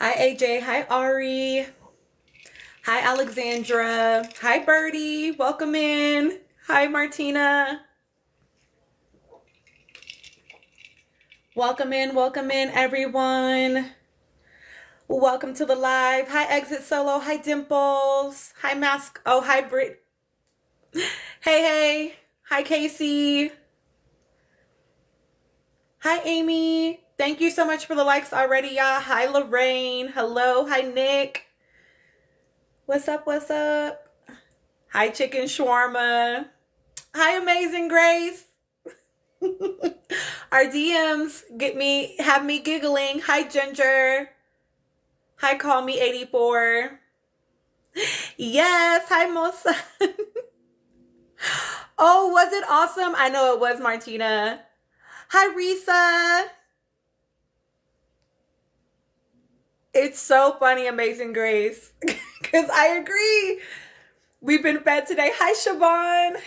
Hi, AJ. Hi, Ari. Hi, Alexandra. Hi, Birdie. Welcome in. Hi, Martina. Welcome in, everyone. Welcome to the live. Hi, Exit Solo. Hi, Dimples. Hi, Mask. Oh, hi, Brit. Hey, hey. Hi, Casey. Hi, Amy. Thank you so much for the likes already, y'all. Hi, Lorraine. Hello. Hi, Nick. What's up? What's up? Hi, Chicken Shawarma. Hi, Amazing Grace. Our DMs have me giggling. Hi, Ginger. Hi, Call Me 84. Yes, hi, Mosa. Oh, was it awesome? I know it was, Martina. Hi, Risa. It's so funny, Amazing Grace. Because I agree. We've been fed today. Hi, Siobhan.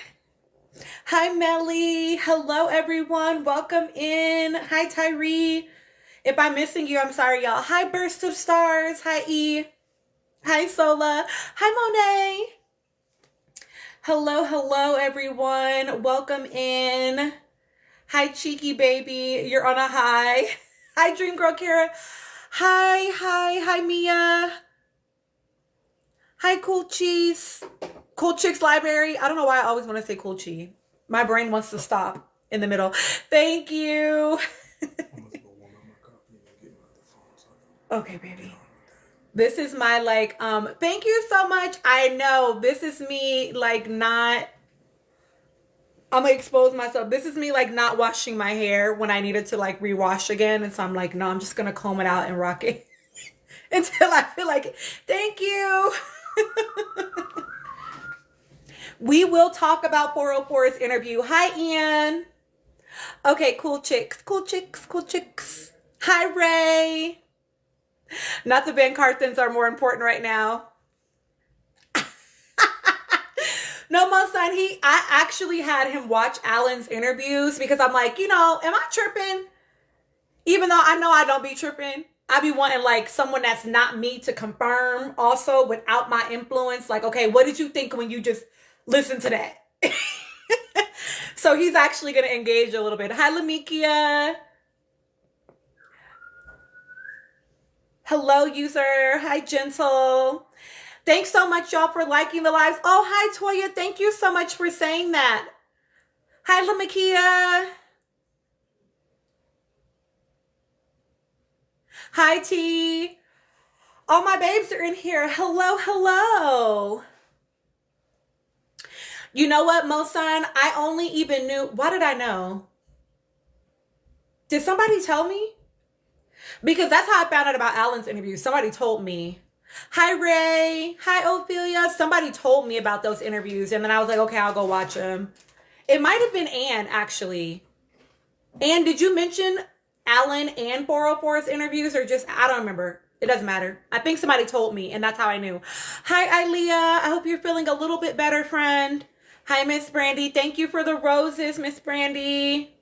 Hi, Melly. Hello, everyone. Welcome in. Hi, Tyree. If I'm missing you, I'm sorry, y'all. Hi, Burst of Stars. Hi, E. Hi, Sola. Hi, Monet. Hello, everyone. Welcome in. Hi, Cheeky Baby. You're on a high. Hi, Dream Girl Kara. Hi, Mia. Hi, Cool Cheese. Cool Chicks Library. I don't know why I always want to say Cool Chi. My brain wants to stop in the middle. Thank you. Okay, baby. This is my thank you so much. I know this is me not I'm gonna expose myself. This is me not washing my hair when I needed to rewash again. And so I'm like, no, I'm just gonna comb it out and rock it until I feel like it. Thank you. We will talk about 404's interview. Hi, Ian. Okay, cool chicks. Hi, Ray. Not the Ben Carthons are more important right now. No, my son, I actually had him watch Allan's interviews because I'm like, am I tripping? Even though I know I don't be tripping, I be wanting someone that's not me to confirm also without my influence. Like, okay, what did you think when you just listened to that? So he's actually going to engage a little bit. Hi, Lamikia. Hello, user. Hi, Gentle. Thanks so much, y'all, for liking the lives. Oh, hi, Toya. Thank you so much for saying that. Hi, Lamikia. Hi, T. All my babes are in here. Hello. You know what, Mosan? I only even knew. Why did I know? Did somebody tell me? Because that's how I found out about Allan's interview. Somebody told me. Hi, Ray. Hi, Ophelia. Somebody told me about those interviews. And then I was like, okay, I'll go watch them. It might have been Anne, actually. Anne, did you mention Allan and 404's interviews or just, I don't remember. It doesn't matter. I think somebody told me, and that's how I knew. Hi, Ilea. I hope you're feeling a little bit better, friend. Hi, Miss Brandy. Thank you for the roses, Miss Brandy.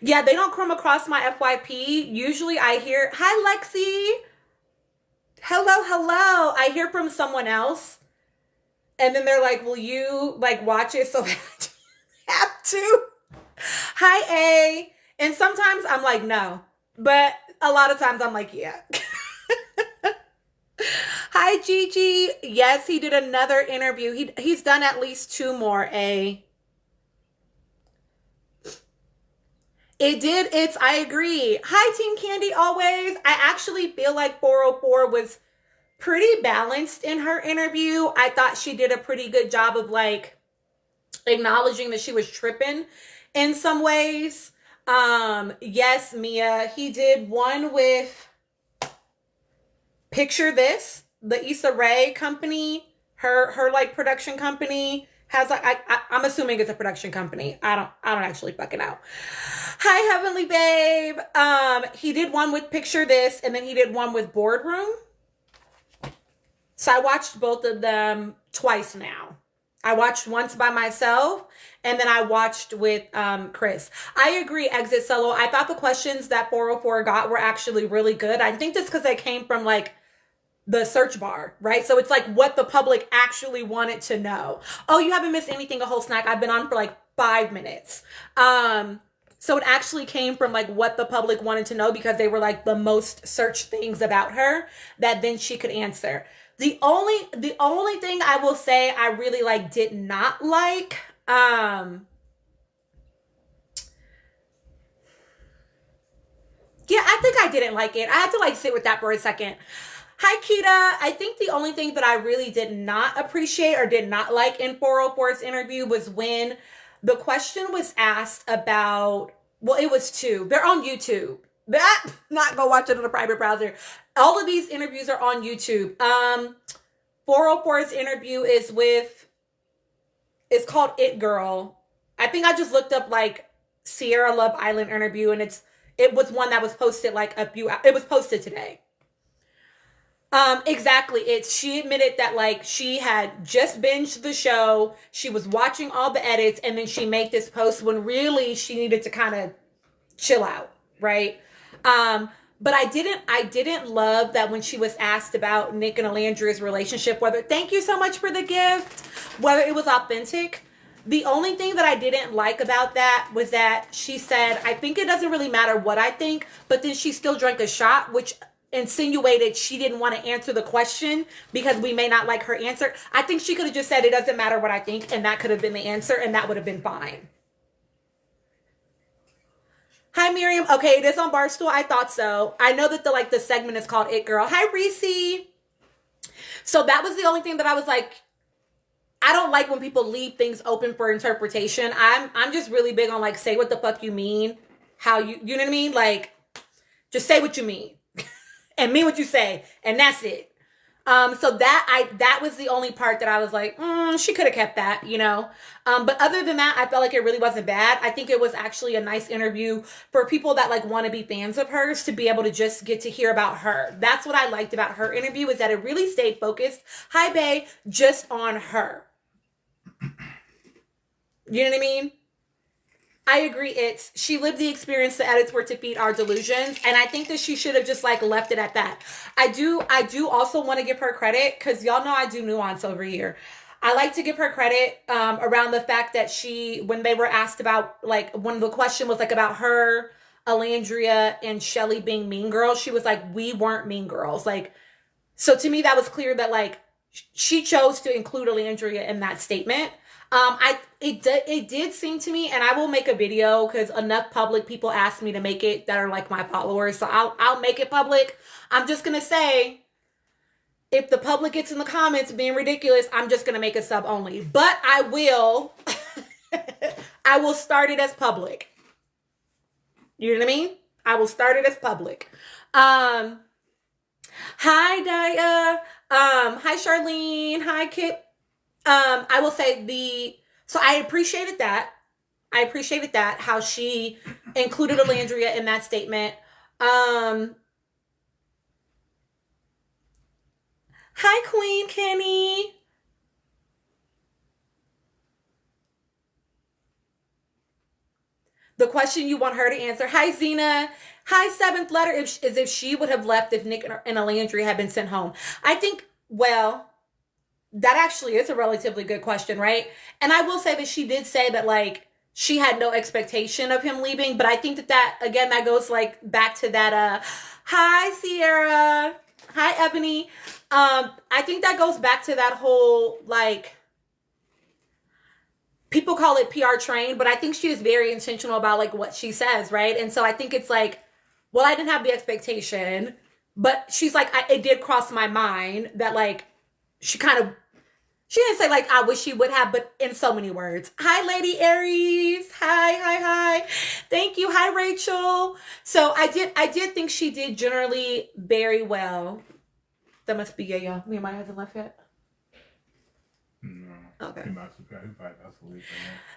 Yeah, they don't come across my FYP. Usually I hear, hi, Lexi. Hello. I hear from someone else. And then they're like, will you watch it? So I have to. Hi, A. And sometimes I'm like, no. But a lot of times I'm like, yeah. Hi, Gigi. Yes, he did another interview. He's done at least 2 more, A. I agree. Hi, Team Candy, always. I actually feel like 404 was pretty balanced in her interview. I thought she did a pretty good job of acknowledging that she was tripping in some ways. Yes, Mia, he did one with Picture This, the Issa Rae company, her production company has I'm assuming it's a production company. I don't actually fucking know. Hi, Heavenly Babe. He did one with Picture This, and then he did one with Boardroom. So I watched both of them twice now. I watched once by myself, and then I watched with Chris. I agree, Exit Solo. I thought the questions that 404 got were actually really good. I think that's because they came from like the search bar, right? So it's like what the public actually wanted to know. Oh, you haven't missed anything, a whole snack. I've been on for like 5 minutes. So it actually came from like what the public wanted to know because they were like the most searched things about her that then she could answer. The only thing I will say I really like did not like, yeah, I think I didn't like it. I had to like sit with that for a second. Hi, Kita. I think the only thing that I really did not appreciate or did not like in 404's interview was when the question was asked about, well, it was two. They're on YouTube. Not go watch it on a private browser. All of these interviews are on YouTube. 404's interview is it's called It Girl. I think I just looked up like Sierra Love Island interview, and it was one that was posted like it was posted today. Exactly. She admitted that like she had just binged the show. She was watching all the edits, and then she made this post when really she needed to kind of chill out, right? But I didn't love that when she was asked about Nick and Alandria's relationship, thank you so much for the gift, whether it was authentic. The only thing that I didn't like about that was that she said, I think it doesn't really matter what I think, but then she still drank a shot, which insinuated she didn't want to answer the question because we may not like her answer. I think she could have just said, it doesn't matter what I think, and that could have been the answer, and that would have been fine. Hi, Miriam. Okay, it is on Barstool. I thought so. I know that the segment is called It Girl. Hi, Reese. So that was the only thing that I was like, I don't like when people leave things open for interpretation. I'm just really big on like, say what the fuck you mean. How you know what I mean? Like, just say what you mean and mean what you say. And that's it. So that was the only part that I was like, she could have kept that, you know? But other than that, I felt like it really wasn't bad. I think it was actually a nice interview for people that like want to be fans of hers to be able to just get to hear about her. That's what I liked about her interview, is that it really stayed focused. Hi, bae, just on her. You know what I mean? I agree. She lived the experience. The edits were to feed our delusions. And I think that she should have just like left it at that. I do also want to give her credit, because y'all know I do nuance over here. I like to give her credit around the fact that when they were asked about, like, when the question was like about her, Alandria, and Shelly being mean girls, she was like, we weren't mean girls. Like, so to me, that was clear that like she chose to include Alandria in that statement. It did seem to me, and I will make a video because enough public people asked me to make it that are like my followers. So I'll make it public. I'm just going to say, if the public gets in the comments being ridiculous, I'm just going to make a sub only, but I will start it as public. You know what I mean? I will start it as public. Hi, Daya. Hi, Charlene. Hi, Kip. I will say so I appreciated that. How she included Alandria in that statement. Hi, Queen Kenny. The question you want her to answer. Hi, Zena. Hi, Seventh Letter. Is if she would have left if Nick and Alandria had been sent home. I think, well, that actually is a relatively good question, right? And I will say that she did say that, like, she had no expectation of him leaving. But I think that again, that goes, like, back to that, hi, Sierra. Hi, Ebony. I think that goes back to that whole, like, people call it PR train, but I think she is very intentional about, like, what she says, right? And so I think it's like, well, I didn't have the expectation, but she's like, it did cross my mind that, like, she didn't say, like, I wish she would have, but in so many words. Hi, Lady Aries. Hi. Thank you. Hi, Rachel. So I did think she did generally very well. That must be y'all. Nehemiah hasn't left yet? No. Okay. He probably got sleep.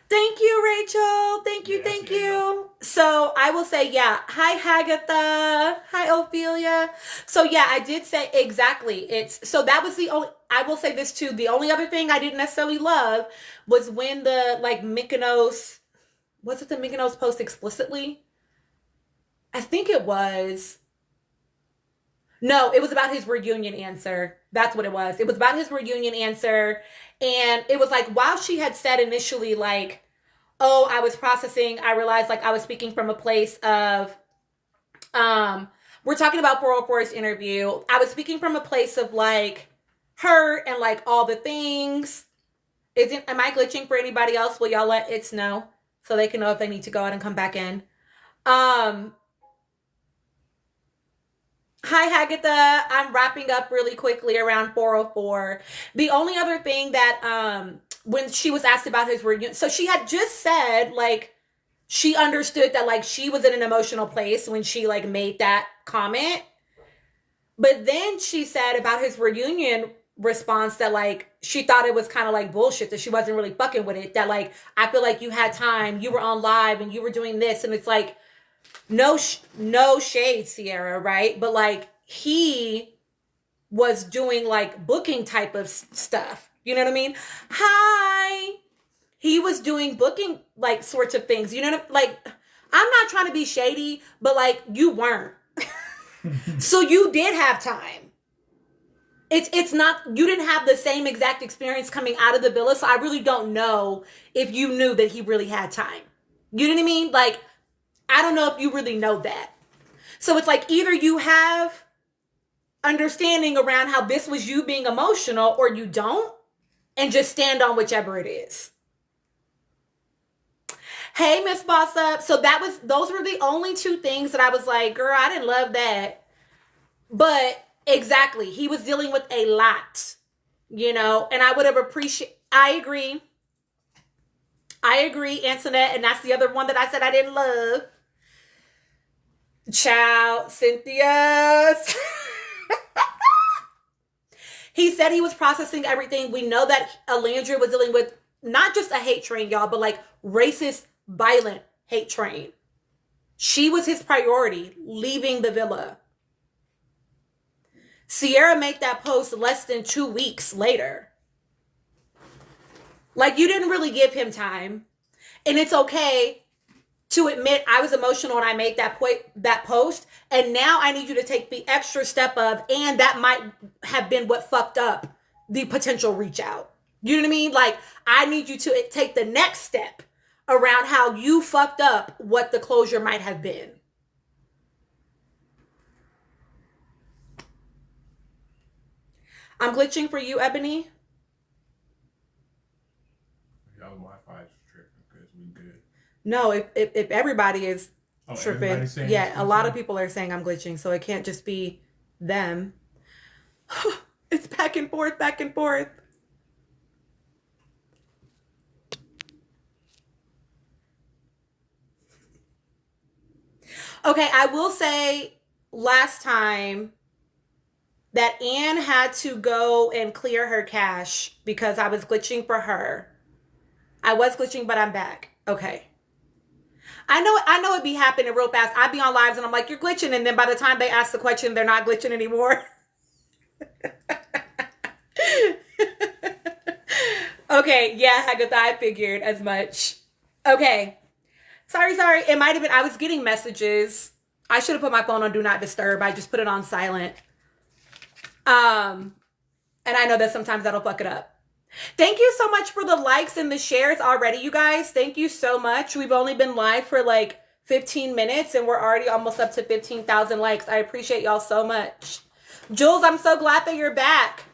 Thank you, Rachel. Thank you. So I will say, yeah. Hi, Hagatha. Hi, Ophelia. So yeah, I did say exactly. So that was the only, I will say this too. The only other thing I didn't necessarily love was when the Mykonos, was it the Mykonos post explicitly? I think it was. No, it was about his reunion answer. That's what it was. It was about his reunion answer. And it was while she had said initially, oh, I was processing, I realized I was speaking from a place of, we're talking about 404's interview. I was speaking from a place of hurt and all the things. Am I glitching for anybody else? Will y'all let it know so they can know if they need to go out and come back in? Hi, Hagatha. I'm wrapping up really quickly around 404. The only other thing that, when she was asked about his reunion, so she had just said, she understood that, she was in an emotional place when she, made that comment. But then she said about his reunion response that, she thought it was kind of, bullshit, that she wasn't really fucking with it. That, I feel like you had time, you were on live, and you were doing this, and it's no shade, Sierra, right? But he was doing booking type of stuff. You know what I mean? Hi. He was doing booking sorts of things. You know what I'm not trying to be shady, but you weren't. So you did have time. It's not, you didn't have the same exact experience coming out of the villa. So I really don't know if you knew that he really had time. You know what I mean? I don't know if you really know that. So it's either you have understanding around how this was you being emotional or you don't, and just stand on whichever it is. Hey, Miss Boss Up. So those were the only two things that I was girl, I didn't love that. But exactly, he was dealing with a lot, and I would have appreciated, I agree, Antoinette, and that's the other one that I said I didn't love. Child, Cynthia. He said he was processing everything. We know that Alandria was dealing with not just a hate train, y'all, but racist, violent hate train. She was his priority, leaving the villa. Sierra made that post less than 2 weeks later. You didn't really give him time. And it's okay to admit I was emotional when I made that post. And now I need you to take the extra step of, and that might have been what fucked up the potential reach out. You know what I mean? I need you to take the next step around how you fucked up what the closure might have been. I'm glitching for you, Ebony. Y'all Wi-Fi is tripping because we good. No, if everybody is tripping, yeah, a lot of glitching? people are saying I'm glitching, so it can't just be them. It's back and forth, back and forth. Okay, I will say last time that Anne had to go and clear her cache because I was glitching for her. I was glitching, but I'm back. Okay. I know it'd be happening real fast. I'd be on lives and I'm you're glitching. And then by the time they ask the question, they're not glitching anymore. Okay. Yeah, Hagatha, I figured as much. Okay. Sorry. It might have been, I was getting messages. I should have put my phone on Do Not Disturb. I just put it on silent. And I know that sometimes that'll fuck it up. Thank you so much for the likes and the shares already, you guys. Thank you so much. We've only been live for 15 minutes and we're already almost up to 15,000 likes. I appreciate y'all so much. Jules, I'm so glad that you're back.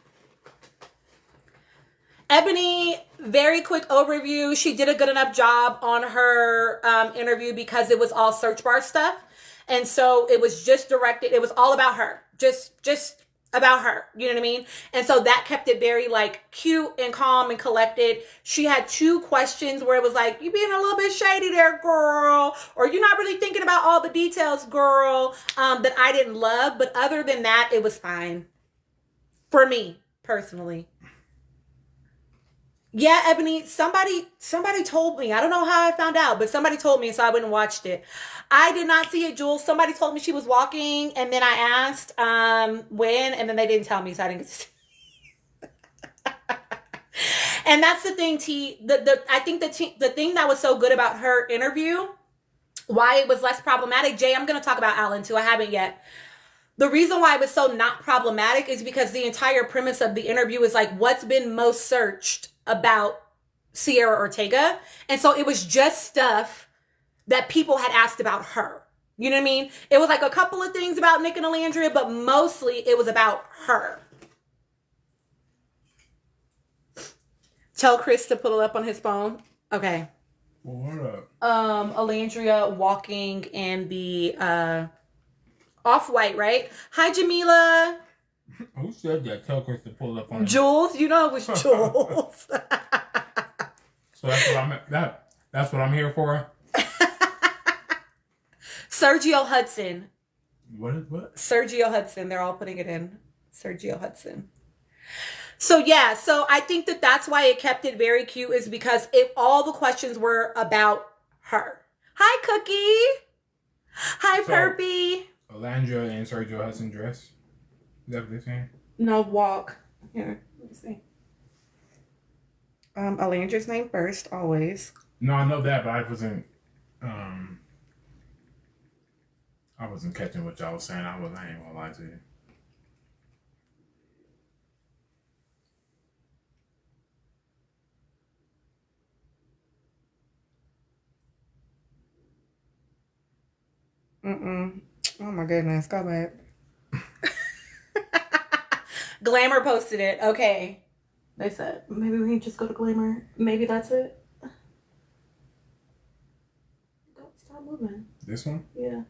Ebony, very quick overview. She did a good enough job on her interview because it was all search bar stuff. And so it was just directed. It was all about her. Just about her. You know what I mean? And so that kept it very cute and calm and collected. She had 2 questions where it was you being a little bit shady there, girl. Or you're not really thinking about all the details, girl, that I didn't love. But other than that, it was fine. For me, personally. Yeah, Ebony, somebody told me. I don't know how I found out, but somebody told me, so I went and watched it. I did not see it, Jules. Somebody told me she was walking, and then I asked when, and then they didn't tell me, so I didn't get to see. And that's the thing, T. I think the thing that was so good about her interview, why it was less problematic. Jay, I'm going to talk about Allan too. I haven't yet. The reason why it was so not problematic is because the entire premise of the interview is like, what's been most searched about Sierra Ortega? And so it was just stuff that people had asked about her. You know what I mean? It was like a couple of things about Nick and Alandria, but mostly it was about her. Tell Chris to pull it up on his phone. Okay. Well, what up? Alandria walking in the off-white, right? Hi, Jamila. Who said that? Tell Chris to pull it up on Jules. You know it was Jules. So that's what I'm here for. Sergio Hudson. What? Sergio Hudson. They're all putting it in. Sergio Hudson. So yeah, so I think that's why it kept it very cute, is because all the questions were about her. Hi, Cookie. Hi, Perpy. Alandria and Sergio Hudson dress. Is that what they're saying? No, walk. Here, let me see. Alandria's name first, always. No, I know that, but I wasn't catching what y'all was saying. I ain't gonna lie to you. Oh my goodness, go back. Glamour posted it. Okay. They said, maybe we can just go to Glamour. Maybe that's it. Don't stop moving. This one? Yeah.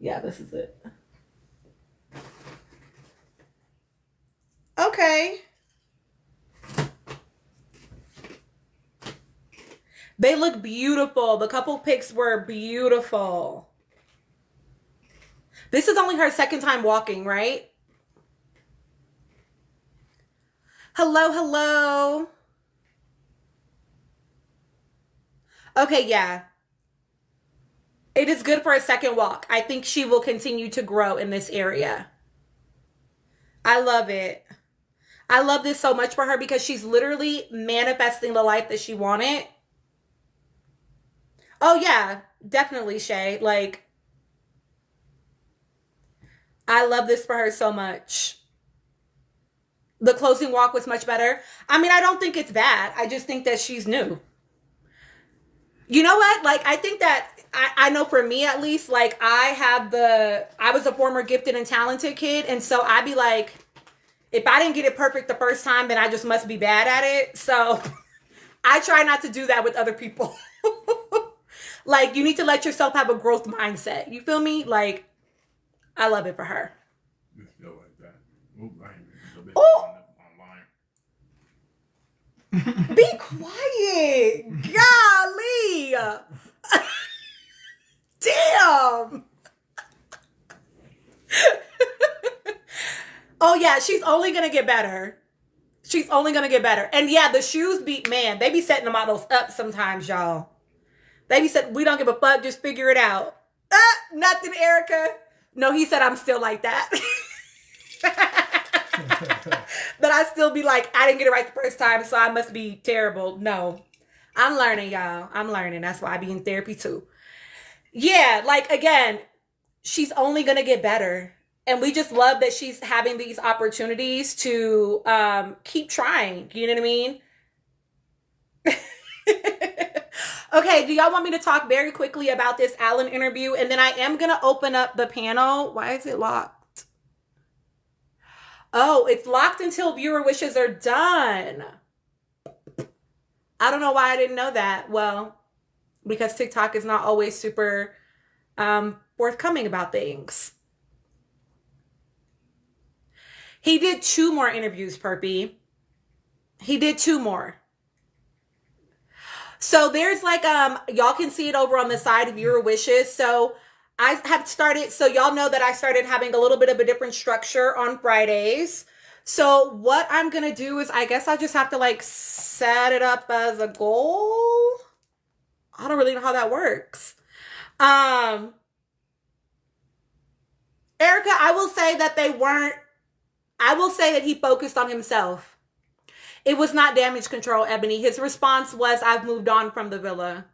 Yeah, this is it. Okay. They look beautiful. The couple pics were beautiful. This is only her second time walking, right? Hello, hello. Okay, yeah. It is good for a second walk. I think she will continue to grow in this area. I love it. I love this so much for her because she's literally manifesting the life that she wanted. Oh, yeah, definitely, Shay. Like, I love this for her so much. The closing walk was much better. I mean, I don't think it's bad. I just think that she's new. You know what? Like, I think that, I know for me at least, like, I was a former gifted and talented kid. And so I'd be like, if I didn't get it perfect the first time, then I just must be bad at it. So I try not to do that with other people. Like, you need to let yourself have a growth mindset. You feel me? Like, I love it for her. Just feel like that. Oop, I ain't a bit online. Be quiet. Golly. Damn. Oh, yeah. She's only going to get better. She's only going to get better. And yeah, the shoes man, they be setting the models up sometimes, y'all. They be said, we don't give a fuck, just figure it out. Nothing, Erica. No, he said I'm still like that. But I still be like, I didn't get it right the first time, so I must be terrible. No, I'm learning, y'all. I'm learning. That's why I be in therapy too. Yeah, like, again, she's only going to get better. And we just love that she's having these opportunities to keep trying. You know what I mean? Okay, do y'all want me to talk very quickly about this Allan interview? And then I am going to open up the panel. Why is it locked? Oh, it's locked until viewer wishes are done. I don't know why I didn't know that. Well, because TikTok is not always super forthcoming about things. He did 2 more interviews, Perpy. He did 2 more. So there's like, y'all can see it over on the side of viewer wishes. So I have started, so y'all know that I started having a little bit of a different structure on Fridays. So what I'm gonna do is I guess I just have to like set it up as a goal. I don't really know how that works. Um Erica, I will say that they weren't, I will say that he focused on himself. It was not damage control, Ebony. His response was, I've moved on from the villa.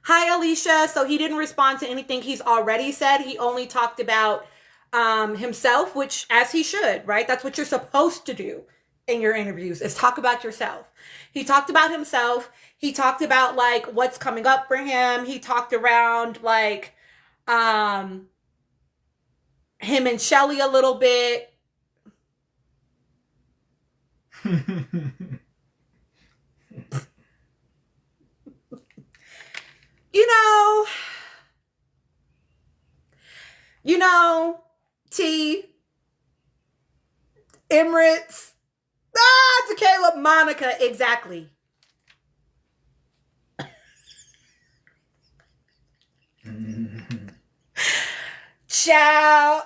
Hi, Alicia. So he didn't respond to anything he's already said. He only talked about himself, which as he should, right? That's what you're supposed to do in your interviews, is talk about yourself. He talked about himself. He talked about like what's coming up for him. He talked around like him and Shelly a little bit. You know, T, Emirates, Tequila, Monica, exactly. Ciao.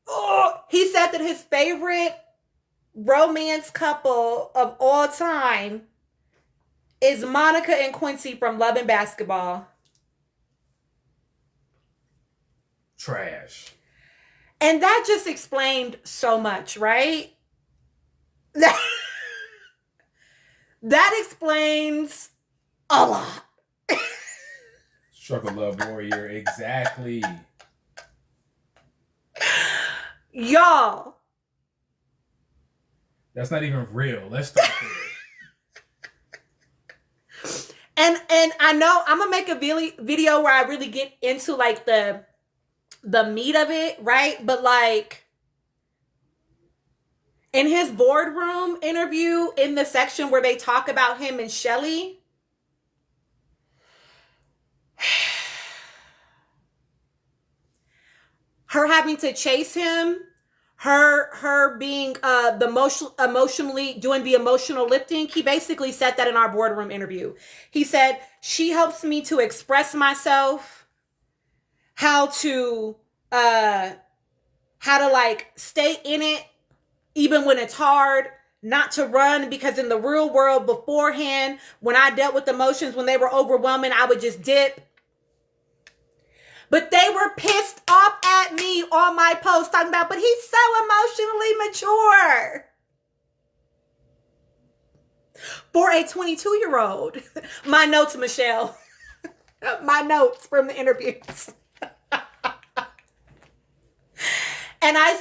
Oh, he said that his favorite romance couple of all time is Monica and Quincy from Love and Basketball. Trash. And that just explained so much, right? That explains a lot. Struggle love warrior, exactly. Y'all. That's not even real. Let's start there. And I know I'm gonna make a video where I really get into like the meat of it, right? But like in his boardroom interview, in the section where they talk about him and Shelly, her having to chase him, her being the emotionally doing the emotional lifting. He basically said that in our boardroom interview. He said, she helps me to express myself, how to like stay in it even when it's hard, not to run, because in the real world beforehand, when I dealt with emotions, when they were overwhelming, I would just dip. But they were pissed off at me on my post talking about, but he's so emotionally mature. For a 22-year-old. My notes, Michelle. My notes from the interviews. And I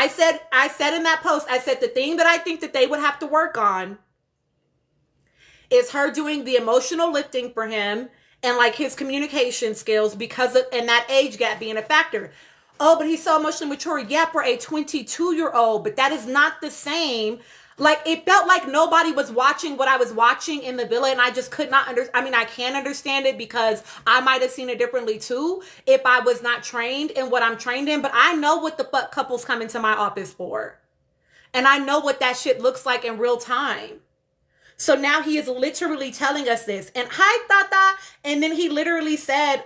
said in that post, I said the thing that I think that they would have to work on is her doing the emotional lifting for him and like his communication skills, because of, and that age gap being a factor. Oh, but he's so emotionally mature. Yeah, for a 22-year-old, but that is not the same. Like, it felt like nobody was watching what I was watching in the villa, and I just could not I can understand it because I might have seen it differently too if I was not trained in what I'm trained in, but I know what the fuck couples come into my office for. And I know what that shit looks like in real time. So now he is literally telling us this. And hi, Tata. And then he literally said,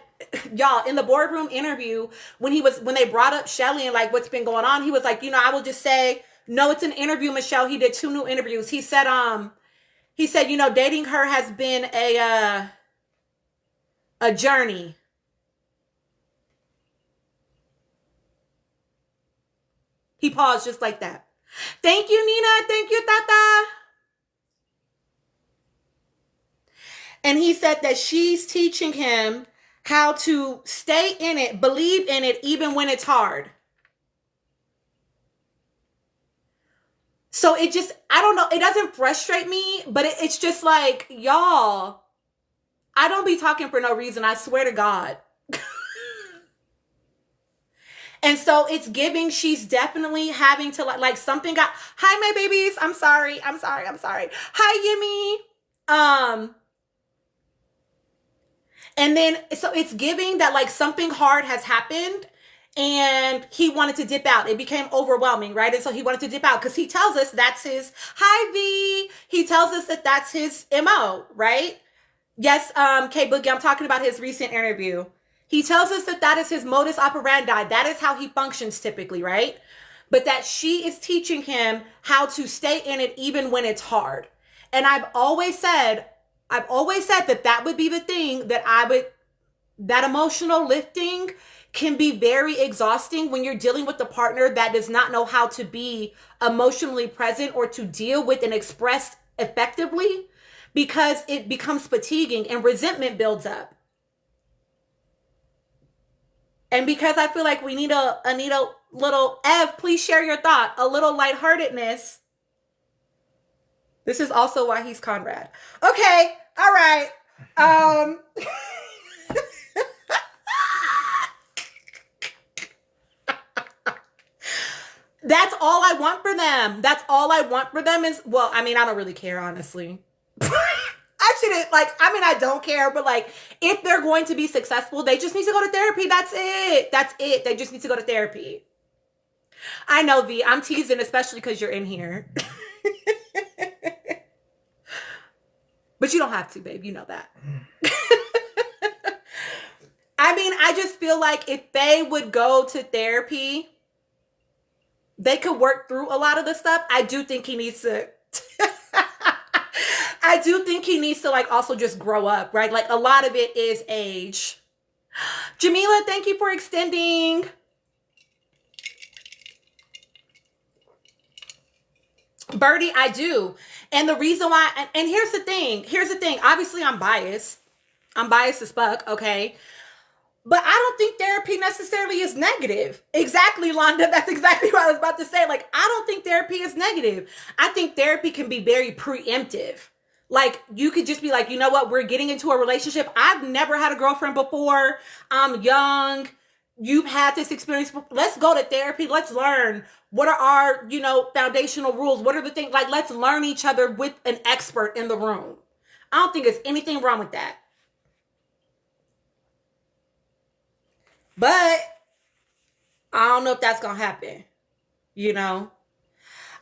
y'all, in the boardroom interview, when they brought up Shelly and like what's been going on, he was like, I will just say, no, it's an interview, Michelle. He did 2 new interviews. He said, dating her has been a journey. He paused just like that. Thank you, Nina. Thank you, Tata. And he said that she's teaching him how to stay in it, believe in it, even when it's hard. So it just, I don't know, it doesn't frustrate me, but it's just like, y'all, I don't be talking for no reason. I swear to God. And so it's giving, she's definitely having to like something got, hi, my babies. I'm sorry. Hi, Yimmy. And then, so it's giving that like something hard has happened and he wanted to dip out. It became overwhelming, right? And so he wanted to dip out because he tells us that's his, hi V. He tells us that that's his MO, right? Yes, K Boogie, I'm talking about his recent interview. He tells us that that is his modus operandi. That is how he functions typically, right? But that she is teaching him how to stay in it even when it's hard. And I've always said that that would be the thing that emotional lifting can be very exhausting when you're dealing with a partner that does not know how to be emotionally present or to deal with and express effectively, because it becomes fatiguing and resentment builds up. And because I feel like we need a little, Ev, please share your thought, a little lightheartedness. This is also why he's Conrad. Okay, all right. That's all I want for them. That's all I want for them is, well, I mean, I don't really care, honestly. I shouldn't, I don't care, but if they're going to be successful, they just need to go to therapy. That's it. That's it. They just need to go to therapy. I know, V, I'm teasing, especially because you're in here. But you don't have to, babe. You know that. I mean, I just feel like if they would go to therapy, they could work through a lot of the stuff. I do think he needs to... I do think he needs to also just grow up, right? A lot of it is age. Jamila, thank you for extending. Birdie, I do. And the reason why, and here's the thing. Obviously, I'm biased. I'm biased as fuck, okay? But I don't think therapy necessarily is negative. Exactly, Londa. That's exactly what I was about to say. I don't think therapy is negative. I think therapy can be very preemptive. You could just be you know what? We're getting into a relationship. I've never had a girlfriend before. I'm young. You've had this experience. Let's go to therapy. Let's learn. What are our, foundational rules? What are the things? Let's learn each other with an expert in the room. I don't think there's anything wrong with that. But I don't know if that's going to happen.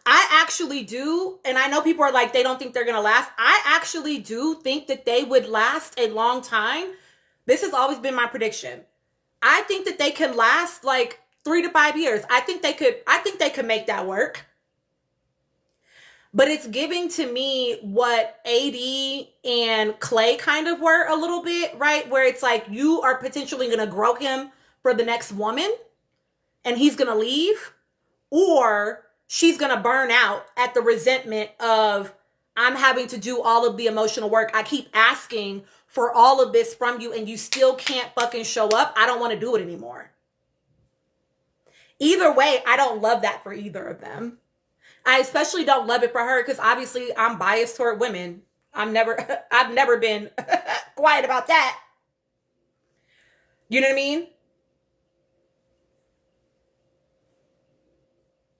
I actually do, and I know people are they don't think they're going to last. I actually do think that they would last a long time. This has always been my prediction. I think that they can last 3 to 5 years. I think they could make that work. But it's giving to me what AD and Clay kind of were a little bit, right? Where it's you are potentially going to grow him for the next woman and he's going to leave, or she's going to burn out at the resentment of, I'm having to do all of the emotional work. I keep asking for all of this from you and you still can't fucking show up. I don't want to do it anymore. Either way, I don't love that for either of them. I especially don't love it for her because obviously I'm biased toward women. I've never been quiet about that. You know what I mean?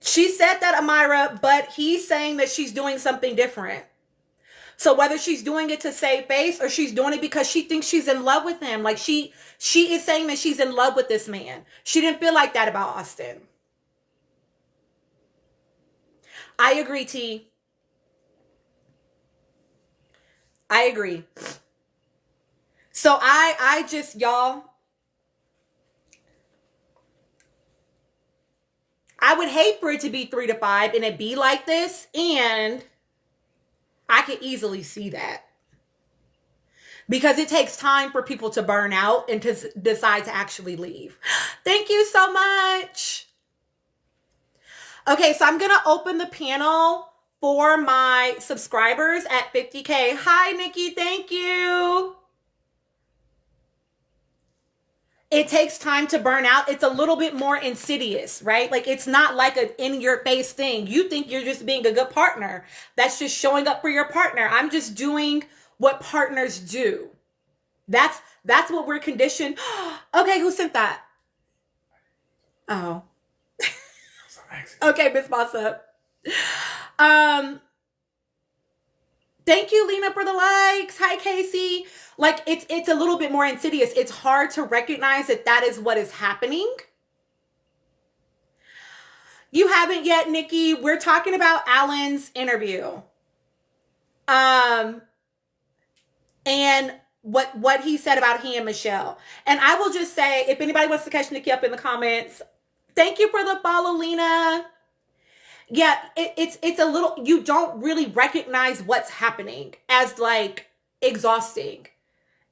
She said that, Amira, but he's saying that she's doing something different. So whether she's doing it to save face or she's doing it because she thinks she's in love with him. She is saying that she's in love with this man. She didn't feel like that about Austin. I agree, T. I agree. So I just, y'all, I would hate for it to be 3 to 5 and it be like this. And I could easily see that. Because it takes time for people to burn out and to decide to actually leave. Thank you so much. Okay, so I'm going to open the panel for my subscribers at 50K. Hi, Nikki. Thank you. It takes time to burn out. It's a little bit more insidious, right? It's not like an in-your-face thing. You think you're just being a good partner. That's just showing up for your partner. I'm just doing what partners do. That's what we're conditioned. Okay, who sent that? Oh. Okay, Miss Boss Up. Thank you, Lena, for the likes. Hi, Casey. It's a little bit more insidious. It's hard to recognize that is what is happening. You haven't yet, Nikki. We're talking about Allan's interview. And what he said about he and Michelle. And I will just say, if anybody wants to catch Nikki up in the comments, thank you for the follow, Lena. Yeah, it's a little, you don't really recognize what's happening as like exhausting.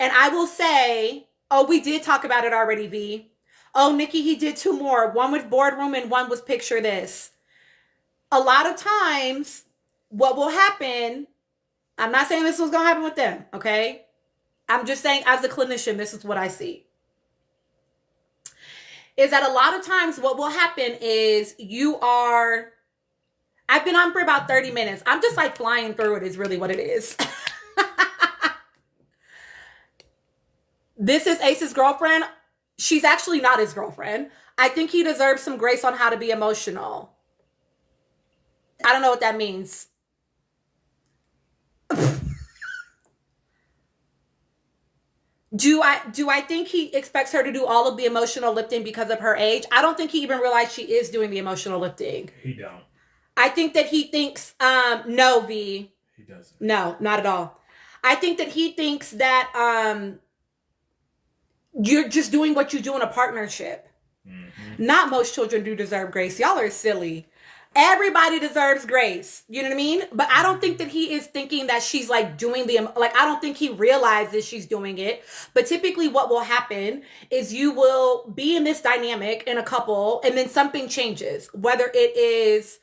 And I will say, oh, we did talk about it already, V. Oh, Nikki, he did 2 more. One with boardroom and one was picture this. A lot of times, what will happen, I'm not saying this was going to happen with them, okay? I'm just saying as a clinician, this is what I see. Is that a lot of times what will happen is I've been on for about 30 minutes. I'm just like flying through it is really what it is. This is Ace's girlfriend. She's actually not his girlfriend. I think he deserves some grace on how to be emotional. I don't know what that means. Do I think he expects her to do all of the emotional lifting because of her age? I don't think he even realized she is doing the emotional lifting. He don't. I think that he thinks, no, V. He doesn't. No, not at all. I think that he thinks that you're just doing what you do in a partnership. Mm-hmm. Not most children do deserve grace. Y'all are silly. Everybody deserves grace. You know what I mean? But I don't think that he is thinking that she's like doing I don't think he realizes she's doing it. But typically what will happen is you will be in this dynamic in a couple and then something changes. Whether it is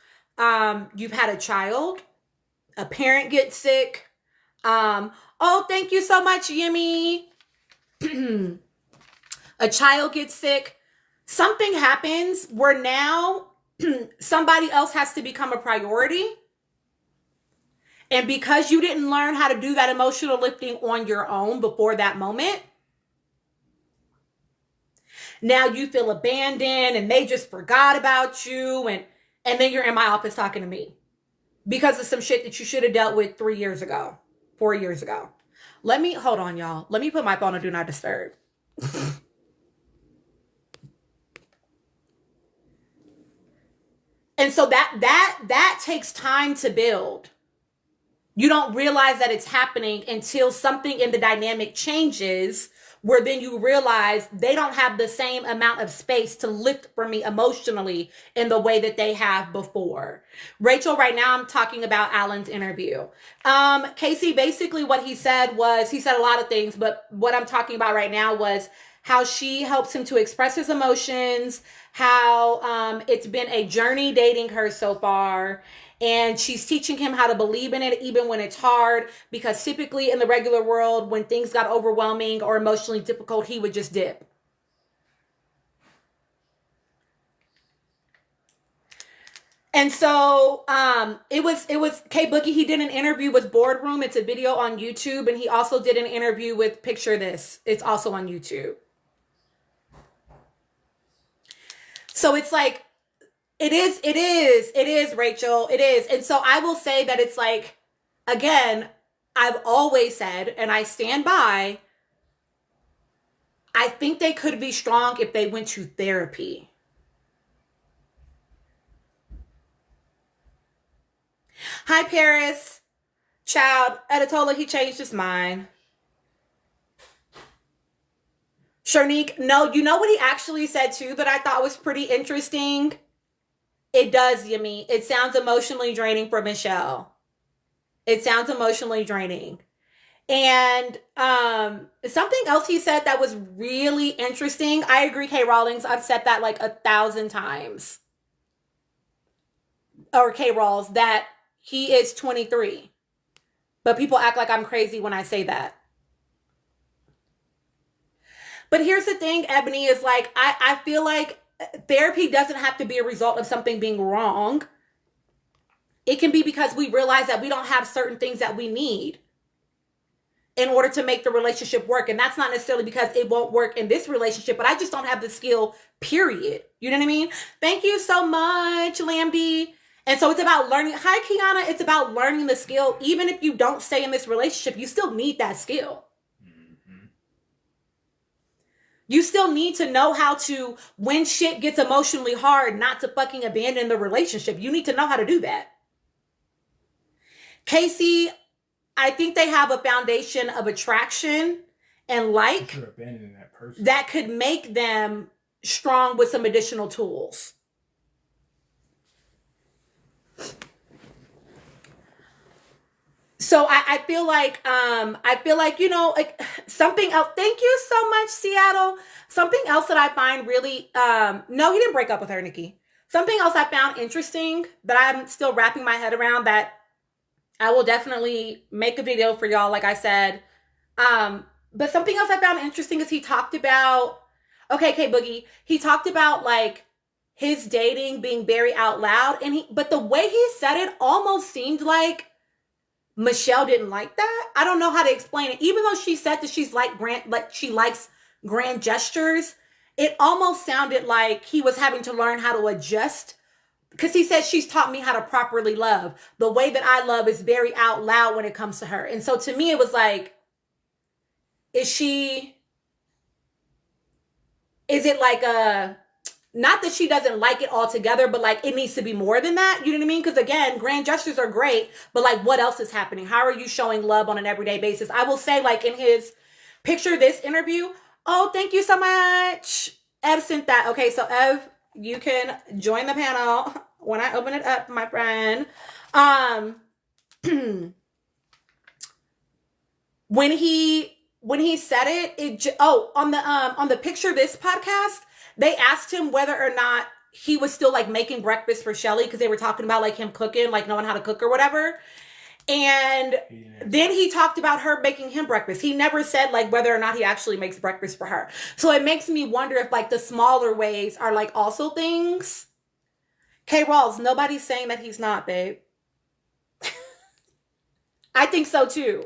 you've had a child, a parent gets sick. Oh, thank you so much, Yimmy. A child gets sick. Something happens where now somebody else has to become a priority. And because you didn't learn how to do that emotional lifting on your own before that moment, now you feel abandoned and they just forgot about you. And then you're in my office talking to me because of some shit that you should have dealt with 3 years ago, 4 years ago. Hold on, y'all. Let me put my phone on Do Not Disturb. And so that takes time to build. You don't realize that it's happening until something in the dynamic changes, where then you realize they don't have the same amount of space to lift for me emotionally in the way that they have before. Rachel, right now I'm talking about Allan's interview. Casey, basically what he said was, he said a lot of things, but what I'm talking about right now was how she helps him to express his emotions, how it's been a journey dating her so far. And she's teaching him how to believe in it even when it's hard, because typically in the regular world, when things got overwhelming or emotionally difficult, he would just dip. And so it was K Boogie. He did an interview with Boardroom. It's a video on YouTube. And he also did an interview with Picture This. It's also on YouTube. So it's like, it is, Rachel. It is. And so I will say that it's like, again, I've always said, and I stand by, I think they could be strong if they went to therapy. Hi, Paris. Child, Editola, he changed his mind. Sharnique, no, you know what he actually said too that I thought was pretty interesting? It does, Yummy. It sounds emotionally draining for Michelle. It sounds emotionally draining. And something else he said that was really interesting. I agree, Kay Rawlings. I've said that like 1,000 times. Or Kay Rawls, that he is 23. But people act like I'm crazy when I say that. But here's the thing, Ebony, is like, I feel like therapy doesn't have to be a result of something being wrong. It can be because we realize that we don't have certain things that we need in order to make the relationship work. And that's not necessarily because it won't work in this relationship, but I just don't have the skill, period. You know what I mean? Thank you so much, Lambie. And so it's about learning. Hi, Kiana. It's about learning the skill. Even if you don't stay in this relationship, you still need that skill. You still need to know how to, when shit gets emotionally hard, not to fucking abandon the relationship. You need to know how to do that. Casey, I think they have a foundation of attraction. and like You're abandoning that person. that could make them strong with some additional tools. So I feel like like something else. Thank you so much, Seattle. Something else that I find really no, he didn't break up with her, Nikki. Something else I found interesting that I'm still wrapping my head around, that I will definitely make a video for y'all, like I said. But something else I found interesting is he talked about, okay, K-Boogie, he talked about like his dating being very out loud, but the way he said it almost seemed like Michelle didn't like that. I don't know how to explain it. Even though she said that she likes grand gestures, it almost sounded like he was having to learn how to adjust, because he said, she's taught me how to properly love. The way that I love is very out loud when it comes to her. And so to me, it was like, is it like not that she doesn't like it altogether, but like it needs to be more than that. You know what I mean? Because again, grand gestures are great, but like what else is happening? How are you showing love on an everyday basis? I will say, like in his picture this interview, oh, thank you so much. Ev sent that. Okay, so Ev, you can join the panel when I open it up, my friend. When he said it on the picture this podcast, they asked him whether or not he was still like making breakfast for Shelly, because they were talking about like him cooking, like knowing how to cook or whatever. And then he talked about her making him breakfast. He never said like whether or not he actually makes breakfast for her. So it makes me wonder if like the smaller ways are like also things. K Rawls, nobody's saying that he's not, babe. I think so too.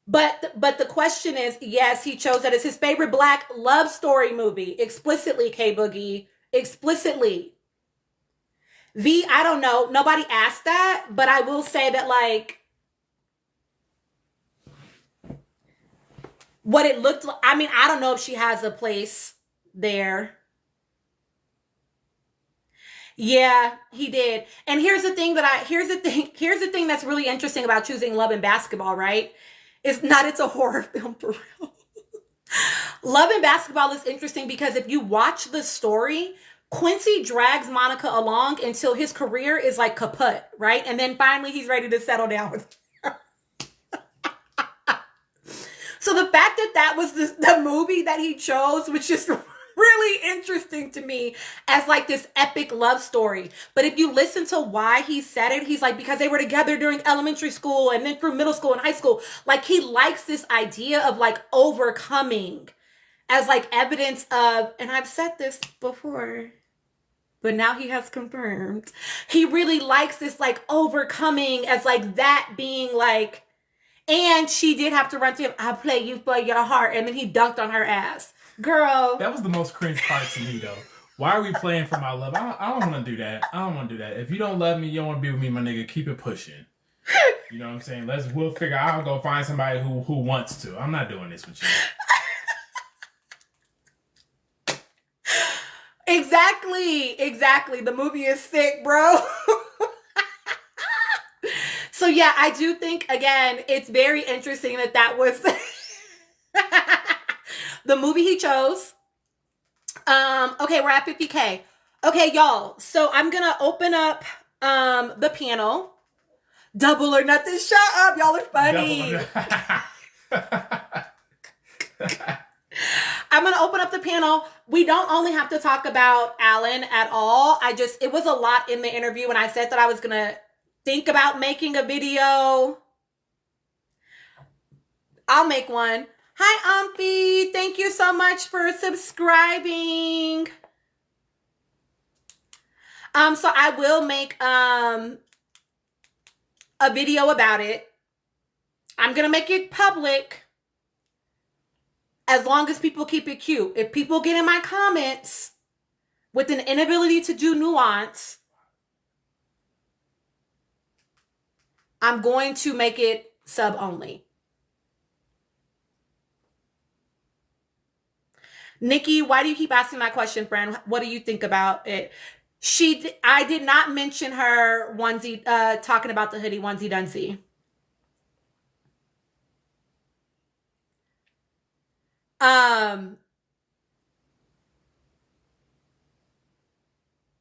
But the question is, yes, he chose that as his favorite Black love story movie. Explicitly, K-Boogie. Explicitly. I don't know. Nobody asked that, but I will say that, like, what it looked like. I mean, I don't know if she has a place there. Yeah, he did. And here's the thing that's really interesting about choosing Love and Basketball, right? It's a horror film for real. Love and Basketball is interesting because if you watch the story, Quincy drags Monica along until his career is like kaput, right? And then finally he's ready to settle down with her. So the fact that was the movie that he chose, which is really interesting to me as like this epic love story. But if you listen to why he said it, he's like, because they were together during elementary school and then through middle school and high school. Like he likes this idea of like overcoming as like evidence of, and I've said this before, but now he has confirmed. He really likes this like overcoming as like that being like, and she did have to run to him, I'll play you for your heart. And then he dunked on her ass. Girl. That was the most cringe part to me, though. Why are we playing for my love? I don't want to do that. I don't want to do that. If you don't love me, you don't want to be with me, my nigga, keep it pushing. You know what I'm saying? We'll figure out. I'll go find somebody who wants to. I'm not doing this with you. Exactly. The movie is sick, bro. So yeah, I do think, again, it's very interesting that was the movie he chose. Okay, we're at 50K. Okay, y'all. So I'm gonna open up the panel. Double or nothing. Shut up, y'all are funny. I'm gonna open up the panel. We don't only have to talk about Allan at all. It was a lot in the interview when I said that I was gonna think about making a video. I'll make one. Hi, Umpy. Thank you so much for subscribing. So I will make a video about it. I'm gonna make it public as long as people keep it cute. If people get in my comments with an inability to do nuance, I'm going to make it sub only. Nikki, why do you keep asking that question, friend? What do you think about it? I did not mention her onesie, talking about the hoodie onesie dunsey. Um,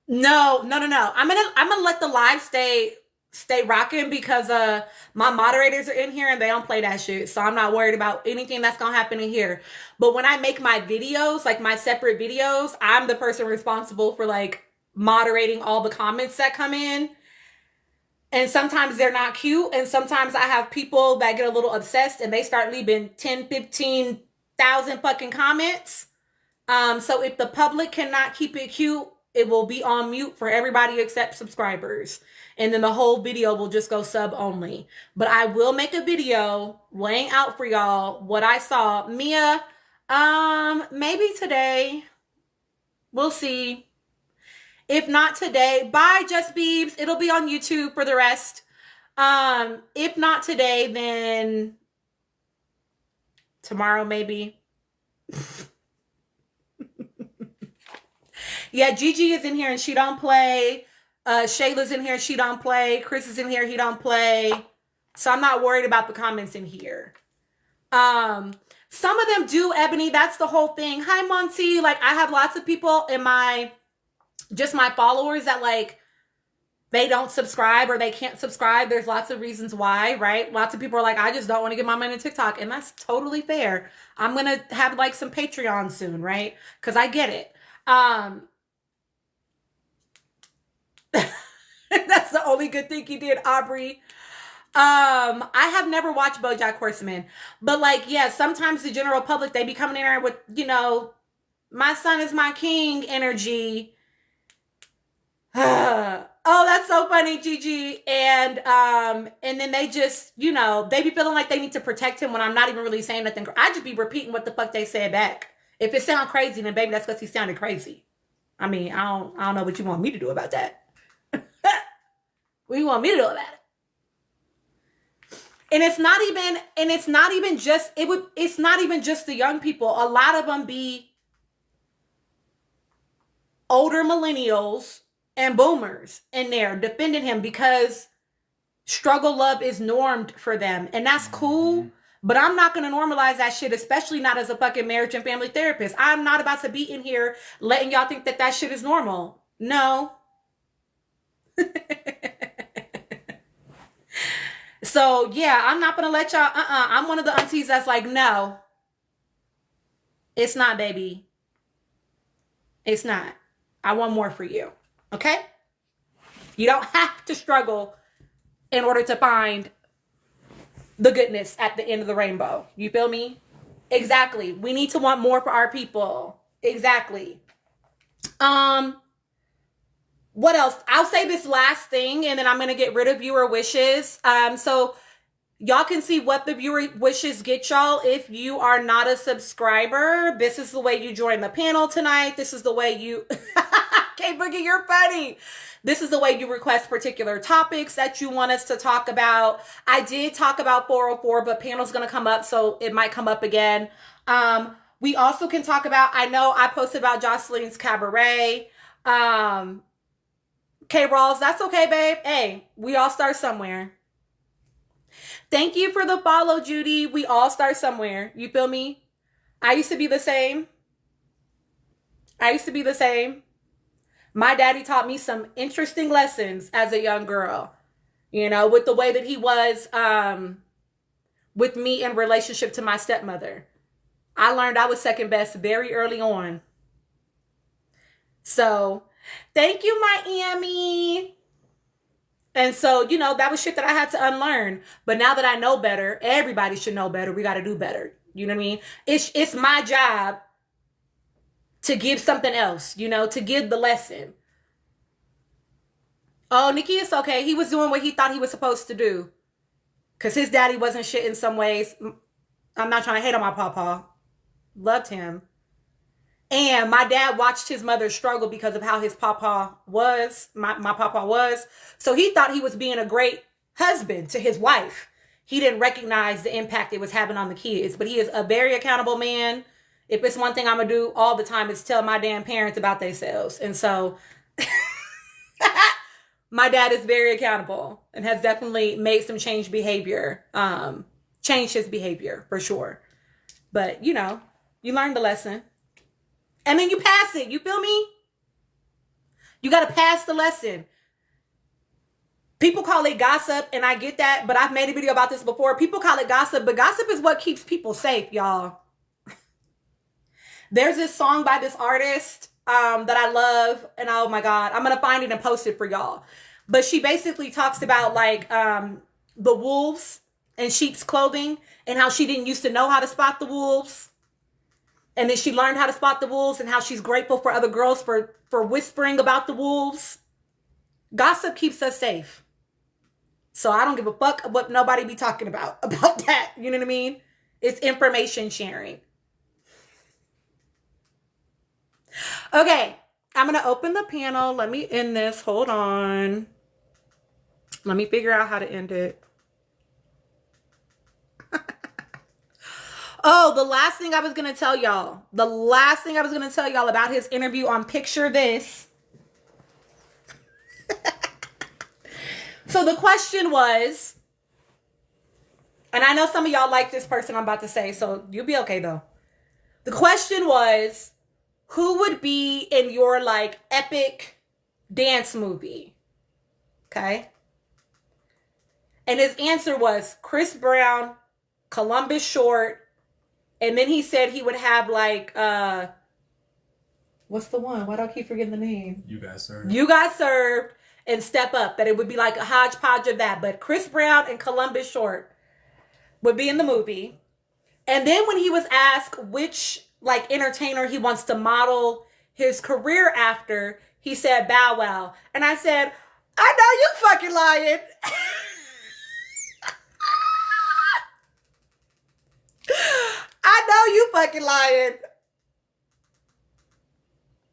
no. I'm gonna let the live stay rocking because my moderators are in here and they don't play that shit. So I'm not worried about anything that's gonna happen in here. But when I make my videos, like my separate videos, I'm the person responsible for like moderating all the comments that come in. And sometimes they're not cute. And sometimes I have people that get a little obsessed and they start leaving 10, 15,000 fucking comments. So if the public cannot keep it cute, it will be on mute for everybody except subscribers. And then the whole video will just go sub only. But I will make a video laying out for y'all what I saw. Mia, maybe today. We'll see. If not today, bye, Just Beebs. It'll be on YouTube for the rest. If not today, then tomorrow maybe. Yeah, Gigi is in here and she don't play. Shayla's in here, she don't play. Chris is in here, he don't play. So I'm not worried about the comments in here. Some of them do, Ebony. That's the whole thing. Hi, Monty. Like, I have lots of people in my followers that like they don't subscribe or they can't subscribe. There's lots of reasons why, right? Lots of people are like, I just don't want to give my money to TikTok, and that's totally fair. I'm gonna have like some Patreon soon, right? Because I get it. That's the only good thing he did, Aubrey. I have never watched BoJack Horseman, but like, yeah, sometimes the general public, they be coming in there with, you know, my son is my king energy. Oh, that's so funny, Gigi. And then they just, you know, they be feeling like they need to protect him when I'm not even really saying nothing. I just be repeating what the fuck they said back. If it sounds crazy, then baby, that's because he sounded crazy. I mean, I don't know what you want me to do about that. What do you want me to do about it? And it's not even just the young people. A lot of them be older millennials and boomers in there defending him because struggle love is normed for them. And that's cool. But I'm not going to normalize that shit, especially not as a fucking marriage and family therapist. I'm not about to be in here letting y'all think that shit is normal. No. So, yeah, I'm not going to let y'all, I'm one of the aunties that's like, no. It's not, baby. It's not. I want more for you. Okay? You don't have to struggle in order to find the goodness at the end of the rainbow. You feel me? Exactly. We need to want more for our people. Exactly. What else? I'll say this last thing and then I'm going to get rid of viewer wishes. So y'all can see what the viewer wishes get y'all if you are not a subscriber. This is the way you join the panel tonight. This is the way you... K-Boogie, you're funny. This is the way you request particular topics that you want us to talk about. I did talk about 404, but panel's going to come up, so it might come up again. We also can talk about, I know I posted about Jocelyn's Cabaret. K-Rawls, that's okay, babe. Hey, we all start somewhere. Thank you for the follow, Judy. We all start somewhere. You feel me? I used to be the same. My daddy taught me some interesting lessons as a young girl, you know, with the way that he was with me in relationship to my stepmother. I learned I was second best very early on. So thank you, Miami. And so, you know, that was shit that I had to unlearn. But now that I know better, everybody should know better. We got to do better. You know what I mean? It's my job to give something else, you know, to give the lesson. Oh, Nikki, it's okay. He was doing what he thought he was supposed to do. Because his daddy wasn't shit in some ways. I'm not trying to hate on my papa. Loved him. And my dad watched his mother struggle because of how his papa was. My papa was. So he thought he was being a great husband to his wife. He didn't recognize the impact it was having on the kids. But he is a very accountable man. If it's one thing I'm going to do all the time, is tell my damn parents about themselves. And so my dad is very accountable and has definitely made some change behavior. Changed his behavior for sure. But, you know, You learn the lesson. And then you pass it. You feel me? You got to pass the lesson. People call it gossip, and I get that, but I've made a video about this before. People call it gossip, but gossip is what keeps people safe, y'all. There's this song by this artist that I love, and oh my God, I'm going to find it and post it for y'all. But she basically talks about like the wolves in sheep's clothing and how she didn't used to know how to spot the wolves. And then she learned how to spot the wolves and how she's grateful for other girls for whispering about the wolves. Gossip keeps us safe. So I don't give a fuck what nobody be talking about that. You know what I mean? It's information sharing. Okay, I'm going to open the panel. Let me end this. Hold on. Let me figure out how to end it. Oh, the last thing I was going to tell y'all. The last thing I was going to tell y'all about his interview on Picture This. So the question was, and I know some of y'all like this person I'm about to say, so you'll be okay though. The question was, who would be in your like epic dance movie? Okay. And his answer was Chris Brown, Columbus Short, and then he said he would have like, what's the one? Why do I keep forgetting the name? You Got Served. You Got Served and Step Up. That it would be like a hodgepodge of that. But Chris Brown and Columbus Short would be in the movie. And then when he was asked which like entertainer he wants to model his career after, he said Bow Wow. And I said, I know you fucking lying. I know you fucking lying.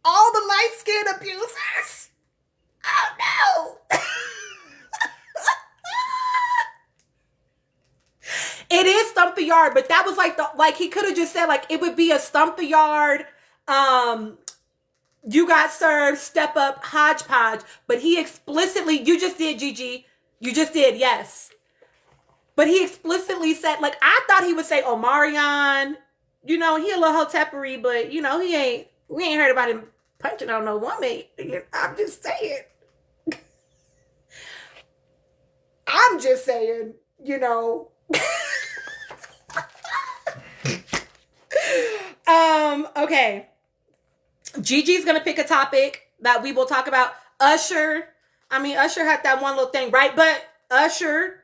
All the light-skinned abusers. Oh no. It is Stump the Yard, but that was like he could have just said like it would be a Stump the Yard, You Got Served, Step Up, hodgepodge. But he explicitly, you just did, Gigi. You just did, yes. But he explicitly said, like, I thought he would say Omarion. You know, he a little hotepery, but you know, we ain't heard about him punching on no woman. I'm just saying. I'm just saying, you know. Okay. Gigi's gonna pick a topic that we will talk about. Usher. I mean, Usher had that one little thing, right? But Usher.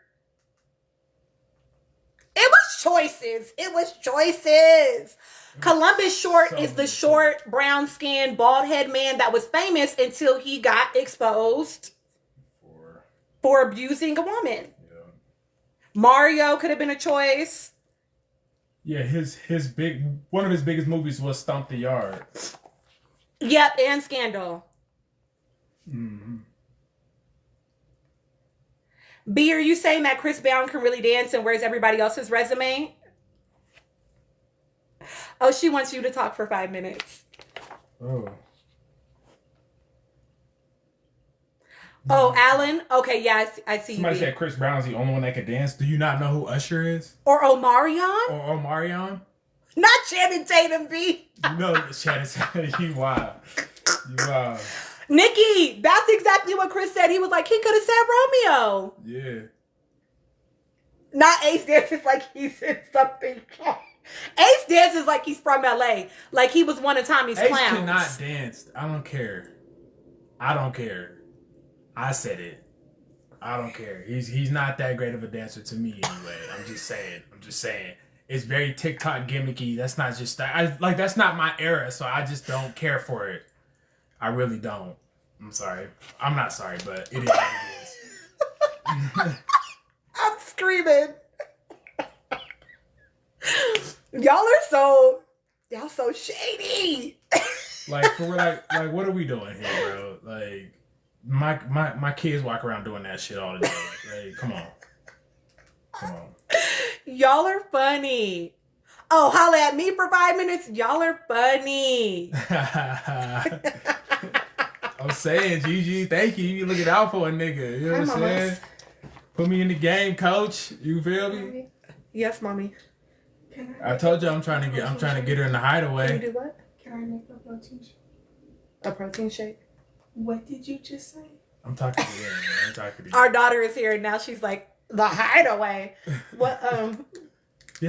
It was choices. It was choices. Columbus Short is the short, brown-skinned, bald-head man that was famous until he got exposed for abusing a woman. Yeah. Mario could have been a choice. Yeah, one of his biggest movies was Stomp the Yard. Yep, and Scandal. Mm-hmm. B, are you saying that Chris Brown can really dance and where's everybody else's resume? Oh, she wants you to talk for 5 minutes. Oh. Oh, Allan? Okay, yeah, I see. Somebody said Chris Brown's the only one that can dance. Do you not know who Usher is? Or Omarion? Or Omarion? Not Channing Tatum, B. You know Channing Tatum. You wild. You wild. Nikki, that's exactly what Chris said. He was like, he could have said Romeo. Yeah. Not Ace dances like he's in something. Ace dances like he's from LA. Like he was one of Tommy's clowns. Ace cannot dance. I don't care. I said it. I don't care. He's not that great of a dancer to me anyway. I'm just saying. It's very TikTok gimmicky. That's not just that. That's not my era, so I just don't care for it. I really don't. I'm sorry. I'm not sorry, but it is what it is. I'm screaming. Y'all so shady. Like what are we doing here, bro? Like my kids walk around doing that shit all the day. Like, come on. Y'all are funny. Oh, holla at me for 5 minutes. Y'all are funny. I'm saying, Gigi, thank you. You looking out for a nigga. You know what I'm saying? Put me in the game, coach. You feel me? Yes, mommy. I told you I'm trying to get her in the Can you hideaway. do what? Can I make a protein shake? A protein shake? What did you just say? I'm talking to you. I'm talking to you. Our daughter is here and now she's like, the hideaway. What Yes,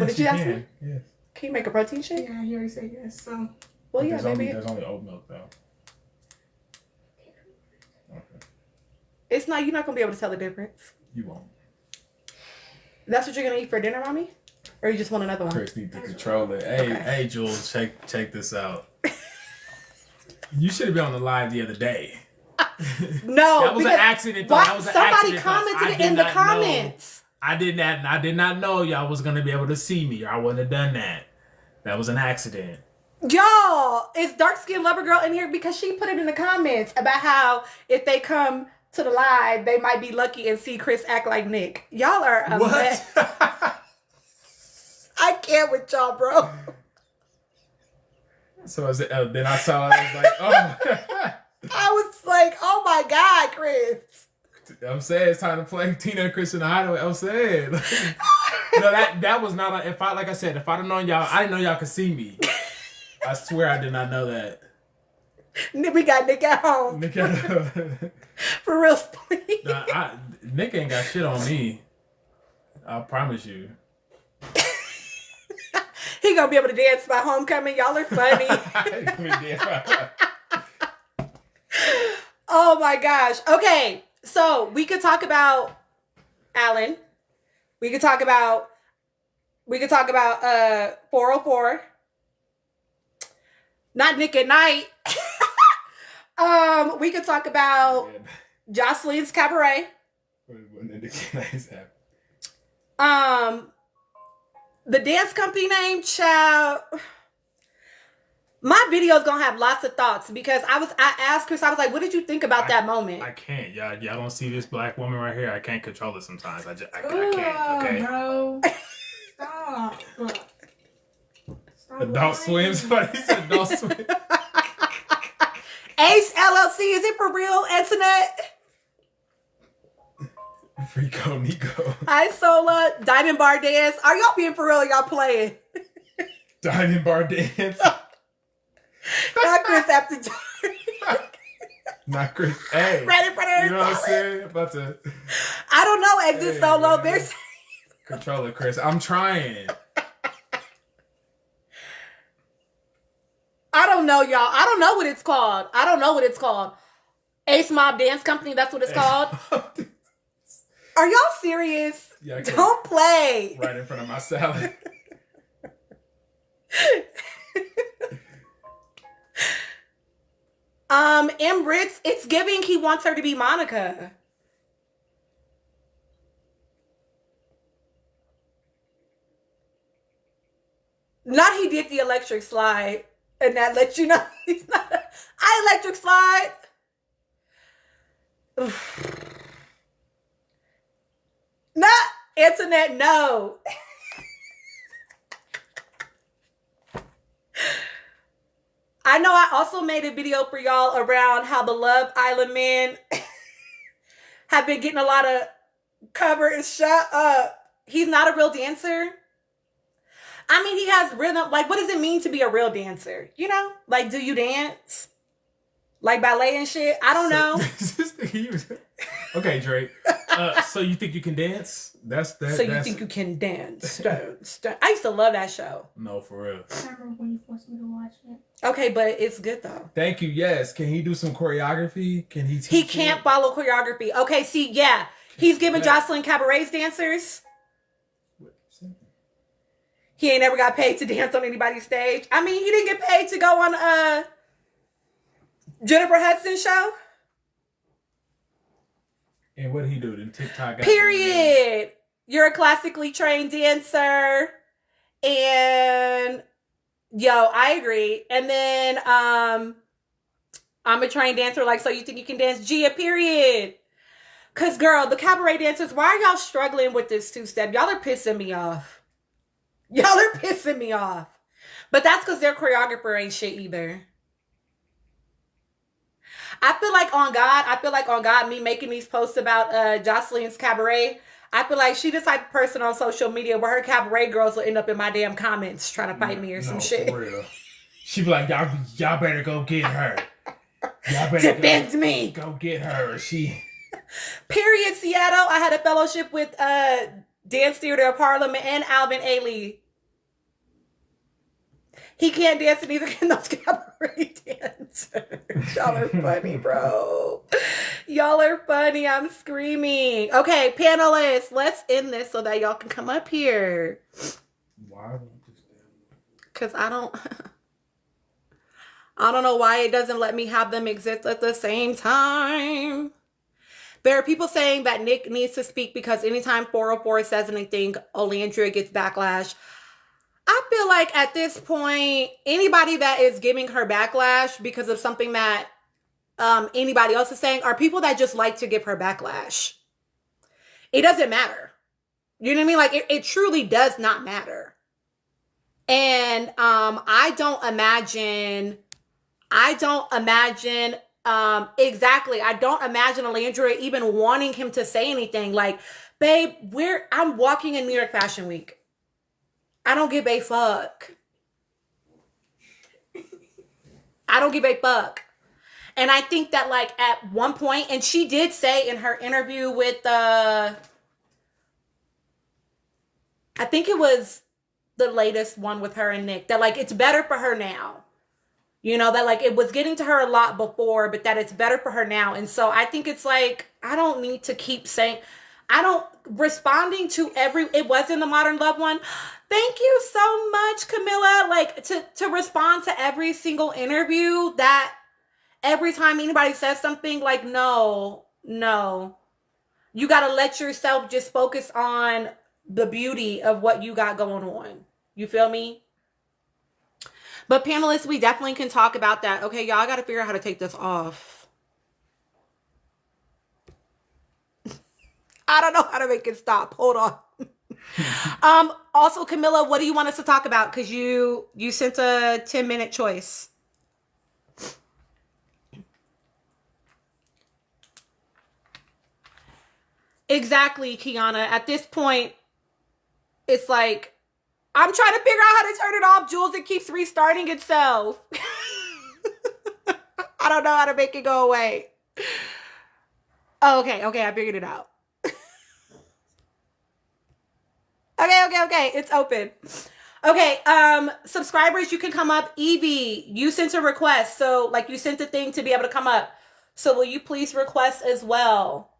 what did you ask me? Yes. Can you make a protein shake? Yeah, he already said yes. So Well, yeah, There's only oat milk though. Okay. It's not, you're not gonna be able to tell the difference. You won't. That's what you're gonna eat for dinner, mommy? Or you just want another one? Chris need to control it. Hey, Okay. hey, Jules, check this out. You should have been on the live the other day. No, That was an accident. Though. That was an somebody accident, though. commented I in the did not comments. I did not know y'all was gonna be able to see me. I wouldn't have done that. That was an accident. Y'all, is dark skinned lover girl in here because she put it in the comments about how if they come to the live, they might be lucky and see Chris act like Nick. Y'all are a mess. What? I can't with y'all, bro. So I said, then I saw it. I was like, oh. I was like, oh my God, Chris. I'm saying it's time to play Tina and Chris in the hideaway. I'm saying. No, that was not. If I if I'd have known y'all, I didn't know y'all could see me. I swear I did not know that. We got Nick at home. Nick, For real, please. Nick ain't got shit on me. I promise you. He gonna be able to dance by homecoming. Y'all are funny. Oh my gosh. Okay, so we could talk about Allan. We could talk about 404. Not Nick at Night. We could talk about Jocelyn's Cabaret. The dance company name, child. My video is gonna have lots of thoughts because I asked Chris, I was like, what did you think about that moment? I can't. Y'all don't see this black woman right here. I can't control it sometimes. I can't. Okay. bro. Stop. Adult Swim. Somebody said Adult Swim. Ace LLC, is it for real, Internet? Rico Nico. Isola, Diamond Bar Dance. Are y'all being for real or y'all playing? Diamond Bar Dance. Not Chris after dark. Not Chris. Hey. Ready for You know what I'm saying? About to. I don't know, Exit Hey, Solo. man. There's Control it, Chris. I'm trying. I don't know, y'all. I don't know what it's called. Ace Mob Dance Company, that's what it's called. Are y'all serious? Yeah, I can't. Don't play. Right in front of my salad. M. Ritz, it's giving he wants her to be Monica. Not he did the electric slide. And that lets you know he's not I electric slide. Not Internet, no. I know I also made a video for y'all around how the Love Island men have been getting a lot of cover. Shut up. He's not a real dancer. I mean, he has rhythm. Like, what does it mean to be a real dancer? You know? Like, do you dance? Like ballet and shit? I don't know. Okay, Drake. So you think you can dance? That's that. So you think you can dance? Stone. I used to love that show. No, for real. I remember when you forced me to watch it. Okay, but it's good though. Thank you. Yes. Can he do some choreography? Can he teach He can't follow choreography. Okay, see, yeah. He's giving Jocelyn Cabaret's dancers. He ain't ever got paid to dance on anybody's stage. I mean, he didn't get paid to go on Jennifer Hudson's show. And what did he do? Then TikTok got Period. You're a classically trained dancer. And yo, I agree. And then I'm a trained dancer, like, so you think you can dance? Gia, period. Cause girl, the cabaret dancers, why are y'all struggling with this two-step? Y'all are pissing me off. Y'all are pissing me off. But that's because their choreographer ain't shit either. I feel like on God, me making these posts about Jocelyn's Cabaret, I feel like she the type of person on social media where her cabaret girls will end up in my damn comments trying to fight me or some shit. For real. She be like, y'all better go get her. Y'all better defend me. Go get her. She. Period, Seattle. I had a fellowship with Dance Theater of Parliament and Alvin Ailey. He can't dance, and neither can those cabaret dancers. Y'all are funny, bro. Y'all are funny. I'm screaming. Okay, panelists, let's end this so that y'all can come up here. Why won't this? Because I don't know why it doesn't let me have them exist at the same time. There are people saying that Nick needs to speak because anytime 404 says anything, Alandria gets backlash. I feel like at this point, anybody that is giving her backlash because of something that anybody else is saying are people that just like to give her backlash. It doesn't matter. You know what I mean? Like, it truly does not matter. And I don't imagine exactly. I don't imagine Alandria even wanting him to say anything. Like, babe, I'm walking in New York Fashion Week. I don't give a fuck. I don't give a fuck. And I think that, like, at one point, and she did say in her interview with I think it was the latest one with her and Nick, that, like, it's better for her now. You know, that, like, it was getting to her a lot before, but that it's better for her now. And so I think it's like, I don't need to keep saying, responding to it wasn't the Modern Love one. Thank you so much, Camilla. Like, to respond to every single interview, that every time anybody says something, like, no. You got to let yourself just focus on the beauty of what you got going on. You feel me? But panelists, we definitely can talk about that. Okay, y'all, I got to figure out how to take this off. I don't know how to make it stop. Hold on. Also, Camilla, what do you want us to talk about? Because you sent a 10-minute choice. Exactly, Kiana. At this point, it's like, I'm trying to figure out how to turn it off, Jules. It keeps restarting itself. I don't know how to make it go away. Oh, okay, I figured it out. Okay, it's open. Okay, subscribers, you can come up. Evie, you sent a request. So, like, you sent a thing to be able to come up. So will you please request as well?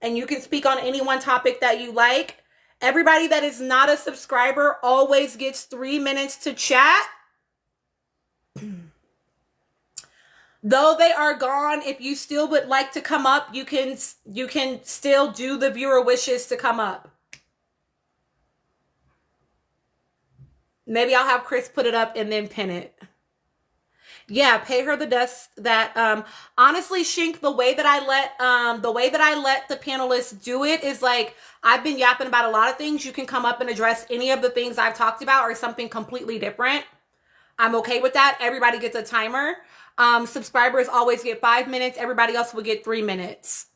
And you can speak on any one topic that you like. Everybody that is not a subscriber always gets 3 minutes to chat. Though they are gone, if you still would like to come up, you can still do the viewer wishes to come up. Maybe I'll have Chris put it up and then pin it. Yeah, pay her the dust that honestly, Shink, the way that I let the panelists do it is like, I've been yapping about a lot of things. You can come up and address any of the things I've talked about or something completely different. I'm okay with that. Everybody gets a timer. Subscribers always get 5 minutes. Everybody else will get 3 minutes.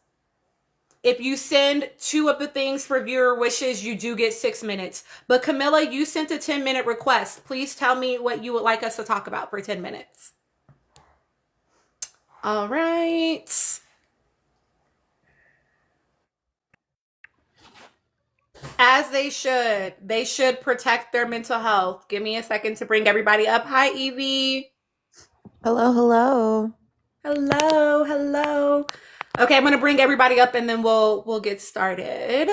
If you send 2 of the things for viewer wishes, you do get 6 minutes. But Camilla, you sent a 10-minute request. Please tell me what you would like us to talk about for 10 minutes. All right. As they should. They should protect their mental health. Give me a second to bring everybody up. Hi, Evie. Hello. Hello. Okay, I'm going to bring everybody up and then we'll get started.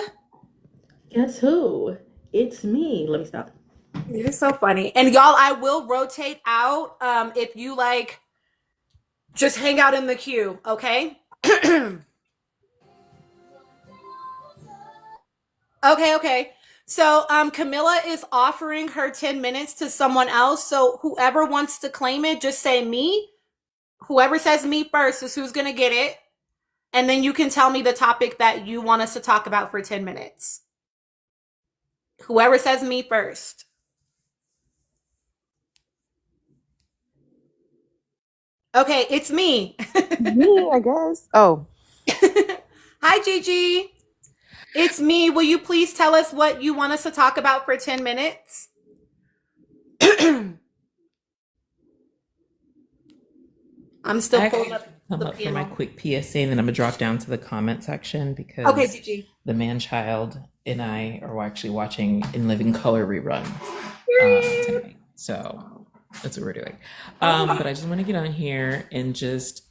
Guess who? It's me. Let me stop. You're so funny. And y'all, I will rotate out if you like, just hang out in the queue, okay? Okay. So Camilla is offering her 10 minutes to someone else. So whoever wants to claim it, just say me. Whoever says me first is who's going to get it. And then you can tell me the topic that you want us to talk about for 10 minutes. Whoever says me first. Okay, it's me. Me, I guess. Oh. Hi, Gigi. It's me. Will you please tell us what you want us to talk about for 10 minutes? I'm still pulling up Come the up for my panel. quick PSA, and then I'm gonna drop down to the comment section because Okay, Gigi. the man child and I are actually watching In Living Color rerun tonight. So that's what we're doing. But I just want to get on here and just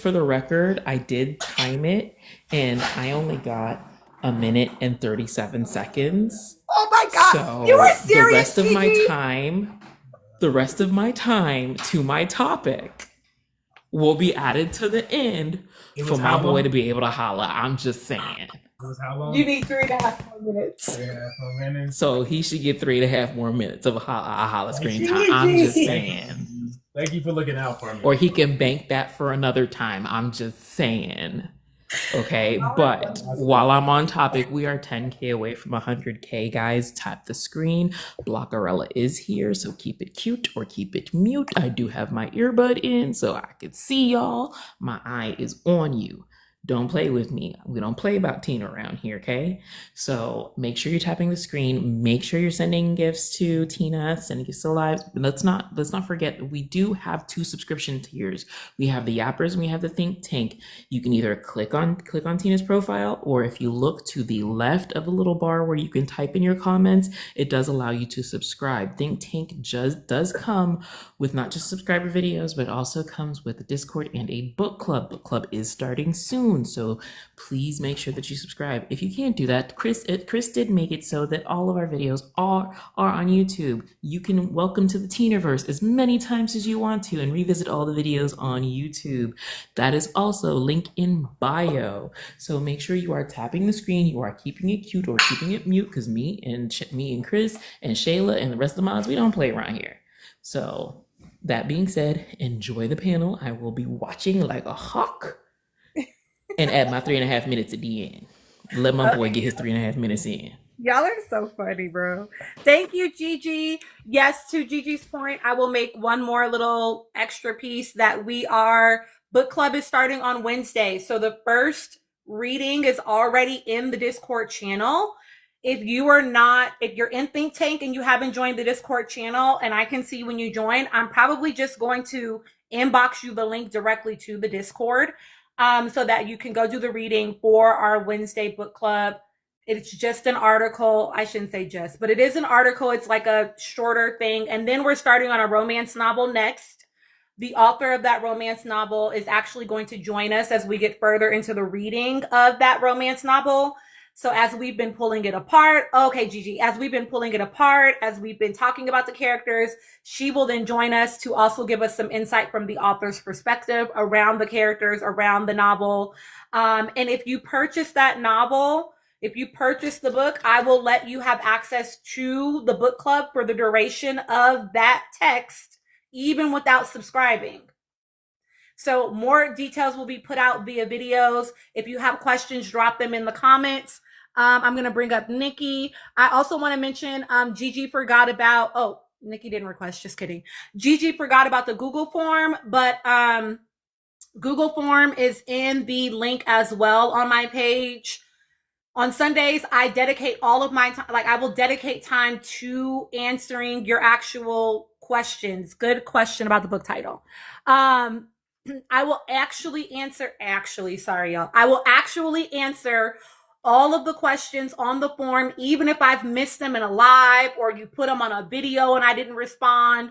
for the record, I did time it, and I only got 1 minute and 37 seconds. Oh my God. So You were serious, the rest of my Gigi? time to my topic will be added to the end It for was my how boy long? to be able to holler. I'm just saying. It was how long? You need 3.5 more minutes. 3.5 minutes. So he should get 3.5 more minutes of a holler screen time. I'm just saying. Thank you for looking out for me. Or he can bank that for another time. I'm just saying. Okay, but while I'm on topic, we are 10K away from 100K, guys. Tap the screen. Blockarella is here, so keep it cute or keep it mute. I do have my earbud in so I can see y'all. My eye is on you. Don't play with me. We don't play about Tina around here, okay? So make sure you're tapping the screen. Make sure you're sending gifts to Tina, sending gifts to Lives. Let's not forget that we do have 2 subscription tiers. We have the Yappers and we have the Think Tank. You can either click on Tina's profile, or if you look to the left of the little bar where you can type in your comments, it does allow you to subscribe. Think Tank just does come with not just subscriber videos, but also comes with a Discord and a book club. Book club is starting soon, so please make sure that you subscribe. If you can't do that, Chris did make it so that all of our videos are on YouTube. You can welcome to the Teenaverse as many times as you want to and revisit all the videos on YouTube. That is also link in bio. So make sure you are tapping the screen, you are keeping it cute or keeping it mute, because me and Chris and Shayla and the rest of the mods, we don't play around here. So that being said, enjoy the panel. I will be watching like a hawk and add my 3.5 minutes at the end. Let my boy get his 3.5 minutes in. Y'all are so funny, bro. Thank you, Gigi. Yes, to Gigi's point, I will make one more little extra piece that book club is starting on Wednesday. So the first reading is already in the Discord channel. If you're in Think Tank and you haven't joined the Discord channel, and I can see when you join, I'm probably just going to inbox you the link directly to the Discord, so that you can go do the reading for our Wednesday book club. It's just an article. I shouldn't say just, but it is an article. It's like a shorter thing. And then we're starting on a romance novel next. The author of that romance novel is actually going to join us as we get further into the reading of that romance novel. So as we've been pulling it apart, okay, Gigi, as we've been pulling it apart, as we've been talking about the characters, she will then join us to also give us some insight from the author's perspective around the characters, around the novel. And if you purchase that novel, if you purchase the book, I will let you have access to the book club for the duration of that text, even without subscribing. So more details will be put out via videos. If you have questions, drop them in the comments. I'm going to bring up Nikki. I also want to mention Gigi forgot about, Nikki didn't request, just kidding. Gigi forgot about the Google form, but Google form is in the link as well on my page. On Sundays, I dedicate all of my time, I will dedicate time to answering your actual questions. Good question about the book title. I will actually answer all of the questions on the form, even if I've missed them in a live or you put them on a video and I didn't respond.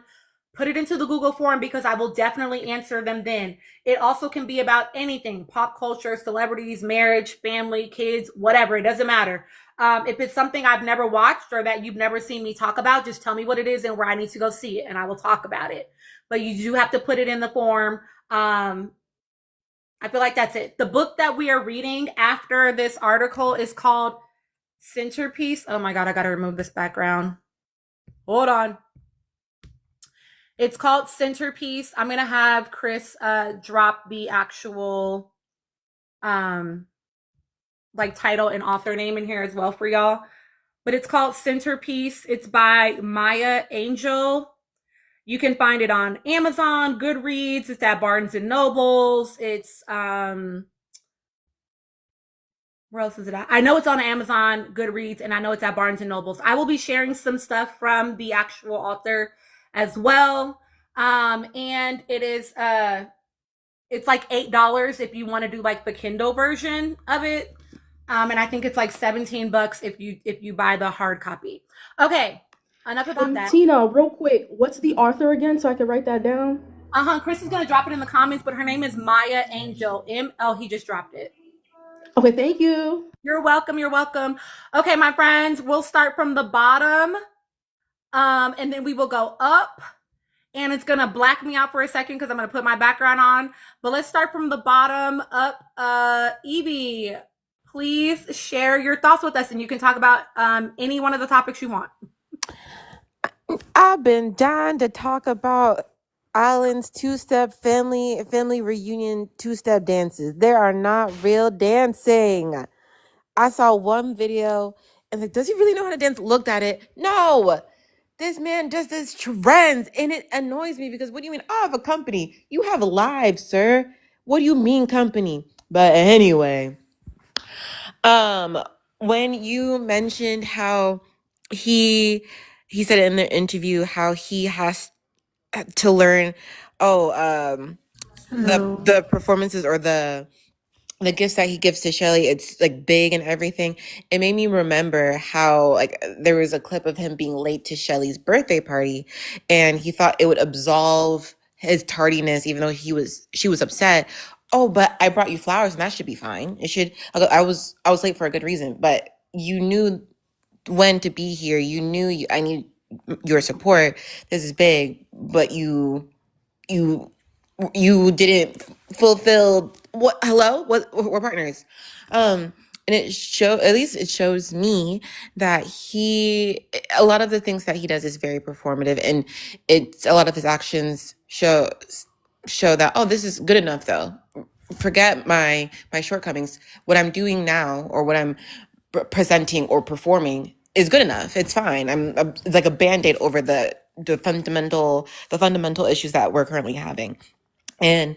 Put it into the Google form because I will definitely answer them then. It also can be about anything, pop culture, celebrities, marriage, family, kids, whatever. It doesn't matter. If it's something I've never watched or that you've never seen me talk about, just tell me what it is and where I need to go see it and I will talk about it. But you do have to put it in the form. I feel like that's it. The book that we are reading after this article is called Centerpiece. Oh my God, I got to remove this background. Hold on. It's called Centerpiece. I'm going to have Chris drop the actual title and author name in here as well for y'all. But it's called Centerpiece. It's by Maya Angelou. You can find it on Amazon, Goodreads. It's at Barnes and Nobles. It's Where else is it at? I know it's on Amazon, Goodreads, and I know it's at Barnes and Nobles. I will be sharing some stuff from the actual author as well. And it is it's like $8 if you want to do like the Kindle version of it. And I think it's like $17 if you buy the hard copy. Okay, enough about that. Tina, real quick, what's the author again so I can write that down? Chris is gonna drop it in the comments, but her name is Maya Angel. He just dropped it. Okay, thank you. You're welcome. You're welcome. Okay, my friends, we'll start from the bottom, and then we will go up. And it's gonna black me out for a second because I'm gonna put my background on. But let's start from the bottom up. Evie, please share your thoughts with us, and you can talk about any one of the topics you want. I've been dying to talk about Allan's two-step family reunion two-step dances. They are not real dancing. I saw one video and like, does he really know how to dance? Looked at it. No, this man just does trends, and it annoys me because what do you mean? I have a company. You have lives, sir. What do you mean company? But anyway, when you mentioned how he said in the interview how he has to learn the performances or the gifts that he gives to Shelly, it's like big and everything. It made me remember how like there was a clip of him being late to Shelly's birthday party, and he thought it would absolve his tardiness, even though she was upset. Oh, but I brought you flowers, and that should be fine. It should. I was late for a good reason, but you knew when to be here. You knew I need your support. This is big, but you didn't fulfill what hello what we're partners. And at least it shows me that a lot of the things that he does is very performative, and it's a lot of his actions show that, oh, this is good enough though. Forget my shortcomings. What I'm doing now, or what I'm presenting or performing, is good enough. It's fine. It's like a band-aid over the fundamental issues that we're currently having. And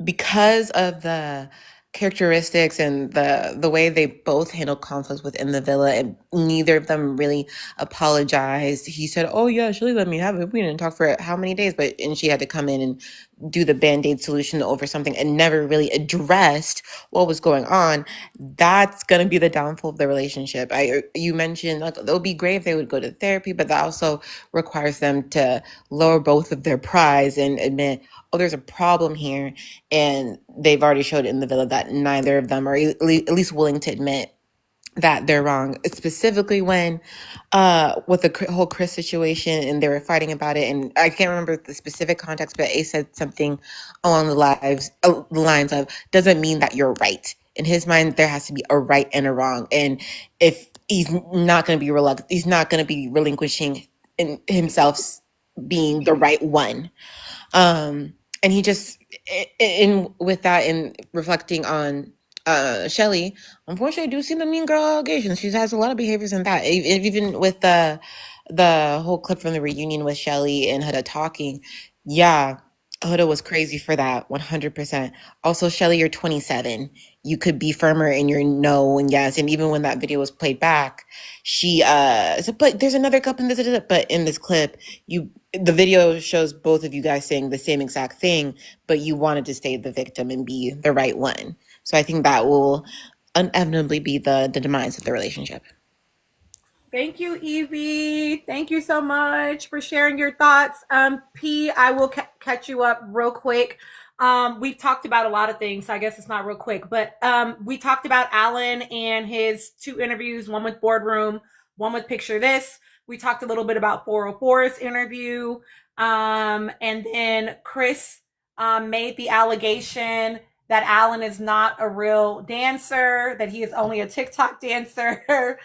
because of the characteristics and the way they both handle conflicts within the villa, and neither of them really apologized. He said, oh yeah, Shelly let me have it. We didn't talk for how many days, and she had to come in and do the band-aid solution over something and never really addressed what was going on. That's going to be the downfall of the relationship. You mentioned like it would be great if they would go to therapy, but that also requires them to lower both of their prides and admit, oh, there's a problem here. And they've already showed in the villa that neither of them are at least willing to admit that they're wrong, specifically when with the whole Chris situation, and they were fighting about it. And I can't remember the specific context, but A said something along the lines of, doesn't mean that you're right. In his mind, there has to be a right and a wrong. And if he's not going to be reluctant, he's not going to be relinquishing in himself being the right one. And he just, with that, in reflecting on Shelly, unfortunately, I do see the mean girl allegations. She has a lot of behaviors in that. Even with the whole clip from the reunion with Shelly and Huda talking, yeah, Huda was crazy for that, 100%. Also, Shelly, you're 27. You could be firmer in your no and yes. And even when that video was played back, she said, but there's another cup in this. But in this clip, the video shows both of you guys saying the same exact thing, but you wanted to stay the victim and be the right one. So I think that will inevitably be the demise of the relationship. Thank you, Evie. Thank you so much for sharing your thoughts. P, I will catch you up real quick. We've talked about a lot of things, so I guess it's not real quick, but we talked about Allan and his 2 interviews, one with Boardroom, one with Picture This. We talked a little bit about 404's interview. And then Chris made the allegation that Allan is not a real dancer, that he is only a TikTok dancer.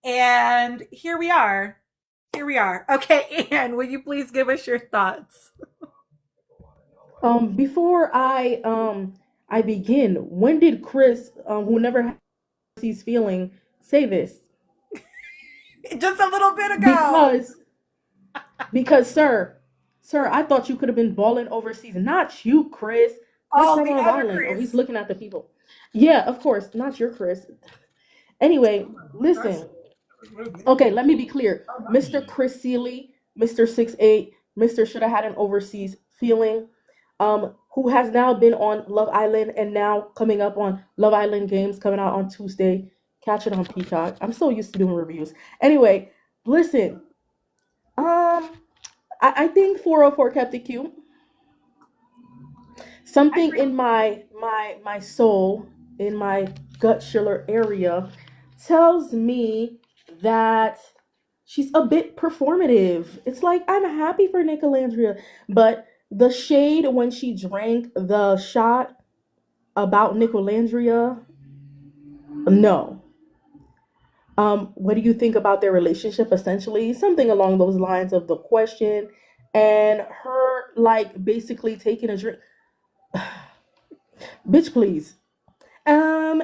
And here we are. Okay, Anne, will you please give us your thoughts? Before I begin, when did Chris, who never he's feeling, say this? Just a little bit ago. Because sir, I thought you could have been balling overseas. Not you, Chris. Chris from Long Island. Oh, he's looking at the people. Yeah, of course, not your Chris. Anyway, listen. Okay, let me be clear. Mr. Chris Seeley, Mr. 6'8", Mr. Should have had an overseas feeling, who has now been on Love Island and now coming up on Love Island Games coming out on Tuesday. Catch it on Peacock. I'm so used to doing reviews. Anyway, listen. I think 404 kept it cute. Something in my soul, in my gut chiller area, tells me that she's a bit performative. It's like I'm happy for Nicolandria, but the shade when she drank the shot about Nicolandria, no. What do you think about their relationship? Essentially, something along those lines of the question, and her like basically taking a drink. Bitch, please. I'm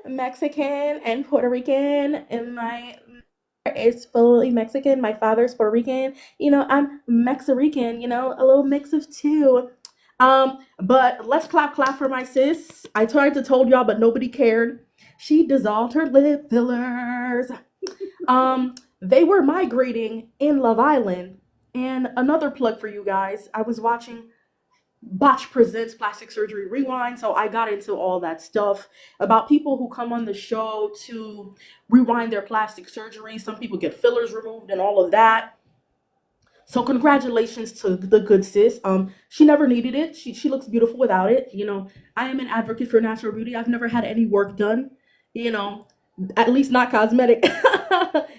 Mexican and Puerto Rican, and my mother is fully Mexican. My father's Puerto Rican. I'm Mexarican. A little mix of two. But let's clap for my sis. I tried to told y'all, but nobody cared. She dissolved her lip fillers. They were migrating in Love Island. And another plug for you guys. I was watching Botch Presents Plastic Surgery Rewind. So I got into all that stuff about people who come on the show to rewind their plastic surgery. Some people get fillers removed and all of that. So congratulations to the good sis. She never needed it. She looks beautiful without it. I am an advocate for natural beauty. I've never had any work done, at least not cosmetic.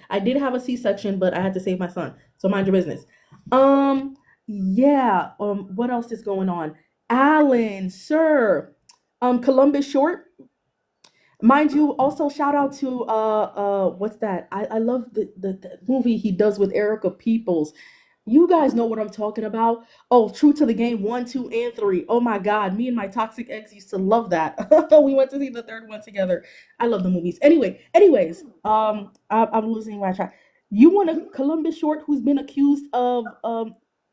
I did have a C-section, but I had to save my son. So mind your business. Yeah. What else is going on? Allan, sir. Columbus Short. Mind you, also shout out to what's that? I love the movie he does with Erica Peoples. You guys know what I'm talking about. Oh, True to the Game 1, 2, and 3. Oh my God, me and my toxic ex used to love that. We went to see the third one together. I love the movies. Anyways, I'm losing my track. You want a Columbus Short who's been accused of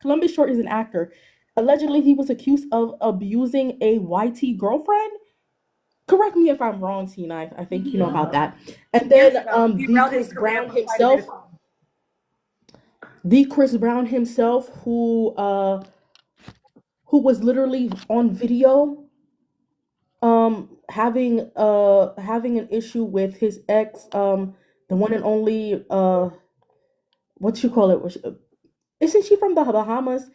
Columbus Short is an actor. Allegedly, he was accused of abusing a YT girlfriend. Correct me if I'm wrong, Tina. I think you know about that. And then the Chris Brown himself, who was literally on video, having an issue with his ex, the one and only what you call it? Isn't she from the Bahamas?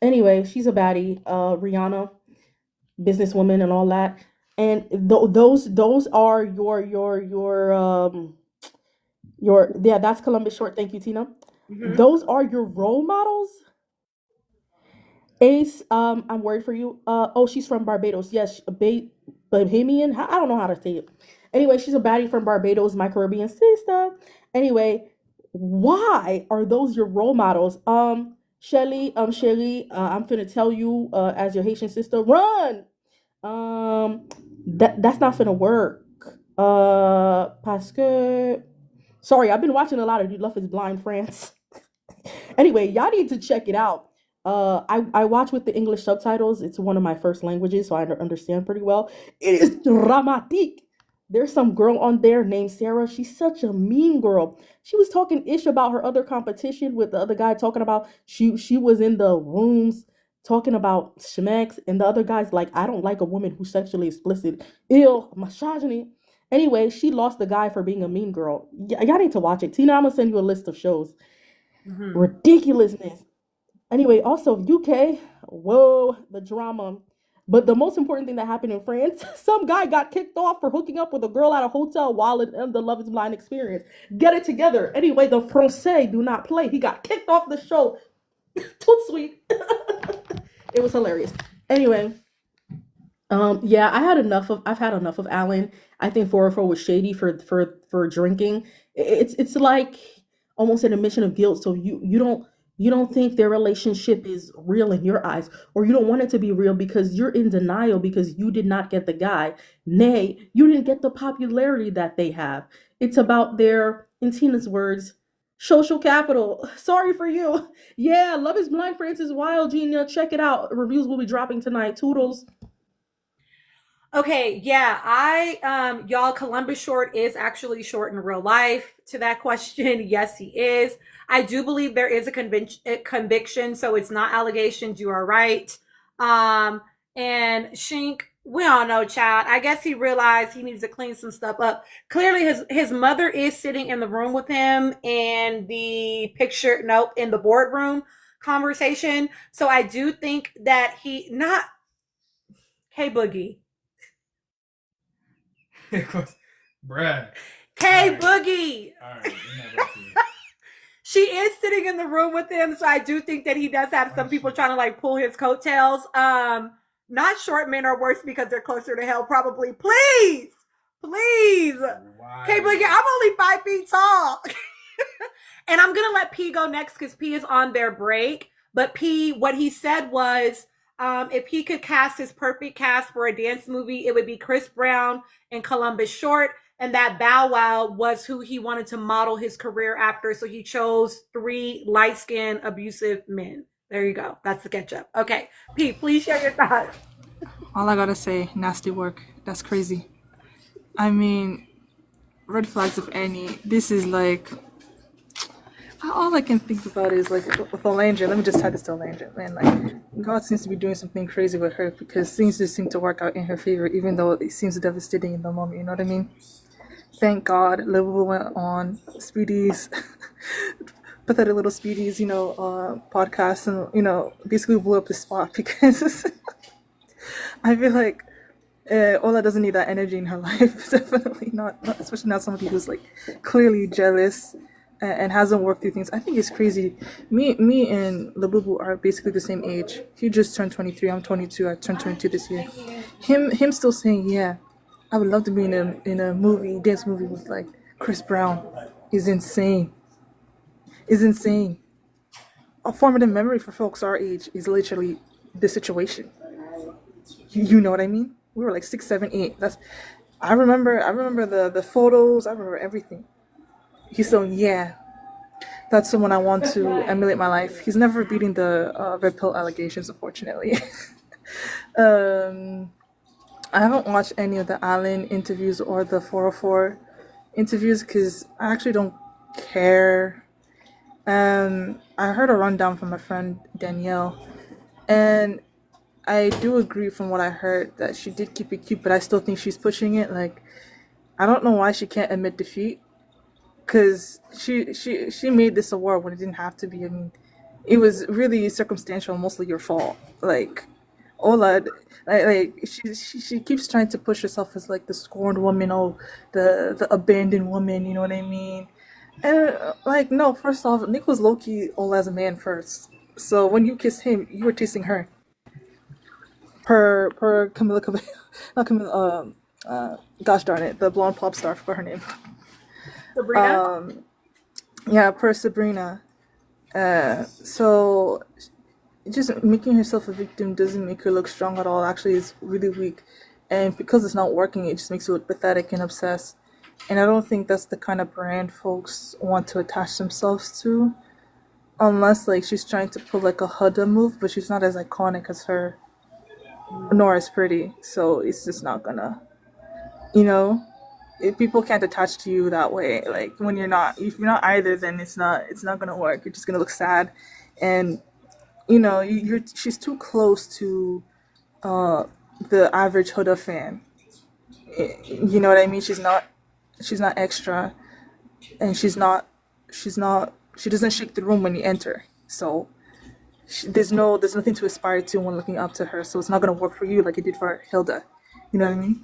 Anyway, she's a baddie, Rihanna, businesswoman and all that. And those are your that's Columbus Short. Thank you, Tina. Those are your role models. Ace, I'm worried for you. Oh, she's from Barbados. Yes, Bahamian. I don't know how to say it. Anyway, she's a baddie from Barbados, my Caribbean sister. Anyway, why are those your role models? Shelly, I'm finna tell you, as your Haitian sister, run. That's not finna work. Parce que, sorry, I've been watching a lot of Love is Blind France. Anyway, y'all need to check it out. I watch with the English subtitles. It's one of my first languages, so I understand pretty well. It is dramatique. There's some girl on there named Sarah. She's such a mean girl. She was talking ish about her other competition with the other guy, talking about she was in the rooms talking about schmecks, and the other guy's like, I don't like a woman who's sexually explicit. Ill, misogyny. Anyway, she lost the guy for being a mean girl. Y'all need to watch it. Tina, I'm gonna send you a list of shows. Ridiculousness. Anyway, also UK, whoa, the drama. But the most important thing that happened in France, some guy got kicked off for hooking up with a girl at a hotel while in the Love is Blind experience. Get it together. Anyway, the Francais do not play. He got kicked off the show. Too sweet. It was hilarious. Anyway, yeah, I've had enough of Allan. I think 404 was shady for drinking. It's like almost an admission of guilt. So you don't think their relationship is real in your eyes, or you don't want it to be real because you're in denial because you did not get the guy. Nay, you didn't get the popularity that they have. It's about their, in Tina's words, social capital. Sorry for you. Yeah, Love is Blind France is wild, Gina. Check it out. Reviews will be dropping tonight. Toodles. Okay, yeah, y'all, Columbus Short is actually short in real life. To that question, yes, he is. I do believe there is a conviction, so it's not allegations. You are right. Um, and Shink, we all know, child. I guess he realized he needs to clean some stuff up. Clearly, his mother is sitting in the room with him in the picture. Nope, in the boardroom conversation. So I do think that he not K Boogie. Bruh. K Alright. Boogie. Alright, we're not about to. She is sitting in the room with him, so I do think that he does have some people trying to like pull his coattails. Not short men are worse because they're closer to hell, probably. Please, please. Why? K Boogie, I'm only 5 feet tall. And I'm gonna let P go next because P is on their break. But P, what he said was, if he could cast his perfect cast for a dance movie, it would be Chris Brown and Columbus Short, and that Bow Wow was who he wanted to model his career after. So he chose 3 light-skinned abusive men. There you go. That's the ketchup. Okay, P, please share your thoughts. All I gotta say, nasty work. That's crazy. I mean, red flags if any. This is like all I can think about is like with Alandria. Let me just tie this to Alandria, man. Like God seems to be doing something crazy with her because things just seem to work out in her favor, even though it seems devastating in the moment. You know what I mean? Thank God, Liverpool went on Speedy's pathetic little Speedy's, podcast, and basically blew up the spot because I feel like Ola doesn't need that energy in her life. Definitely not, especially not somebody who's like clearly jealous and hasn't worked through things. I think it's crazy. Me and Labubu are basically the same age. He just turned 23. I'm 22. I turned 22 this year. Him still saying, yeah, I would love to be in a movie, dance movie with like Chris Brown is insane. Is insane. A formative memory for folks our age is literally the situation. You know what I mean? We were like 6, 7, 8. I remember the photos, I remember everything. He's saying, yeah, that's someone I want to emulate my life. He's never beating the red pill allegations, unfortunately. I haven't watched any of the Allan interviews or the 404 interviews because I actually don't care. I heard a rundown from my friend Danielle, and I do agree from what I heard that she did keep it cute, but I still think she's pushing it. Like, I don't know why she can't admit defeat, because she made this award when it didn't have to be. I mean, it was really circumstantial, mostly your fault. Like, Ola, she keeps trying to push herself as like the scorned woman, the abandoned woman. You know what I mean? And like, no, first off, Nick was low key Ola as a man first. So when you kissed him, you were kissing her. Per Camila Cabello, not Camila. Gosh darn it, the blonde pop star. I forgot her name. Sabrina? Yeah, per Sabrina. So just making herself a victim doesn't make her look strong at all. Actually, it's really weak, and because it's not working, it just makes you look pathetic and obsessed. And I don't think that's the kind of brand folks want to attach themselves to, unless like she's trying to pull like a Huda move, but she's not as iconic as her, nor as pretty. So it's just not gonna, if people can't attach to you that way. Like when if you're not either, then it's not gonna work. You're just gonna look sad, and she's too close to the average Huda fan. You know what I mean? She's not extra, and she doesn't shake the room when you enter. So there's nothing to aspire to when looking up to her. So it's not gonna work for you like it did for Hilda. You know what I mean?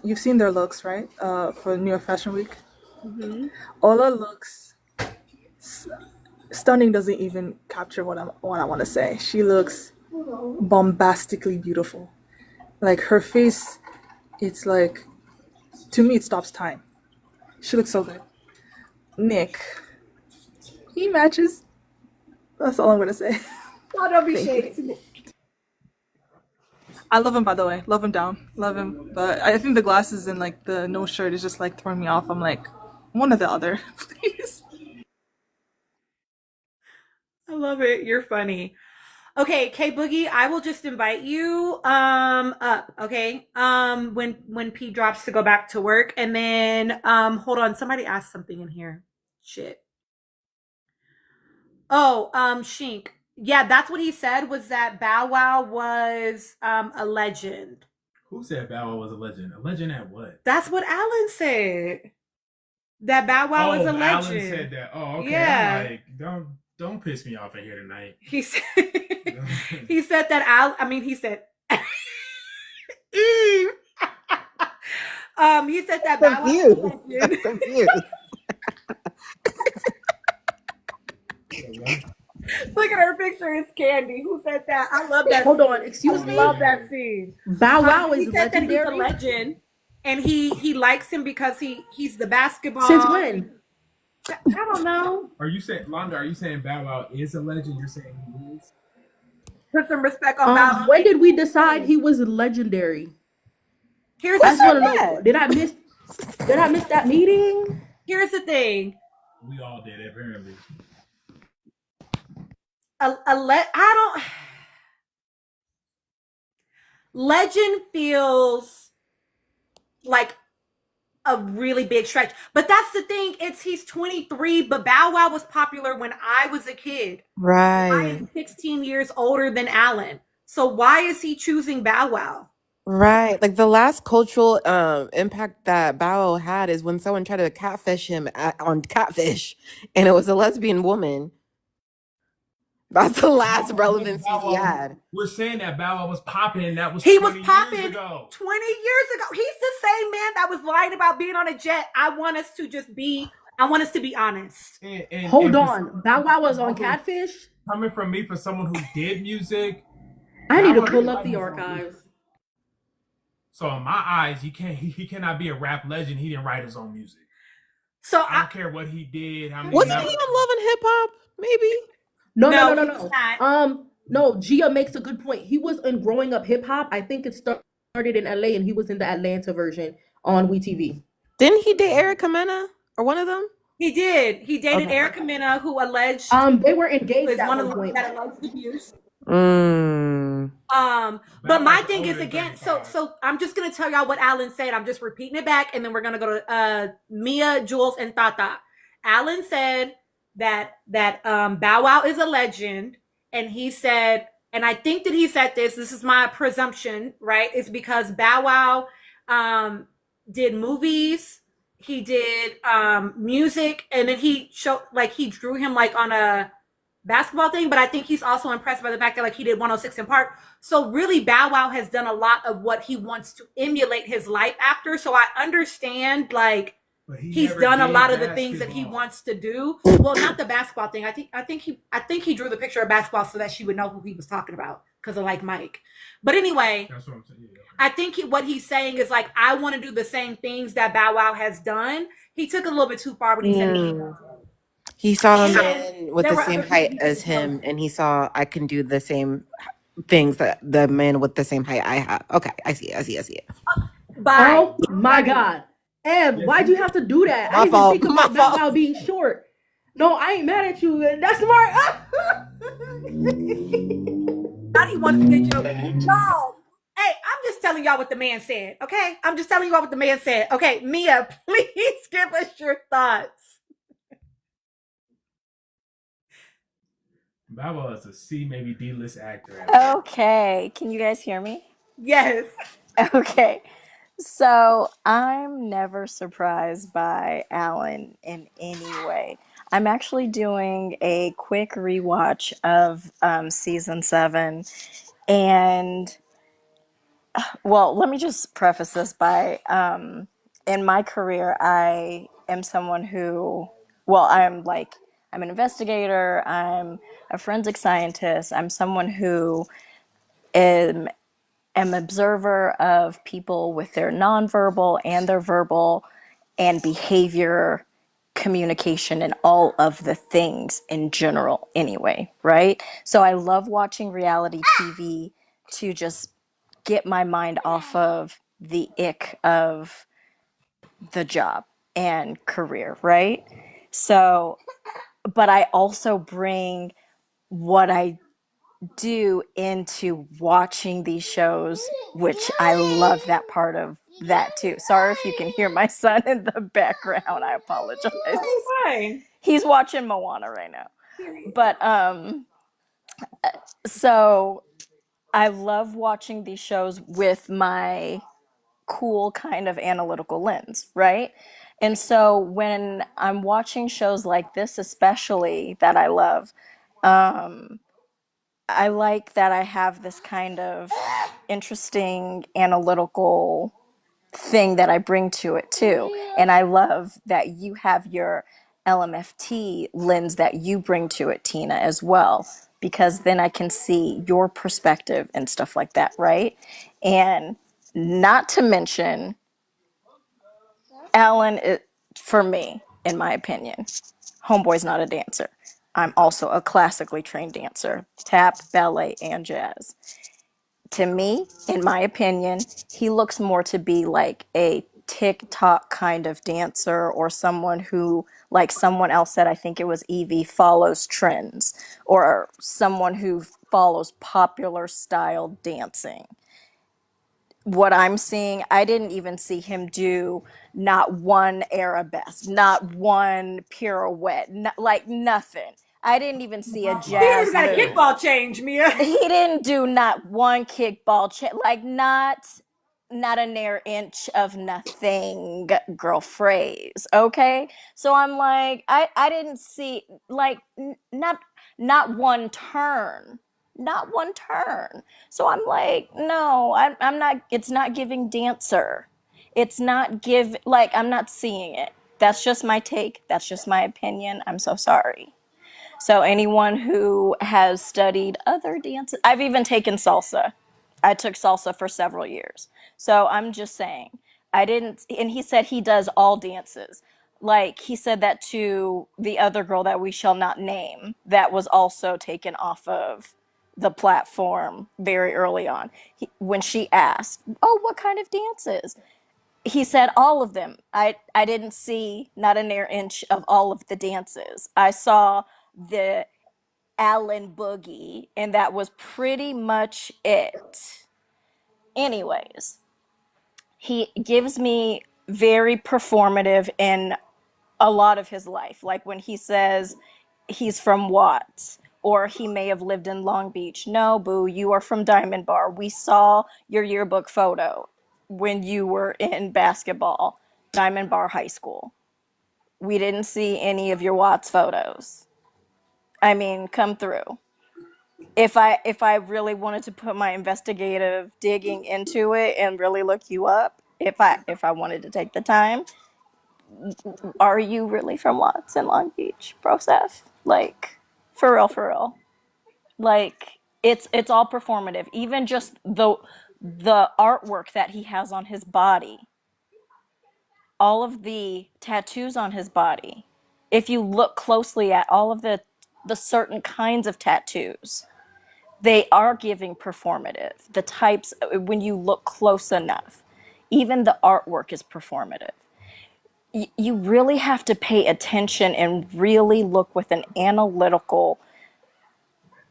You've seen their looks, right? For New York Fashion Week. Mm-hmm. Ola looks stunning. Doesn't even capture what I want to say. She looks bombastically beautiful. Like her face, it's like, to me, it stops time. She looks so good. Nick, he matches. That's all I'm gonna say. Oh, don't be Thank shady. I love him, by the way. Love him down. Love him. But I think the glasses and like the no shirt is just like throwing me off. I'm like, one or the other, please. I love it. You're funny. Okay, K Boogie, I will just invite you up, okay? When P drops to go back to work, and then hold on, somebody asked something in here. Shit. Oh, Shink. Yeah, that's what he said, was that Bow Wow was a legend. Who said Bow Wow was a legend? A legend at what? That's what Allan said. That Bow Wow is a legend. Allan said that. Oh, okay. Yeah. I'm like, don't piss me off in here tonight. He said he said that he said Eve. He said that Bow Wow was a legend. Confused. Look at her picture. It's Candy. Who said that? I love that. Hold on, excuse I me. love that scene. Bow Wow He is said that he's a legendary. legend, and he likes him because he's the basketball. Since when? I don't know. Are you saying Bow Wow is a legend? You're saying he is? Put some respect on Bow Wow. When did we decide he was legendary? Here's I just the want to know. Did I miss that meeting? Here's the thing. We all did, apparently. Legend feels like a really big stretch, but that's the thing. He's 23, but Bow Wow was popular when I was a kid. I Right. am 16 years older than Allan. So why is he choosing Bow Wow? Right. Like the last cultural impact that Bow Wow had is when someone tried to catfish him on Catfish, and it was a lesbian woman. That's the last relevancy he had. We're saying that Bow Wow was popping, and that was He 20 was popping years ago. 20 years ago. He's the same man that was lying about being on a jet. I want us to be honest. Hold on. Bow Wow was on Catfish? Coming from me, for someone who did music, I need to Bow Wow pull didn't up write the his own archives. music. So in my eyes, he cannot be a rap legend. He didn't write his own music. So I don't care what he did. How many Wasn't he on Love and Hip Hop? Maybe. No. he's not. No, Gia makes a good point. He was in Growing Up Hip Hop. I think it started in LA, and he was in the Atlanta version on WeTV. Didn't he date Erica Mena or one of them? He did. He dated Okay. Erica Mena, who alleged They were engaged is at one one of the point. that alleged abuse. Mm. But my Bow's thing is, older than again, 35. so I'm just gonna tell y'all what Allan said. I'm just repeating it back, and then we're gonna go to Mia, Jules, and Tata. Allan said that Bow Wow is a legend, and he said, and I think that he said this is my presumption, right? It's because Bow Wow did movies, he did music, and then he drew him like on a basketball thing, but I think he's also impressed by the fact that like he did 106 in Park. So really Bow Wow has done a lot of what he wants to emulate his life after. So I understand like he's done a lot of the things that he wants to do. Well, not the basketball thing. I think he drew the picture of basketball so that she would know who he was talking about because of like Mike. But anyway, That's what I'm saying. Yeah. I think what he's saying is like I want to do the same things that Bow Wow has done. He took it a little bit too far when he said He saw the And man with there the were same other height people as as well. him, and he saw I can do the same things that the man with the same height I have. Okay, I see it. Bye. Oh my God. Ev, why'd you have to do that? My I didn't fault. even think My about Bow fault. Wow being short. No, I ain't mad at you. That's smart. Now he wants to get you. No. Hey, I'm just telling y'all what the man said, okay? I'm just telling y'all what the man said. Okay, Mia, please give us your thoughts. Bow Wow is a C, maybe D-list actor. Okay, can you guys hear me? Yes. Okay, so I'm never surprised by Allan in any way. I'm actually doing a quick rewatch of season 7, and well, let me just preface this by in my career, I am someone who, well, I'm an investigator, I'm a forensic scientist, I'm someone who am observer of people with their nonverbal and their verbal and behavior communication and all of the things in general anyway, right? So I love watching reality TV to just get my mind off of the ick of the job and career, right? So, but I also bring what I do into watching these shows, which I love that part of that too. Sorry if you can hear my son in the background. I apologize. Why? He's watching Moana right now. But so I love watching these shows with my cool kind of analytical lens, right? And so when I'm watching shows like this, especially that I love, I like that I have this kind of interesting analytical thing that I bring to it too. And I love that you have your LMFT lens that you bring to it, Tina, as well, because then I can see your perspective and stuff like that, right? And not to mention, Allan, for me, in my opinion, homeboy's not a dancer. I'm also a classically trained dancer, tap, ballet, and jazz. To me, in my opinion, he looks more to be like a TikTok kind of dancer, or someone who, like someone else said, I think it was Evie, follows trends, or someone who follows popular style dancing. What I'm seeing, I didn't even see him do not one arabesque, not one pirouette, like nothing. I didn't even see a He didn't even jazz got a move. kickball change, Mia. He didn't do not one kickball like not a near inch of nothing, girl phrase, okay? So I'm like, I didn't see, like, not one turn, not one turn. So I'm like, no, I'm not, it's not giving dancer. It's not like, I'm not seeing it. That's just my take. That's just my opinion. I'm so sorry. So anyone who has studied other dances, I've even taken salsa. I took salsa for several years. So I'm just saying, I didn't, and he said he does all dances. Like he said that to the other girl that we shall not name, that was also taken off of the platform very early on. When she asked, oh, what kind of dances? He said all of them. I didn't see not a near inch of all of the dances. I saw the Allan boogie, and that was pretty much it. Anyways, he gives me very performative in a lot of his life. Like when he says he's from Watts, or he may have lived in Long Beach. No, boo, you are from Diamond Bar. We saw your yearbook photo when you were in basketball, Diamond Bar High School. We didn't see any of your Watts photos. I mean, come through. If I really wanted to put my investigative digging into it and really look you up, if I wanted to take the time, are you really from Watts in Long Beach, Broseph? Like, for real, for real. Like, it's all performative. Even just the artwork that he has on his body, all of the tattoos on his body. If you look closely at all of the certain kinds of tattoos, they are giving performative. The types, when you look close enough, even the artwork is performative. You really have to pay attention and really look with an analytical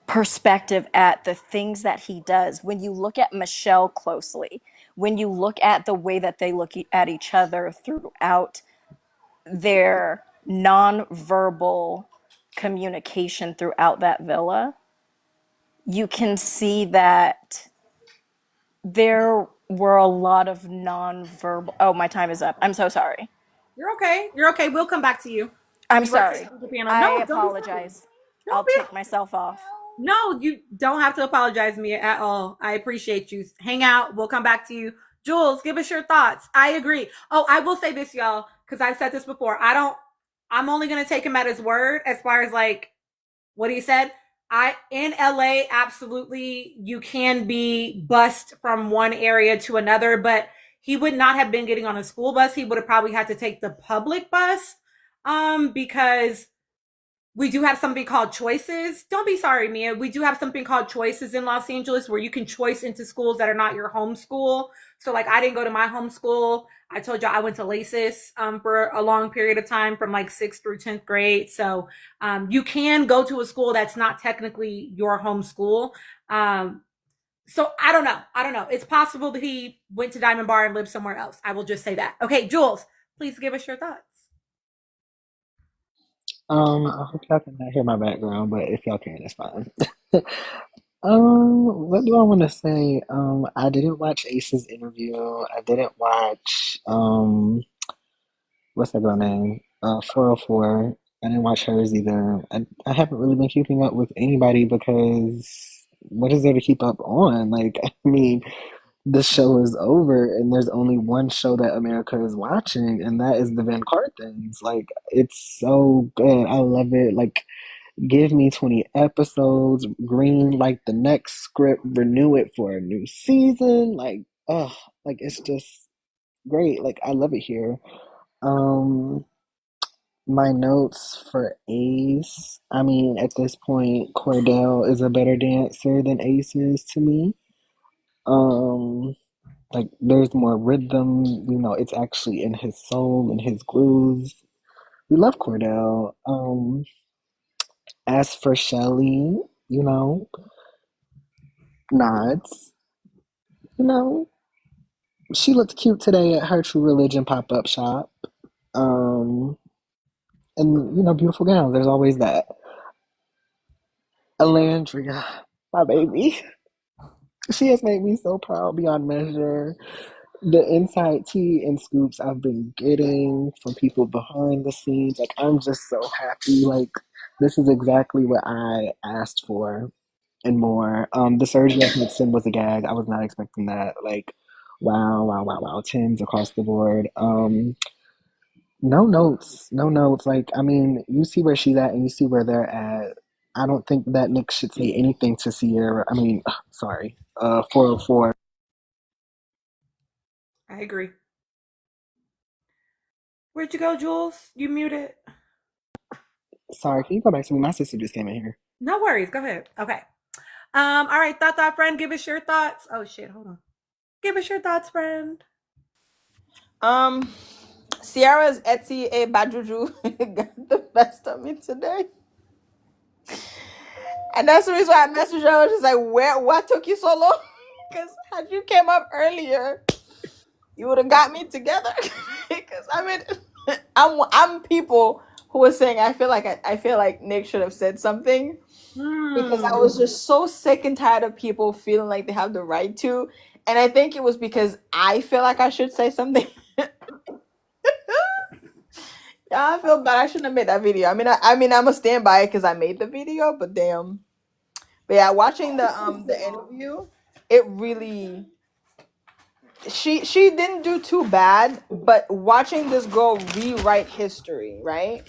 perspective at the things that he does. When you look at Michelle closely, when you look at the way that they look at each other throughout their nonverbal communication throughout that villa, you can see that there were a lot of nonverbal. Oh, my time is up. I'm so sorry. You're okay. You're okay. We'll come back to you. I'm You were sorry. the piano. I No, don't be sorry. apologize. I'll Don't be. take myself off. No, you don't have to apologize to me at all. I appreciate you. Hang out. We'll come back to you. Jules, give us your thoughts. I agree. Oh, I will say this, y'all, because I've said this before. I'm only going to take him at his word as far as like what he said. In LA, absolutely, you can be bused from one area to another, but he would not have been getting on a school bus. He would have probably had to take the public bus, because We do have something called choices. Don't be sorry, Mia. We do have something called choices in Los Angeles where you can choice into schools that are not your home school. So, like, I didn't go to my home school. I told you I went to LASIS for a long period of time from like 6th through 10th grade. So, you can go to a school that's not technically your home school. So, I don't know. I don't know. It's possible that he went to Diamond Bar and lived somewhere else. I will just say that. Okay, Jules, please give us your thoughts. I hope y'all can not hear my background, but if y'all can, it's fine. What do I want to say? I didn't watch Ace's interview. I didn't watch, what's that girl name? 404. I didn't watch hers either. I haven't really been keeping up with anybody because what is there to keep up on? Like, I mean, the show is over and there's only one show that America is watching, and that is the Van Carthens. Like, it's so good. I love it. Like, give me 20 episodes, green like the next script, renew it for a new season. Like, like it's just great. Like, I love it here. Um, my notes for Ace. I mean, at this point, Cordell is a better dancer than Ace is to me. Um, like there's more rhythm, it's actually in his soul and his grooves. We love Cordell. As for Shelly, you know, nods, you know, she looked cute today at her True Religion pop-up shop. Um, and beautiful gowns. There's always that. Alandria, my baby. She has made me so proud beyond measure. The inside tea and scoops I've been getting from people behind the scenes, like I'm just so happy. Like this is exactly what I asked for and more. The surgery at Hudson was a gag. I was not expecting that. Like, wow, wow, wow, wow. Tens across the board. No notes, no notes. Like, I mean, you see where she's at and you see where they're at. I don't think that Nick should say anything to Sierra. I mean, sorry, 404. I agree. Where'd you go, Jules? You muted. Sorry, can you go back to me? My sister just came in here. No worries. Go ahead. Okay. All right, thought friend, give us your thoughts. Oh shit, hold on. Give us your thoughts, friend. Sierra's Etsy a Bajuju got the best of me today. And that's the reason why I messaged her. I was just like, what took you so long? Because had you came up earlier, you would have got me together. Because I mean, I'm people who was saying I feel like Nick should have said something because I was just so sick and tired of people feeling like they have the right to, and I think it was because I feel like I should say something. Yeah, I feel bad. I shouldn't have made that video. I mean, I'm gonna stand by it because I made the video, but damn. But yeah, watching the interview, it really she didn't do too bad, but watching this girl rewrite history, right?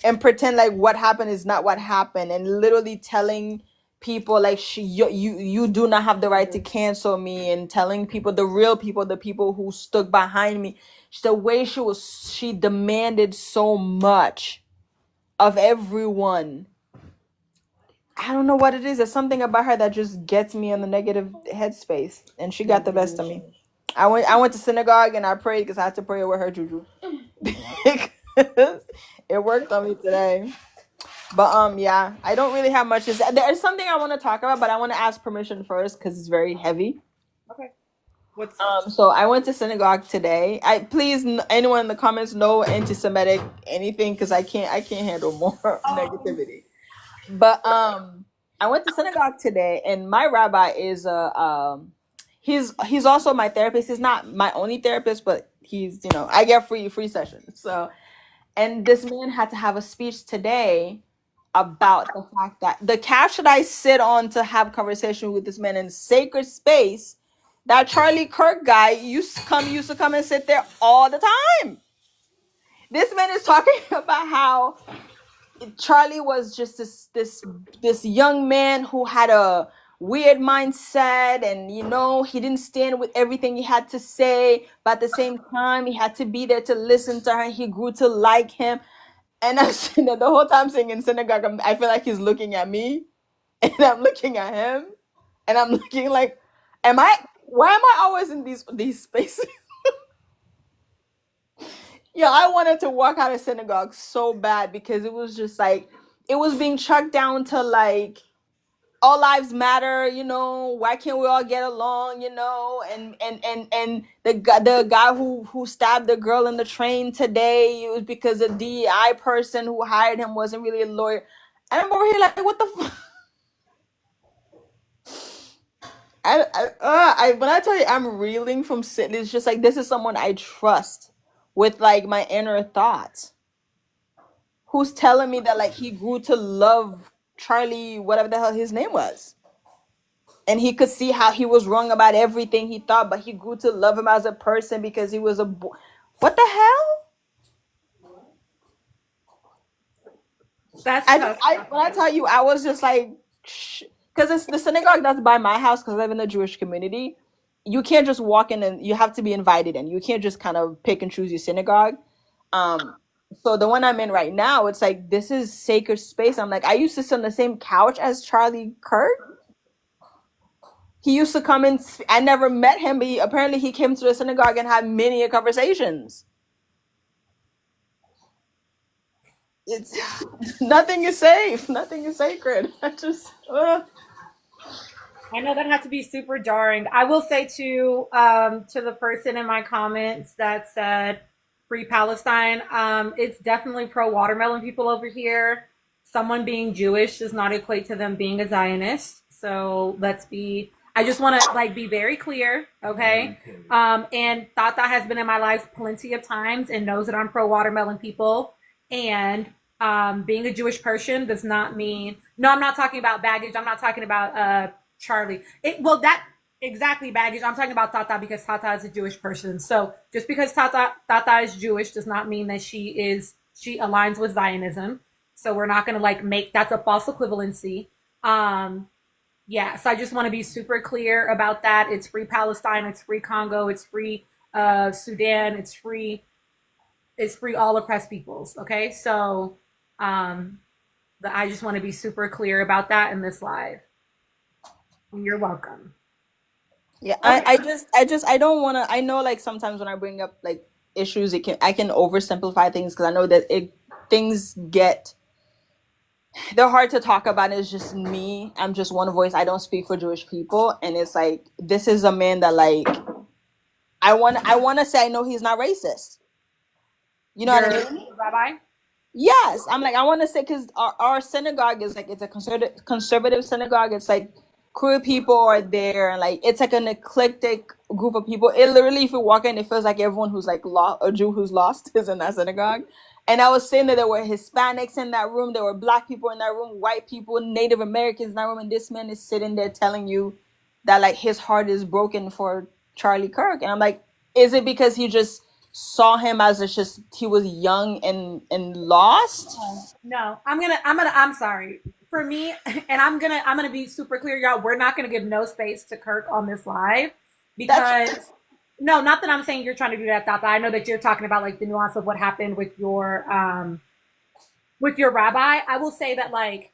And pretend like what happened is not what happened, and literally telling people like you do not have the right to cancel me, and telling people, the real people, the people who stood behind me, the way she demanded so much of everyone. I don't know what it is. There's something about her that just gets me in the negative headspace, and she got the best of me. I went to synagogue and I prayed because I had to pray with her, Juju. Because it worked on me today. But yeah, I don't really have much. There's something I want to talk about, but I want to ask permission first because it's very heavy. Okay. What's So I went to synagogue today. Please anyone in the comments know anti-Semitic anything because I can't handle more negativity. But I went to synagogue today, and my rabbi is he's also my therapist. He's not my only therapist, but he's I get free sessions. So, and this man had to have a speech today about the fact that the couch that I sit on to have conversation with this man in sacred space, that Charlie Kirk guy used to come and sit there all the time. This man is talking about how Charlie was just this young man who had a weird mindset, and he didn't stand with everything he had to say, but at the same time he had to be there to listen to her. He grew to like him. And I'm sitting there the whole time singing synagogue. I feel like he's looking at me, and I'm looking at him, and I'm looking like, why am I always in these spaces? Yeah, I wanted to walk out of synagogue so bad because it was just like it was being chucked down to like all lives matter, why can't we all get along, and the guy who stabbed the girl in the train today, it was because a DEI person who hired him wasn't really a lawyer. And I'm over here like, what the fuck? When I tell you I'm reeling from sitting, it's just like this is someone I trust with like my inner thoughts, who's telling me that like he grew to love Charlie, whatever the hell his name was. And he could see how he was wrong about everything he thought, but he grew to love him as a person because he was what the hell? That's tough. When I tell you, I was just like, because it's the synagogue that's by my house, because I live in the Jewish community. You can't just walk in, and you have to be invited in. You can't just kind of pick and choose your synagogue. So the one I'm in right now, it's like, this is sacred space. I'm like, I used to sit on the same couch as Charlie Kirk. He used to come in. I never met him, but apparently he came to the synagogue and had many conversations. It's nothing is safe. Nothing is sacred. I know that had to be super jarring. I will say to the person in my comments that said free Palestine, it's definitely pro watermelon people over here. Someone being Jewish does not equate to them being a Zionist. So I just want to like be very clear, okay? And Tata has been in my life plenty of times and knows that I'm pro watermelon people. And being a Jewish person does not mean, no, I'm not talking about baggage. I'm not talking about Charlie. That exactly baggage. I'm talking about Tata because Tata is a Jewish person. So just because Tata is Jewish does not mean that she aligns with Zionism. So we're not going to like that's a false equivalency. Yeah, so I just want to be super clear about that. It's free Palestine, it's free Congo, it's free Sudan, it's free all oppressed peoples. Okay, so I just want to be super clear about that in this live. You're welcome. Yeah, okay. I don't want to. I know like sometimes when I bring up like issues, I can oversimplify things because I know that things get. They're hard to talk about. It's just me. I'm just one voice. I don't speak for Jewish people, and it's like this is a man that like I want to say I know he's not racist. You know what I mean? Rabbi? Yes, I'm like I want to say because our synagogue is like it's a conservative synagogue. It's like queer people are there, and like it's like an eclectic group of people. It literally, if you walk in, it feels like everyone who's like a Jew who's lost is in that synagogue. And I was saying that there were Hispanics in that room, there were Black people in that room, white people, Native Americans in that room, and this man is sitting there telling you that like his heart is broken for Charlie Kirk. And I'm like, is it because he just saw him as he was young and lost? No, I'm sorry. For me, and I'm gonna be super clear, y'all. We're not gonna give no space to Kirk on this live because no, not that I'm saying you're trying to do that, Tata. I know that you're talking about like the nuance of what happened with your rabbi. I will say that like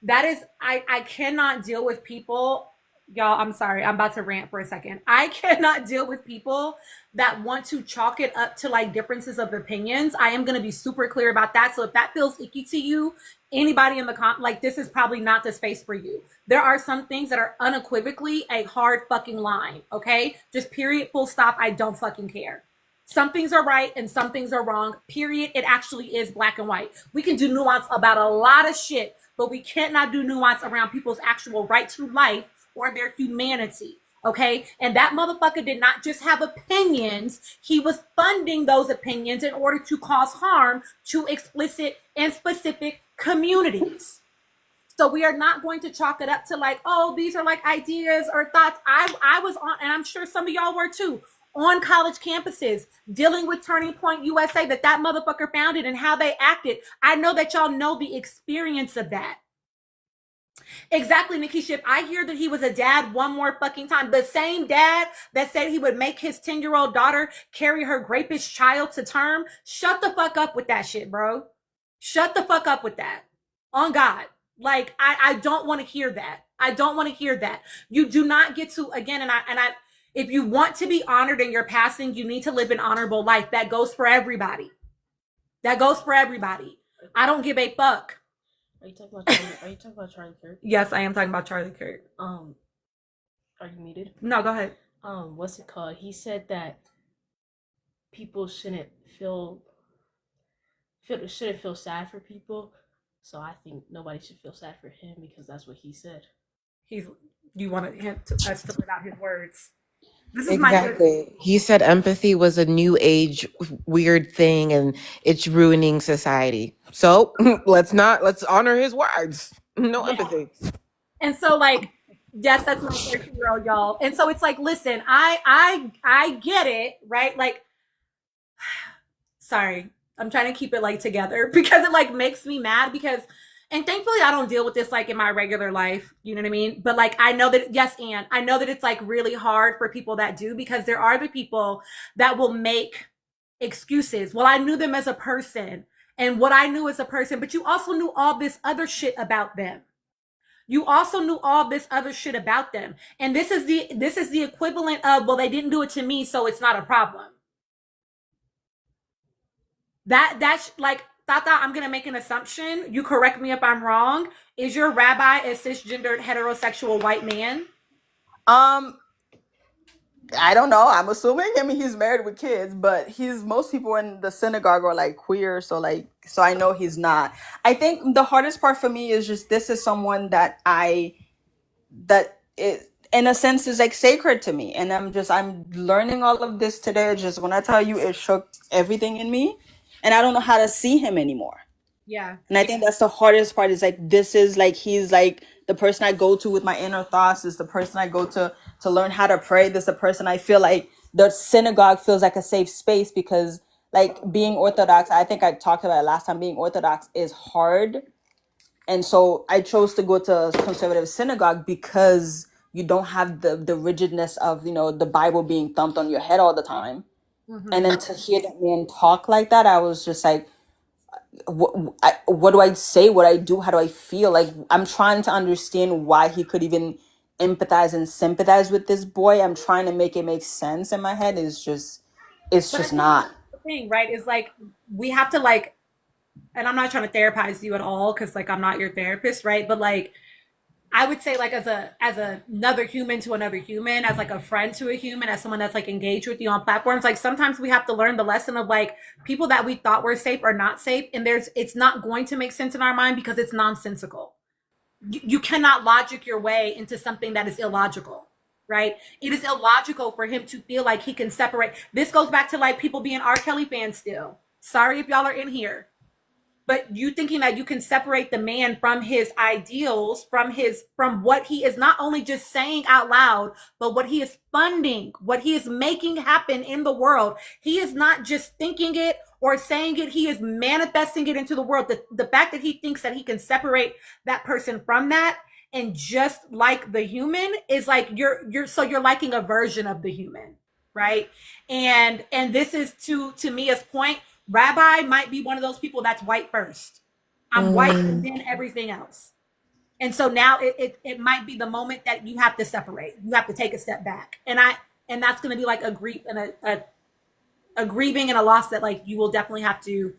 that is I cannot deal with people. Y'all, I'm sorry. I'm about to rant for a second. I cannot deal with people that want to chalk it up to like differences of opinions. I am going to be super clear about that. So if that feels icky to you, anybody in the like this is probably not the space for you. There are some things that are unequivocally a hard fucking line. Okay. Just period, full stop. I don't fucking care. Some things are right and some things are wrong. Period. It actually is black and white. We can do nuance about a lot of shit, but we cannot do nuance around people's actual right to life or their humanity, okay? And that motherfucker did not just have opinions. He was funding those opinions in order to cause harm to explicit and specific communities. So we are not going to chalk it up to like, oh, these are like ideas or thoughts. I was on, and I'm sure some of y'all were too, on college campuses dealing with Turning Point USA that motherfucker founded and how they acted. I know that y'all know the experience of that. Exactly, Nikki. I hear that he was a dad one more fucking time. The same dad that said he would make his 10-year-old daughter carry her rapish child to term. Shut the fuck up with that shit, bro. Shut the fuck up with that. On God. Like, I don't want to hear that. I don't want to hear that. You do not get to, again, and I if you want to be honored in your passing, you need to live an honorable life. That goes for everybody. That goes for everybody. I don't give a fuck. Are you talking about Charlie Kirk? Yes, I am talking about Charlie Kirk. Are you muted? No, go ahead. What's it called? He said that people shouldn't feel sad for people. So I think nobody should feel sad for him because that's what he said. You wanted him to us to put out his words. This is Exactly. He said empathy was a new age weird thing and it's ruining society. So let's honor his words. No empathy. And so, like, yes, that's my 13-year-old, y'all. And so it's like, listen, I get it, right? Like, sorry, I'm trying to keep it like together because it like makes me mad because, and thankfully I don't deal with this like in my regular life, you know what I mean? But like, I know that, yes, Anne, I know that it's like really hard for people that do, because there are the people that will make excuses. Well, I knew them as a person and what I knew as a person, but you also knew all this other shit about them. You also knew all this other shit about them. And this is the equivalent of, well, they didn't do it to me, so it's not a problem. That's like, Tata, I'm going to make an assumption. You correct me if I'm wrong. Is your rabbi a cisgendered heterosexual white man? I don't know. I'm assuming. I mean, he's married with kids, but most people in the synagogue are like queer. So I know he's not. I think the hardest part for me is just, this is someone that in a sense is like sacred to me. And I'm learning all of this today. Just when I tell you, it shook everything in me. And I don't know how to see him anymore. Yeah. And I think that's the hardest part, is like, this is like, he's like the person I go to with my inner thoughts, is the person I go to learn how to pray. This is the person I feel like the synagogue feels like a safe space, because like being Orthodox, I think I talked about it last time, being Orthodox is hard. And so I chose to go to a conservative synagogue because you don't have the rigidness of, the Bible being thumped on your head all the time. Mm-hmm. And then to hear that man talk like that, I was just like, what do I say? What I do? How do I feel? Like, I'm trying to understand why he could even empathize and sympathize with this boy. I'm trying to make it make sense in my head. It's just not. The thing, right? Is like, we have to like, and I'm not trying to therapize you at all, because like I'm not your therapist, right? But like, I would say like as another human to another human, as like a friend to a human, as someone that's like engaged with you on platforms, like sometimes we have to learn the lesson of like, people that we thought were safe are not safe, and it's not going to make sense in our mind because it's nonsensical. You cannot logic your way into something that is illogical, right? It is illogical for him to feel like he can separate. This goes back to like people being R. Kelly fans still. Sorry if y'all are in here. But you thinking that you can separate the man from his ideals, from what he is not only just saying out loud, but what he is funding, what he is making happen in the world. He is not just thinking it or saying it, he is manifesting it into the world. The fact that he thinks that he can separate that person from that and just like the human is like, you're liking a version of the human, right? And this is to Mia's point. Rabbi might be one of those people that's white first. I'm white and then everything else. And so now it might be the moment that you have to separate. You have to take a step back. And that's going to be like a grief and a grieving and a loss that like you will definitely have to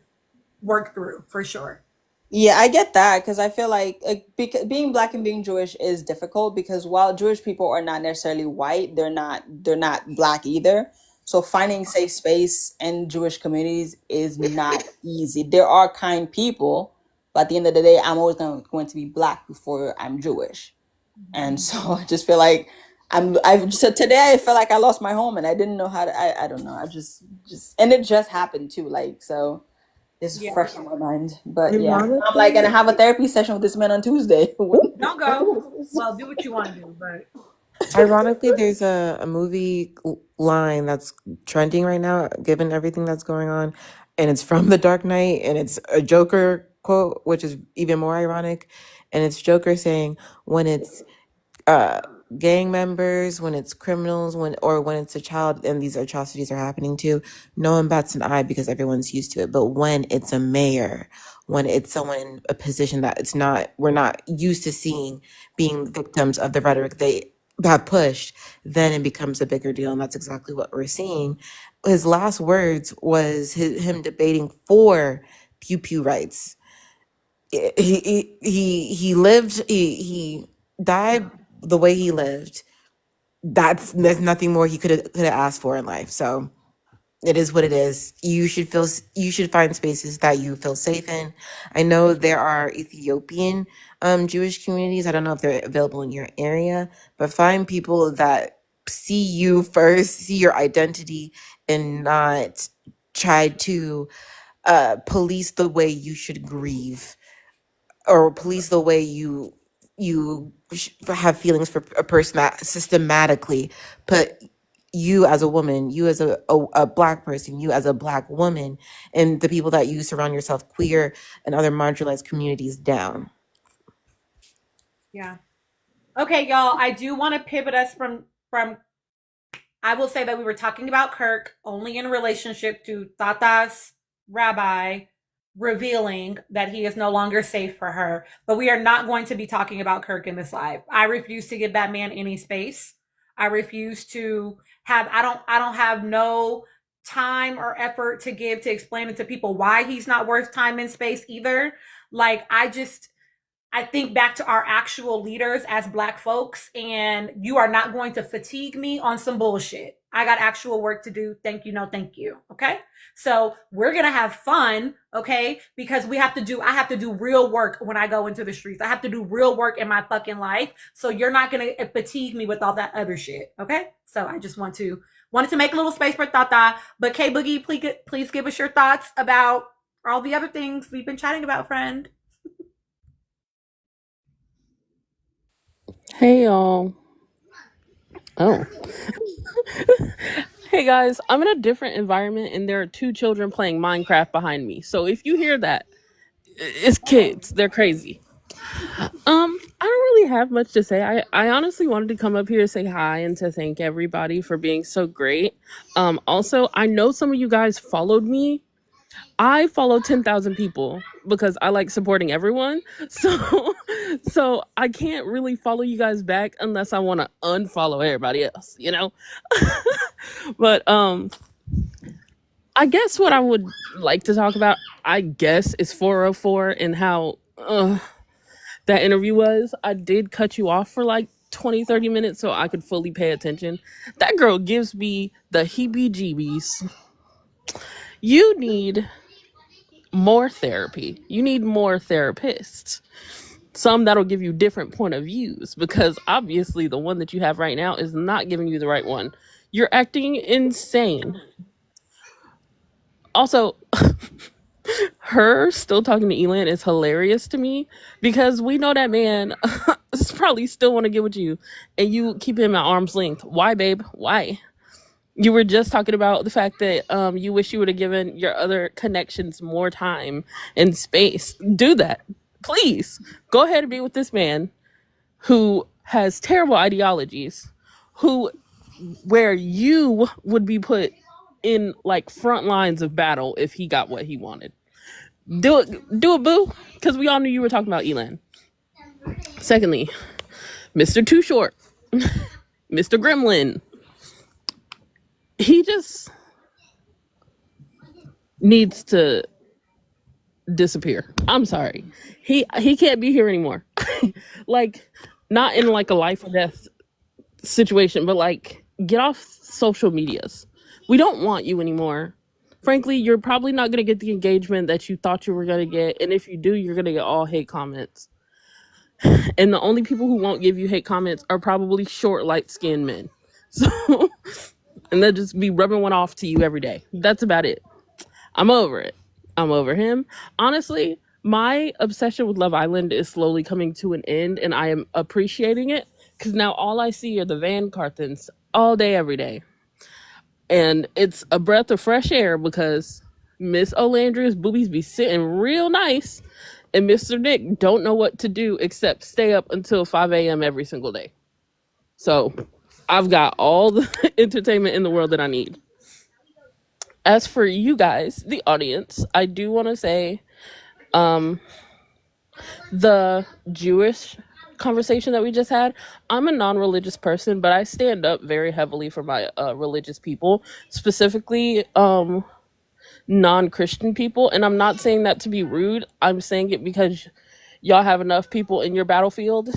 work through for sure. Yeah, I get that, because I feel like being Black and being Jewish is difficult, because while Jewish people are not necessarily white, they're not Black either. So finding safe space in Jewish communities is not easy. There are kind people, but at the end of the day, I'm always going to be Black before I'm Jewish. And so I just feel like so today I feel like I lost my home and I didn't know how to, I don't know. I just, and it just happened too. Like, so it's fresh in my mind, but yeah, I'm like going to have a therapy session with this man on Tuesday. Don't go. Well, do what you want to do, but. Ironically, there's a movie line that's trending right now, given everything that's going on, and it's from The Dark Knight, and it's a Joker quote, which is even more ironic, and it's Joker saying, when it's gang members, when it's criminals, when it's a child and these atrocities are happening to, no one bats an eye because everyone's used to it. But when it's a mayor, when it's someone in a position that we're not used to seeing being victims of the rhetoric they have pushed, then it becomes a bigger deal. And that's exactly what we're seeing. His last words was him debating for pew pew rights. He lived, he died the way he lived. There's nothing more he could have asked for in life. So it is what it is. You should find spaces that you feel safe in. I know there are Ethiopian Jewish communities. I don't know if they're available in your area, but find people that see you first, see your identity, and not try to police the way you should grieve, or police the way you have feelings for a person that systematically put you as a woman, you as a black person, you as a black woman, and the people that you surround yourself, queer and other marginalized communities, down. Yeah. Okay, y'all, I do want to pivot us from I will say that we were talking about Kirk only in relationship to Tata's rabbi revealing that he is no longer safe for her. But we are not going to be talking about Kirk in this live. I refuse to give that man any space. I refuse to have I don't have no time or effort to give to explain it to people why he's not worth time and space either. Like I think back to our actual leaders as Black folks, and you are not going to fatigue me on some bullshit. I got actual work to do. Thank you. No, thank you. Okay. So we're going to have fun. Okay. Because I have to do real work when I go into the streets. I have to do real work in my fucking life. So you're not going to fatigue me with all that other shit. Okay. So I just wanted to make a little space for Tata. But K Boogie, please give us your thoughts about all the other things we've been chatting about, friend. Hey y'all. Oh. Hey guys, I'm in a different environment and there are two children playing Minecraft behind me. So if you hear that, it's kids. They're crazy. I don't really have much to say. I honestly wanted to come up here to say hi and to thank everybody for being so great. Also, I know some of you guys followed me. I follow 10,000 people because I like supporting everyone. So I can't really follow you guys back unless I want to unfollow everybody else, you know? But I guess what I would like to talk about, I guess, is 404 and how that interview was. I did cut you off for like 20-30 minutes so I could fully pay attention. That girl gives me the heebie-jeebies. You need more therapy. You need more therapists. Some that'll give you different point of views, because obviously the one that you have right now is not giving you the right one. You're acting insane. Also, her still talking to Elan is hilarious to me, because we know that man probably still want to get with you and you keep him at arm's length. Why, babe? Why? You were just talking about the fact that you wish you would have given your other connections more time and space. Do that. Please. Go ahead and be with this man who has terrible ideologies, where you would be put in like front lines of battle if he got what he wanted. Do it, boo. Because we all knew you were talking about Elan. Secondly, Mr. Too Short, Mr. Gremlin. He just needs to disappear. I'm sorry. He can't be here anymore. Like, not in like a life or death situation, but like, get off social medias. We don't want you anymore. Frankly, you're probably not going to get the engagement that you thought you were going to get. And if you do, you're going to get all hate comments. And the only people who won't give you hate comments are probably short, light-skinned men. So... and they'll just be rubbing one off to you every day. That's about it. I'm over it. I'm over him. Honestly, my obsession with Love Island is slowly coming to an end, and I am appreciating it, because now all I see are the Van Carthens all day, every day. And it's a breath of fresh air, because Miss Alandria's boobies be sitting real nice, and Mr. Nick don't know what to do except stay up until 5 a.m. every single day. So... I've got all the entertainment in the world that I need. As for you guys, the audience, I do want to say Um, the Jewish conversation that we just had, I'm a non-religious person, but I stand up very heavily for my religious people, specifically non-Christian people. And I'm not saying that to be rude. I'm saying it because y'all have enough people in your battlefield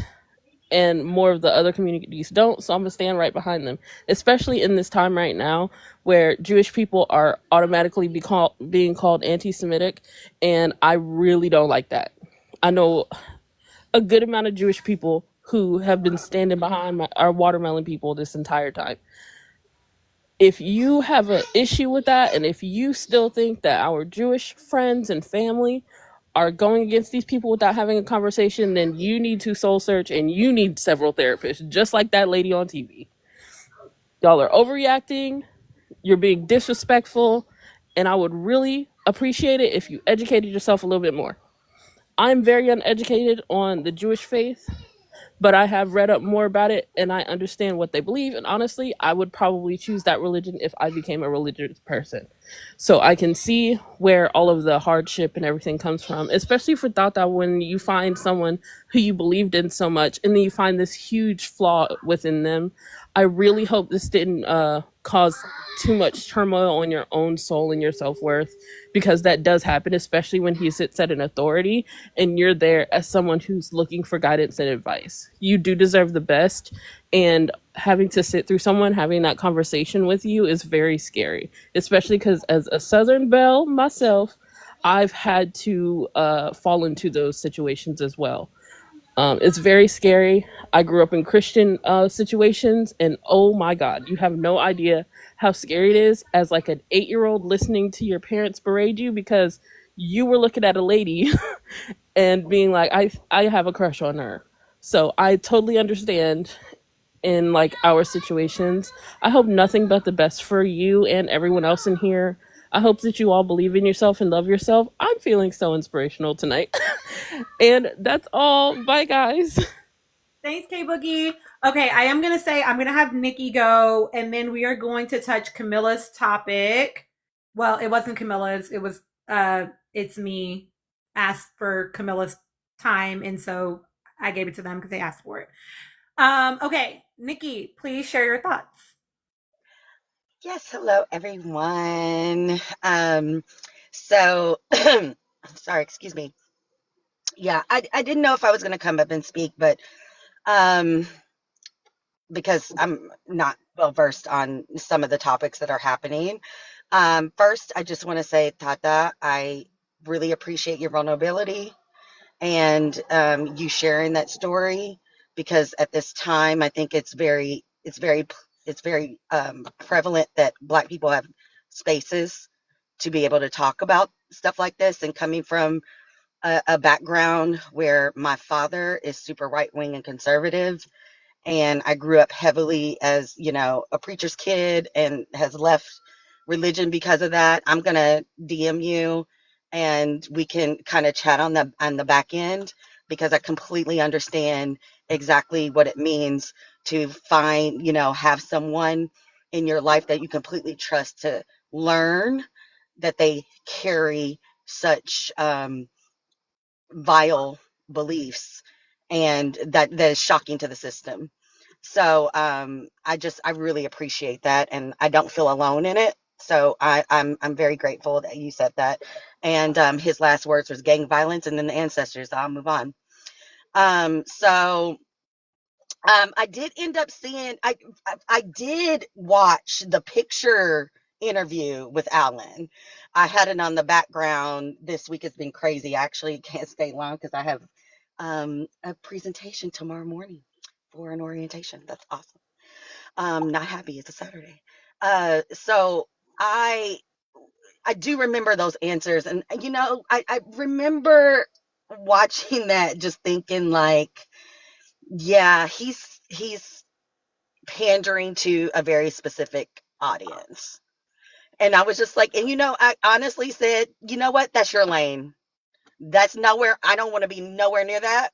and more of the other communities don't, so I'm gonna stand right behind them, especially in this time right now where Jewish people are automatically being called anti-Semitic, and I really don't like that. I know a good amount of Jewish people who have been standing behind our watermelon people this entire time. If you have an issue with that, and if you still think that our Jewish friends and family are going against these people without having a conversation, then you need to soul search and you need several therapists, just like that lady on TV. Y'all are overreacting, you're being disrespectful, and I would really appreciate it if you educated yourself a little bit more. I'm very uneducated on the Jewish faith, but I have read up more about it and I understand what they believe. And honestly, I would probably choose that religion if I became a religious person. So I can see where all of the hardship and everything comes from, especially for Tata, when you find someone who you believed in so much and then you find this huge flaw within them. I really hope this didn't cause too much turmoil on your own soul and your self-worth, because that does happen, especially when he sits at an authority and you're there as someone who's looking for guidance and advice. You do deserve the best, and having to sit through someone having that conversation with you is very scary, especially because as a Southern belle myself, I've had to fall into those situations as well. It's very scary. I grew up in Christian situations, and oh my God, you have no idea how scary it is as like an 8-year-old listening to your parents berate you because you were looking at a lady and being like, I have a crush on her. So I totally understand in like our situations. I hope nothing but the best for you and everyone else in here. I hope that you all believe in yourself and love yourself. I'm feeling so inspirational tonight. And that's all. Bye, guys. Thanks, K Boogie. Okay, I am gonna say I'm gonna have Nikki go, and then we are going to touch Camilla's topic. Well, it wasn't Camilla's. It was it's me asked for Camilla's time, and so I gave it to them because they asked for it. Okay, Nikki, please share your thoughts. Yes, hello everyone. So sorry, excuse me. Yeah, I didn't know if I was gonna come up and speak, but um because I'm not well versed on some of the topics that are happening. First, I just want to say, Tata, I really appreciate your vulnerability and you sharing that story, because at this time I think it's very prevalent that Black people have spaces to be able to talk about stuff like this. And coming from a background where my father is super right wing and conservative, and I grew up heavily as, a preacher's kid and has left religion because of that. I'm gonna DM you and we can kind of chat on the back end, because I completely understand exactly what it means to find, have someone in your life that you completely trust to learn that they carry such vile beliefs, and that is shocking to the system. So I really appreciate that, and I don't feel alone in it. So I'm very grateful that you said that. And his last words was gang violence, and then the ancestors. I'll move on. So I did end up seeing. I did watch the picture interview with Allan. I had it on the background. This week has been crazy. I actually can't stay long because I have a presentation tomorrow morning for an orientation. That's awesome. Not happy. It's a Saturday. So I do remember those answers, and I remember watching that, just thinking like, yeah, he's pandering to a very specific audience. And I was just like, and I honestly said, you know what? That's your lane. That's nowhere. I don't want to be nowhere near that.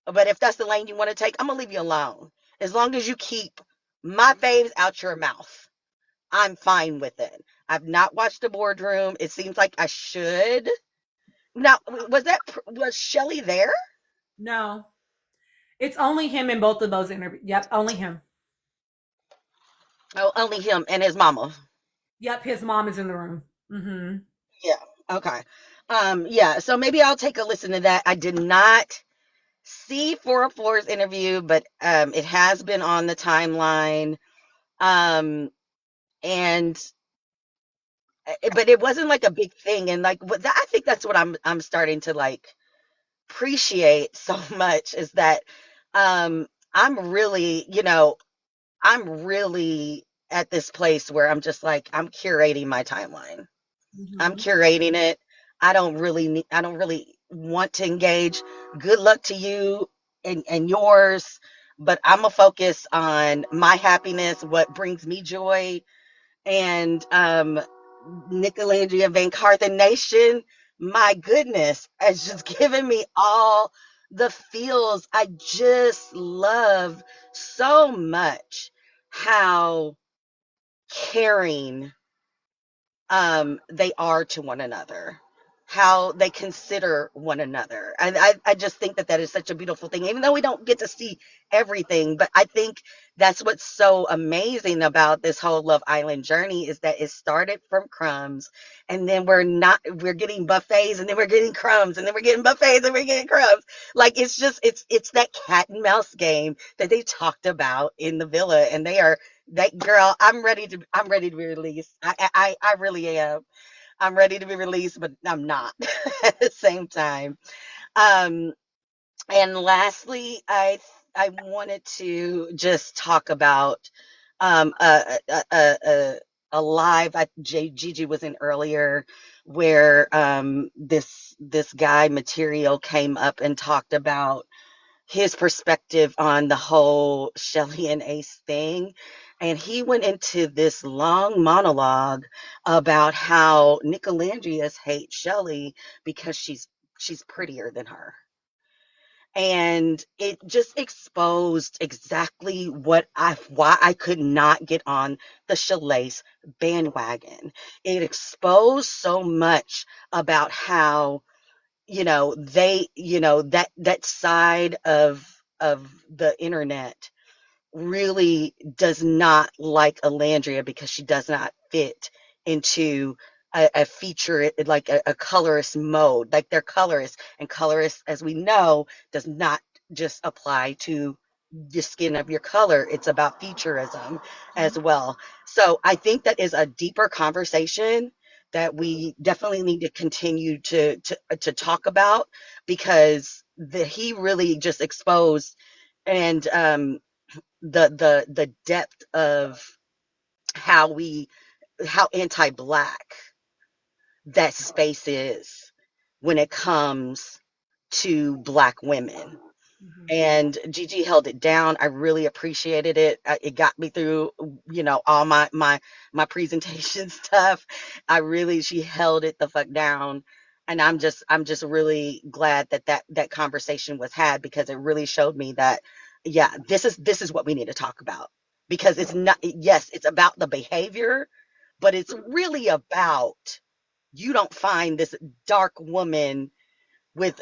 But if that's the lane you want to take, I'm gonna leave you alone. As long as you keep my faves out your mouth, I'm fine with it. I've not watched the boardroom. It seems like I should, Now, was Shelly there? No, it's only him in both of those interviews. Yep, only him. Oh, only him and his mama. Yep, his mom is in the room. Mm-hmm. Yeah. Okay. Yeah. So maybe I'll take a listen to that. I did not see 404's interview, but it has been on the timeline. Um, and but it wasn't like a big thing, and like I think that's what I'm starting to like appreciate so much is that um I'm really, I'm really at this place where I'm just like I'm curating my timeline. I'm Mm-hmm. curating it. I don't really want to engage. Good luck to you and yours, but I'm gonna focus on my happiness, what brings me joy, and Nicolandria Van Carthen Nation, my goodness, has just given me all the feels. I just love so much how caring they are to one another, how they consider one another. I just think that that is such a beautiful thing, even though we don't get to see everything. But I think that's what's so amazing about this whole Love Island journey is that it started from crumbs, and then we're getting buffets, and then we're getting crumbs, and then we're getting buffets, and we're getting crumbs. Like it's that cat and mouse game that they talked about in the villa, and they are that girl. I'm ready to be released. I really am. I'm ready to be released, but I'm not at the same time. Um, and lastly, I wanted to just talk about um, a, a, a, a, a live Gigi was in earlier where this guy Material came up and talked about his perspective on the whole Shelly and Ace thing. And he went into this long monologue about how Nicolandrias hate Shelly because she's prettier than her. And it just exposed exactly why I could not get on the Shalace bandwagon. It exposed so much about how that side of the internet really does not like Alandria because she does not fit into a feature like a colorist mode. Like they're colorists, and colorists, as we know, does not just apply to the skin of your color. It's about featureism as well. So I think that is a deeper conversation that we definitely need to continue to talk about because he really just exposed and the depth of how we how anti-black that space is when it comes to black women. Mm-hmm. And Gigi held it down. I really appreciated it. It got me through, all my presentation stuff. She held it the fuck down, and I'm just really glad that conversation was had because it really showed me that, yeah, this is what we need to talk about because it's not, yes, it's about the behavior, but it's really about you don't find this dark woman with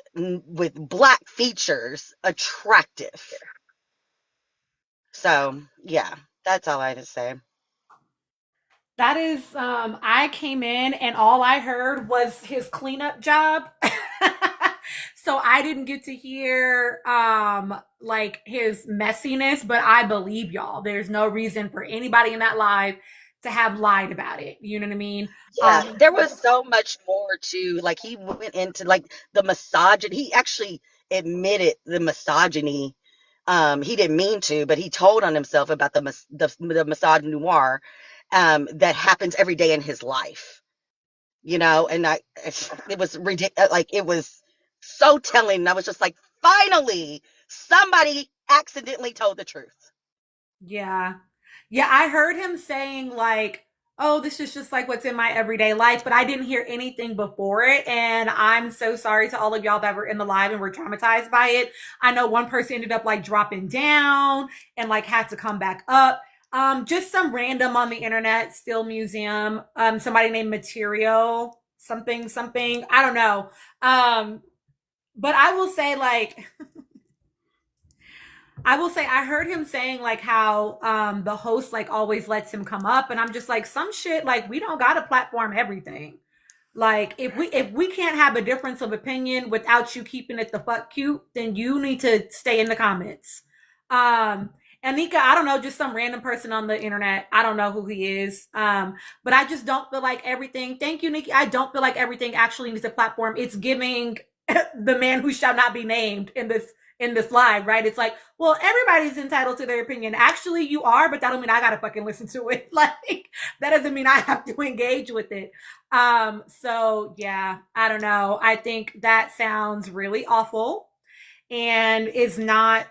black features attractive. So yeah, that's all I had to say. That is, I came in and all I heard was his cleanup job. So I didn't get to hear like his messiness, but I believe y'all. There's no reason for anybody in that live to have lied about it. You know what I mean? Yeah, there was so much more to like he went into like the misogyny. He actually admitted the misogyny. He didn't mean to, but he told on himself about the misogynoir that happens every day in his life. And it was ridiculous. Like it was so telling. I was just like, finally, somebody accidentally told the truth. Yeah. Yeah, I heard him saying like, "Oh, this is just like what's in my everyday life," but I didn't hear anything before it, and I'm so sorry to all of y'all that were in the live and were traumatized by it. I know one person ended up like dropping down and like had to come back up. Just some random on the internet, still museum. Somebody named Material. something. I don't know. But I will say, like, I heard him saying like how the host like always lets him come up, and I'm just like, some shit, like, we don't gotta platform everything. Like, if we can't have a difference of opinion without you keeping it the fuck cute, then you need to stay in the comments. Um Anika, I don't know, just some random person on the internet. I don't know who he is. But I just don't feel like everything. Thank you, Nikki. I don't feel like everything actually needs a platform. It's giving the man who shall not be named in this live, right? It's like, well, everybody's entitled to their opinion. Actually, you are, but that don't mean I gotta fucking listen to it. Like, that doesn't mean I have to engage with it. So yeah, I don't know. I think that sounds really awful and is not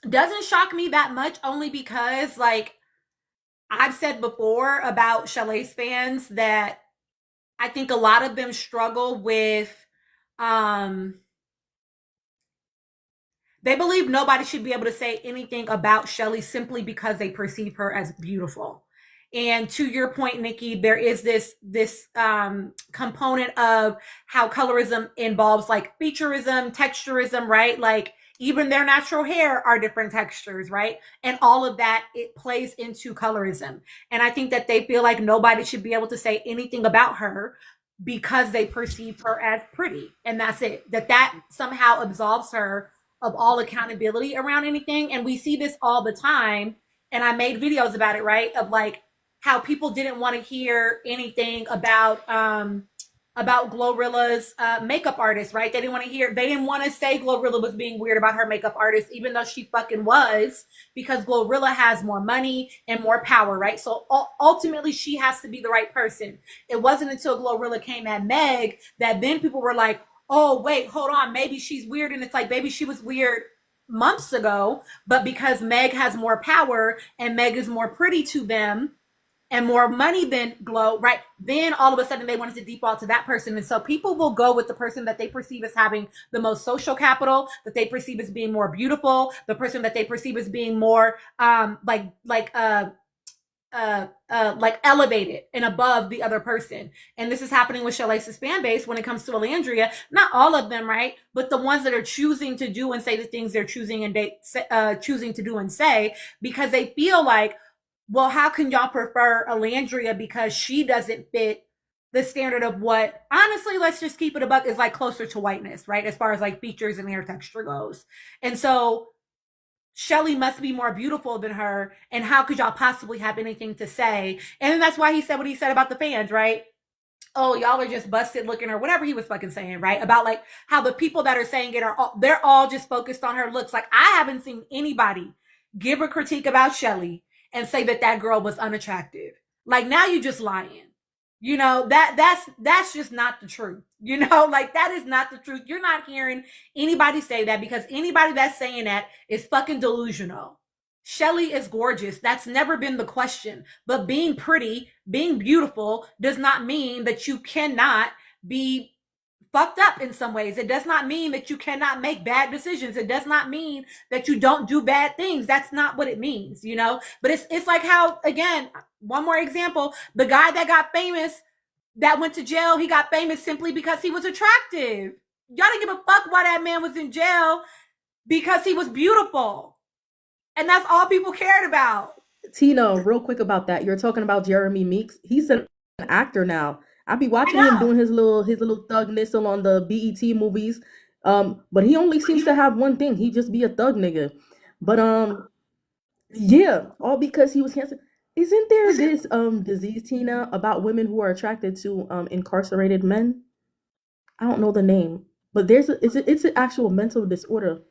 doesn't shock me that much, only because, like, I've said before about Chalet's fans that I think a lot of them struggle with they believe nobody should be able to say anything about Shelly simply because they perceive her as beautiful. And to your point, Nikki, there is this component of how colorism involves like featureism, texturism, right? Like, even their natural hair are different textures, right? And all of that, it plays into colorism. And I think that they feel like nobody should be able to say anything about her because they perceive her as pretty. And that's it. That somehow absolves her of all accountability around anything. And we see this all the time. And I made videos about it, right? Of like how people didn't want to hear anything about Glorilla's makeup artist, right? They didn't want to say Glorilla was being weird about her makeup artist, even though she fucking was, because Glorilla has more money and more power, right? So ultimately, she has to be the right person. It wasn't until Glorilla came at Meg that then people were like, oh, wait, hold on, maybe she's weird. And it's like, baby, she was weird months ago, but because Meg has more power and Meg is more pretty to them, and more money than Glow, right? Then all of a sudden they wanted to default to that person. And so people will go with the person that they perceive as having the most social capital, that they perceive as being more beautiful, the person that they perceive as being more like elevated and above the other person. And this is happening with Shalace's fan base when it comes to Alandria. Not all of them, right? But the ones that are choosing to do and say the things they're choosing to do and say, because they feel like, well, how can y'all prefer Alandria because she doesn't fit the standard of what, honestly, let's just keep it a buck, is like closer to whiteness, right? As far as like features and hair texture goes. And so Shelly must be more beautiful than her. And how could y'all possibly have anything to say? And then that's why he said what he said about the fans, right? Oh, y'all are just busted looking, or whatever he was fucking saying, right? About like how the people that are saying it they're all just focused on her looks. Like, I haven't seen anybody give a critique about Shelly and say that girl was unattractive. Like, now you just lying. You know, that's just not the truth. You know, like, that is not the truth. You're not hearing anybody say that, because anybody that's saying that is fucking delusional. Shelly is gorgeous. That's never been the question. But being pretty, being beautiful does not mean that you cannot be fucked up in some ways. It does not mean that you cannot make bad decisions. It does not mean that you don't do bad things. That's not what it means, you know? But it's like how, again, one more example, the guy that got famous, that went to jail, he got famous simply because he was attractive. Y'all didn't give a fuck why that man was in jail, because he was beautiful. And that's all people cared about. Tina, real quick about that. You're talking about Jeremy Meeks. He's an actor now. I be watching him doing his little thug missile on the BET movies. But he only seems to have one thing. He just be a thug nigga. But yeah, all because he was handsome. Isn't there this disease, Tina, about women who are attracted to incarcerated men? I don't know the name, but it's an actual mental disorder.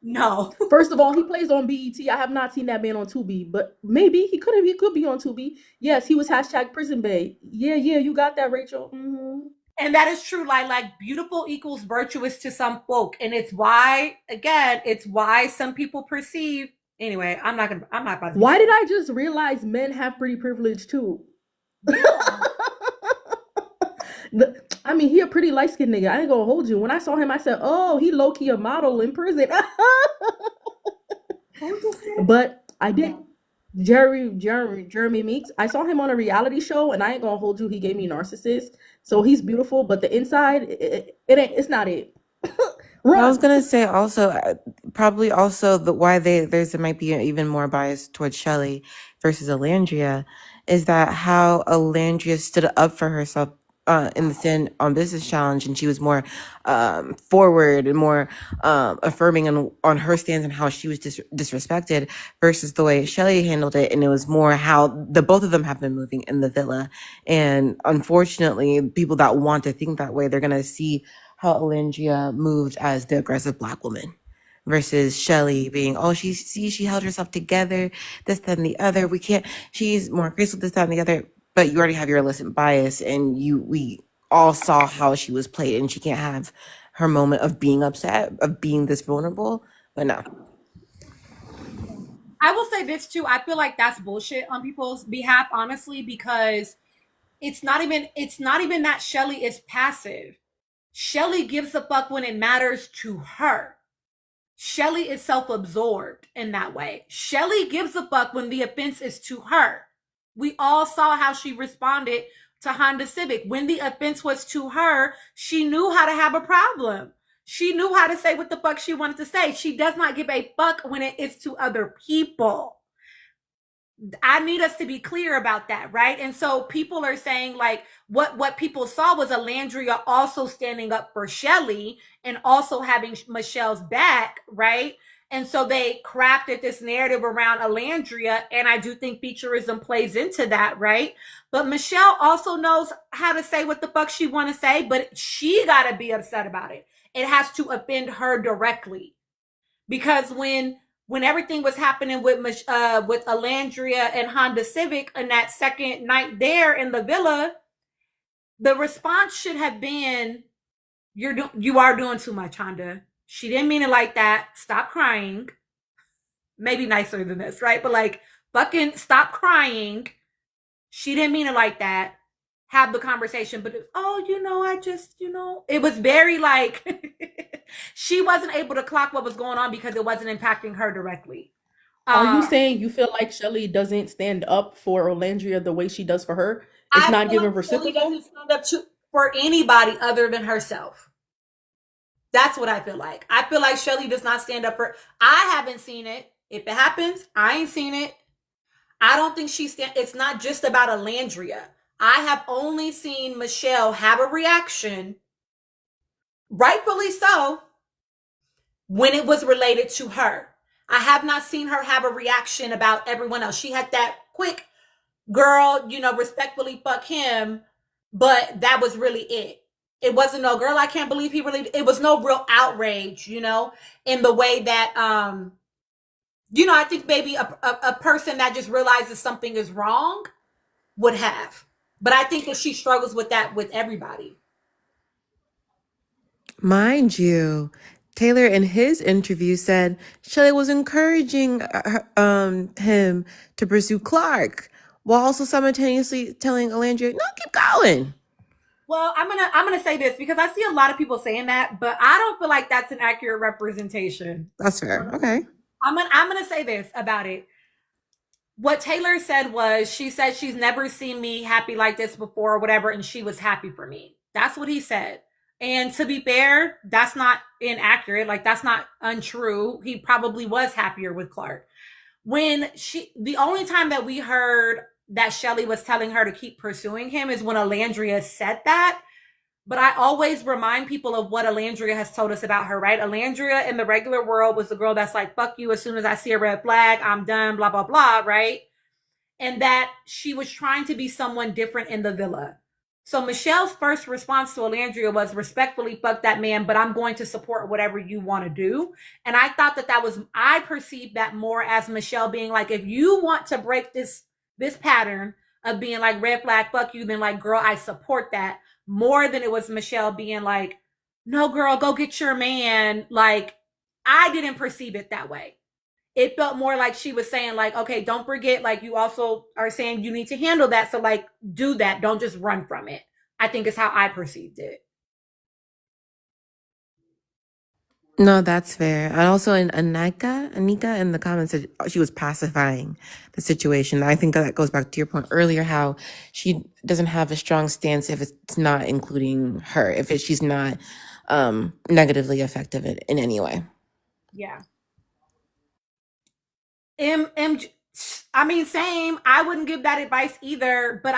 No. First of all, he plays on BET. I have not seen that man on Tubi, but maybe he could be on Tubi. Yes, he was #prison bae. Yeah, you got that, Rachel. Mm-hmm. And that is true. Like beautiful equals virtuous to some folk. And it's why some people perceive. Anyway, I'm not about to. Why did I just realize men have pretty privilege too? I mean, he a pretty light-skinned nigga. I ain't gonna hold you. When I saw him, I said, oh, he low-key a model in prison. But I did. Jeremy Meeks. I saw him on a reality show, and I ain't gonna hold you. He gave me narcissist. So he's beautiful, but the inside, it ain't. It's not it. I was Run. gonna say also, probably also the why there might be even more bias towards Shelley versus Alandria is that how Alandria stood up for herself in the Sin on Business Challenge, and she was more forward and more affirming on her stance and how she was disrespected versus the way Shelley handled it, and it was more how the both of them have been moving in the villa, and unfortunately, people that want to think that way, they're gonna see how Alandria moved as the aggressive Black woman versus Shelley being, oh, she held herself together, this, that, and the other. We can't, she's more graceful, this, that, and the other. But you already have your illicit bias, and we all saw how she was played, and she can't have her moment of being upset, of being this vulnerable. But no. I will say this too. I feel like that's bullshit on people's behalf, honestly, because it's not even that Shelley is passive. Shelley gives a fuck when it matters to her. Shelley is self-absorbed in that way. Shelley gives a fuck when the offense is to her. We all saw how she responded to Honda Civic. When the offense was to her, she knew how to have a problem. She knew how to say what the fuck she wanted to say. She does not give a fuck when it is to other people. I need us to be clear about that, right? And so people are saying like what people saw was Alandria also standing up for Shelley and also having Michelle's back, right? And so they crafted this narrative around Alandria, and I do think featureism plays into that, right? But Michelle also knows how to say what the fuck she want to say, but she got to be upset about it. It has to offend her directly, because when everything was happening with Alandria and Honda Civic in that second night there in the villa, the response should have been, you are doing too much, Honda. She didn't mean it like that. Stop crying. Maybe nicer than this, right? But like, fucking stop crying. She didn't mean it like that. Have the conversation. But I just, it was very like, she wasn't able to clock what was going on because it wasn't impacting her directly. Are you saying you feel like Shelley doesn't stand up for Olandria the way she does for her? It's I not feel giving like Shelley reciprocal? doesn't stand up for anybody other than herself. That's what I feel like. I feel like Shelley does not stand up for. I haven't seen it. If it happens, I ain't seen it. I don't think it's not just about Alandria. I have only seen Michelle have a reaction, rightfully so, when it was related to her. I have not seen her have a reaction about everyone else. She had that quick, girl, respectfully fuck him, but that was really it. It wasn't no, girl, I can't believe he really, it was no real outrage, in the way that, I think maybe a person that just realizes something is wrong would have. But I think that she struggles with that with everybody. Mind you, Taylor in his interview said Shelley was encouraging him to pursue Clark while also simultaneously telling Alandria, no, keep going. Well, I'm gonna say this because I see a lot of people saying that, but I don't feel like that's an accurate representation. That's fair. Okay. I'm gonna say this about it. What Taylor said was, she said she's never seen me happy like this before or whatever, and she was happy for me. That's what he said. And to be fair, that's not inaccurate. Like, that's not untrue. He probably was happier with Clark. The only time that we heard that Shelley was telling her to keep pursuing him is when Alandria said that. But I always remind people of what Alandria has told us about her, right? Alandria in the regular world was the girl that's like, fuck you, as soon as I see a red flag, I'm done, blah, blah, blah, right? And that she was trying to be someone different in the villa. So Michelle's first response to Alandria was, respectfully, fuck that man, but I'm going to support whatever you want to do. And I thought I perceived that more as Michelle being like, if you want to break this pattern of being like, red flag, fuck you, then like, girl, I support that, more than it was Michelle being like, no, girl, go get your man. Like, I didn't perceive it that way. It felt more like she was saying like, okay, don't forget, like, you also are saying you need to handle that. So like, do that. Don't just run from it. I think is how I perceived it. No, that's fair. And also, in Anika in the comments said she was pacifying the situation. I think that goes back to your point earlier, how she doesn't have a strong stance if it's not including her, she's not negatively affected in any way. Yeah. I mean, same. I wouldn't give that advice either, but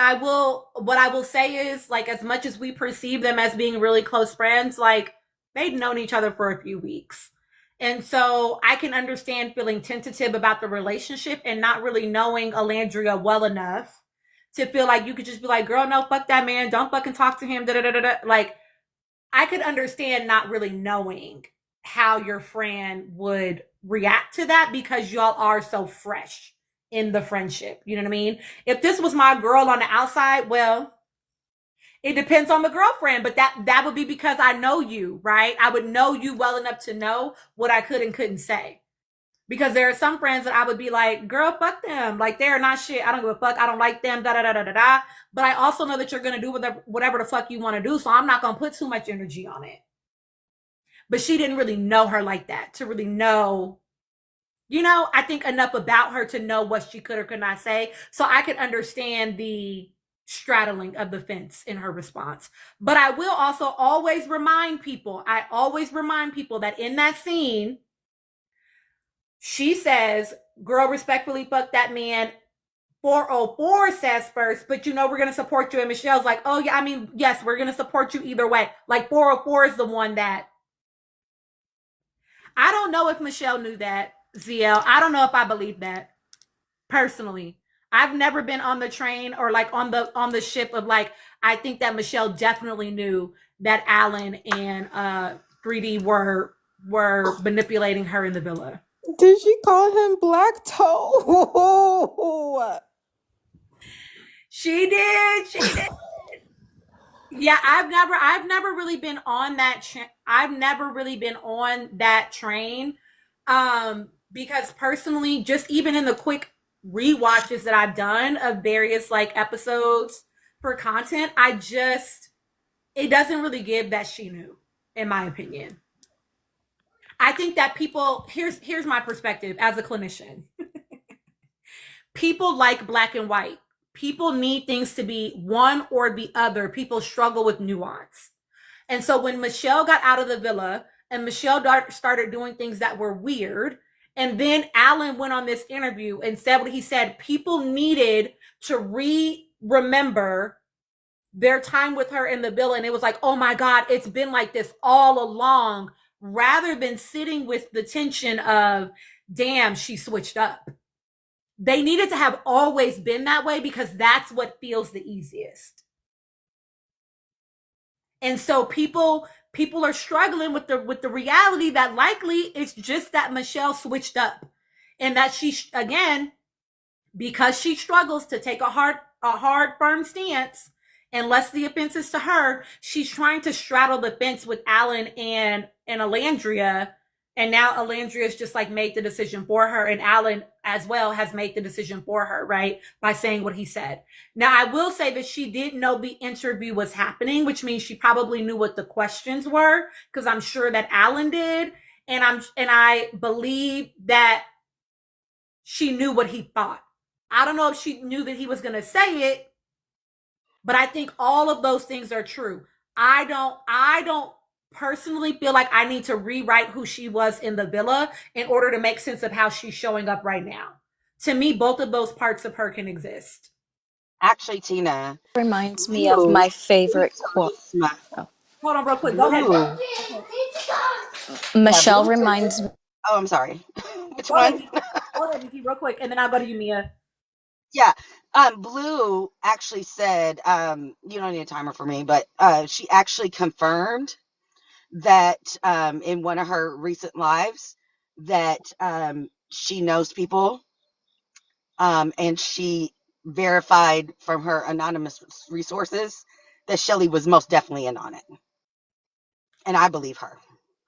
what I will say is, like, as much as we perceive them as being really close friends, like, they'd known each other for a few weeks. And so I can understand feeling tentative about the relationship and not really knowing Alandria well enough to feel like you could just be like, girl, no, fuck that man. Don't fucking talk to him. Da, da, da, da, da. Like, I could understand not really knowing how your friend would react to that because y'all are so fresh in the friendship. You know what I mean? If this was my girl on the outside, well, it depends on the girlfriend, but that would be because I know you, right? I would know you well enough to know what I could and couldn't say. Because there are some friends that I would be like, girl, fuck them. Like, they're not shit. I don't give a fuck. I don't like them. Da da da da da da. But I also know that you're gonna do whatever the fuck you want to do. So I'm not gonna put too much energy on it. But she didn't really know her like that to really know, I think enough about her to know what she could or could not say. So I could understand the straddling of the fence in her response. But I will also always remind people, that in that scene, she says, girl, respectfully, fuck that man. 404 says first, but we're going to support you. And Michelle's like, oh, yeah, I mean, yes, we're going to support you either way. Like, 404 is the one that, I don't know if Michelle knew that, ZL. I don't know if I believe that, personally. I've never been on the train or like on the ship of like, I think that Michelle definitely knew that Allan and 3D were manipulating her in the villa. Did she call him Black Toe? She did. Yeah, I've never really been on that. I've never really been on that train, because personally, just even in the quick rewatches that I've done of various like episodes for content, it doesn't really give that she knew, in my opinion. I think that people here's my perspective as a clinician. People like black and white. People need things to be one or the other. People struggle with nuance. And so when Michelle got out of the villa and Michelle started doing things that were weird, and then Allan went on this interview and said what he said, people needed to remember their time with her in the villa. And it was like, oh my God, it's been like this all along, rather than sitting with the tension of, damn, she switched up. They needed to have always been that way because that's what feels the easiest. And so people are struggling with the reality that likely it's just that Michelle switched up, and that she, again, because she struggles to take a hard firm stance unless the offense is to her, she's trying to straddle the fence with Allan and Alandria. And now Alandria's just like made the decision for her, and Allan as well has made the decision for her, right? By saying what he said. Now, I will say that she did know the interview was happening, which means she probably knew what the questions were, because I'm sure that Allan did. And I believe that she knew what he thought. I don't know if she knew that he was going to say it, but I think all of those things are true. I don't personally feel like I need to rewrite who she was in the villa in order to make sense of how she's showing up right now. To me, both of those parts of her can exist. Actually, Tina Reminds me of my favorite quote. Oh. Hold on real quick. Go ahead. Michelle reminds me. Oh, I'm sorry. Which Go one? ahead, go ahead, Nikki, real quick, and then I'll go to you, Mia. Yeah. Blue actually said, you don't need a timer for me, but she actually confirmed that in one of her recent lives that she knows people, and she verified from her anonymous resources that Shelley was most definitely in on it. And I believe her.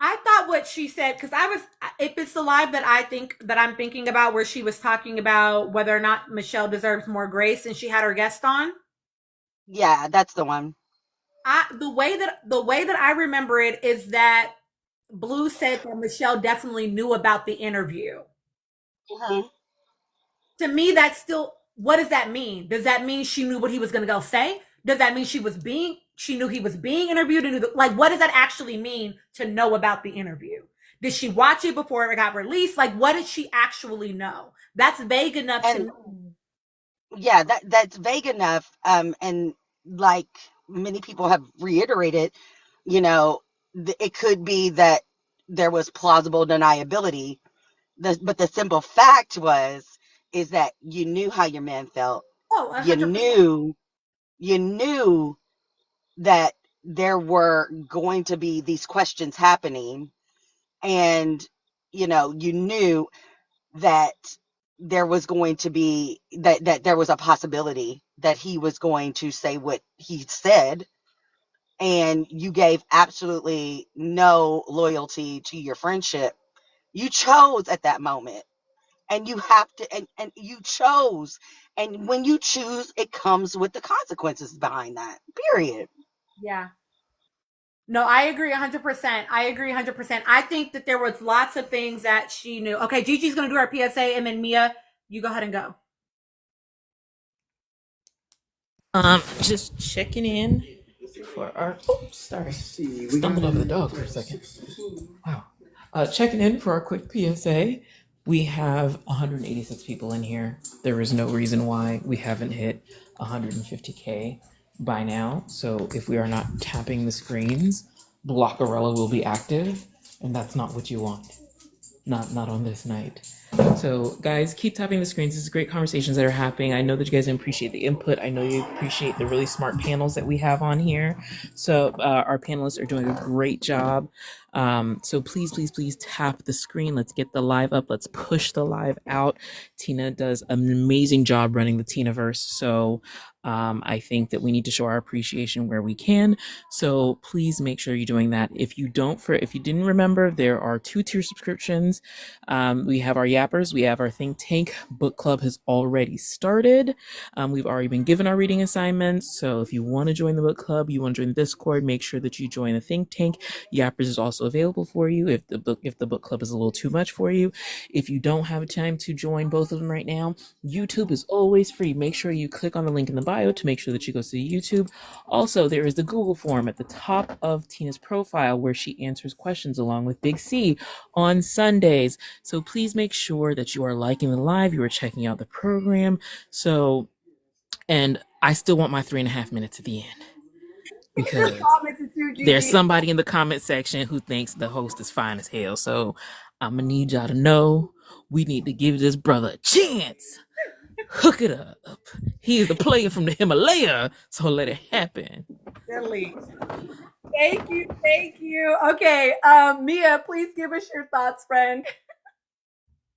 I thought what she said, because if it's the live that I'm thinking about, where she was talking about whether or not Michelle deserves more grace, and she had her guest on. Yeah, that's the one. The way that I remember it is that Blue said that Michelle definitely knew about the interview. Mhm. To me, that's still, what does that mean? Does that mean she knew what he was going to go say? Does that mean she knew he was being interviewed? And like, what does that actually mean to know about the interview? Did she watch it before it got released? Like, what did she actually know? That's vague enough to And me. yeah, that's vague enough. And like many people have reiterated, you know, it could be that there was plausible deniability. But the simple fact is that you knew how your man felt. Oh, You 100%. knew that there were going to be these questions happening, and you knew that there was going to be that there was a possibility that he was going to say what he said, and you gave absolutely no loyalty to your friendship. You chose at that moment, and you have to, and you chose, and when you choose, it comes with the consequences behind that, period. Yeah. No, I agree 100%. I agree 100%. I think that there was lots of things that she knew. Okay, Gigi's going to do our PSA, and then Mia, you go ahead and go. Just checking in for our. Oops, sorry, stumbled over the dog for a second. Wow. Checking in for our quick PSA. We have 186 people in here. There is no reason why we haven't hit 150K by now. So if we are not tapping the screens, Blockarella will be active, and that's not what you want. Not on this night. So guys, keep tapping the screens. This is great conversations that are happening. I know that you guys appreciate the input. I know you appreciate the really smart panels that we have on here. So our panelists are doing a great job. So please tap the screen. Let's get the live up. Let's push the live out. Tina does an amazing job running the Tinaverse. So I think that we need to show our appreciation where we can. So please make sure you're doing that. If you didn't remember, there are 2-tier subscriptions. We have our yappers. We have our think tank. Book club has already started. We've already been given our reading assignments. So if you want to join the book club, you want to join the Discord, make sure that you join the think tank. Yappers is also available for you if the book club is a little too much for you. If you don't have time to join both of them right now, YouTube is always free. Make sure you click on the link in the bio to make sure that you go see YouTube. Also, there is the Google form at the top of Tina's profile where she answers questions along with Big C on Sundays. So please make sure that you are liking the live, you are checking out the program. So, and I still want my 3.5 minutes at the end, because there's somebody in the comment section who thinks the host is fine as hell. So I'm gonna need y'all to know we need to give this brother a chance. Hook it up. He is the player from the Himalaya, so let it happen. Silly. Thank you. Okay, Mia, please give us your thoughts, friend.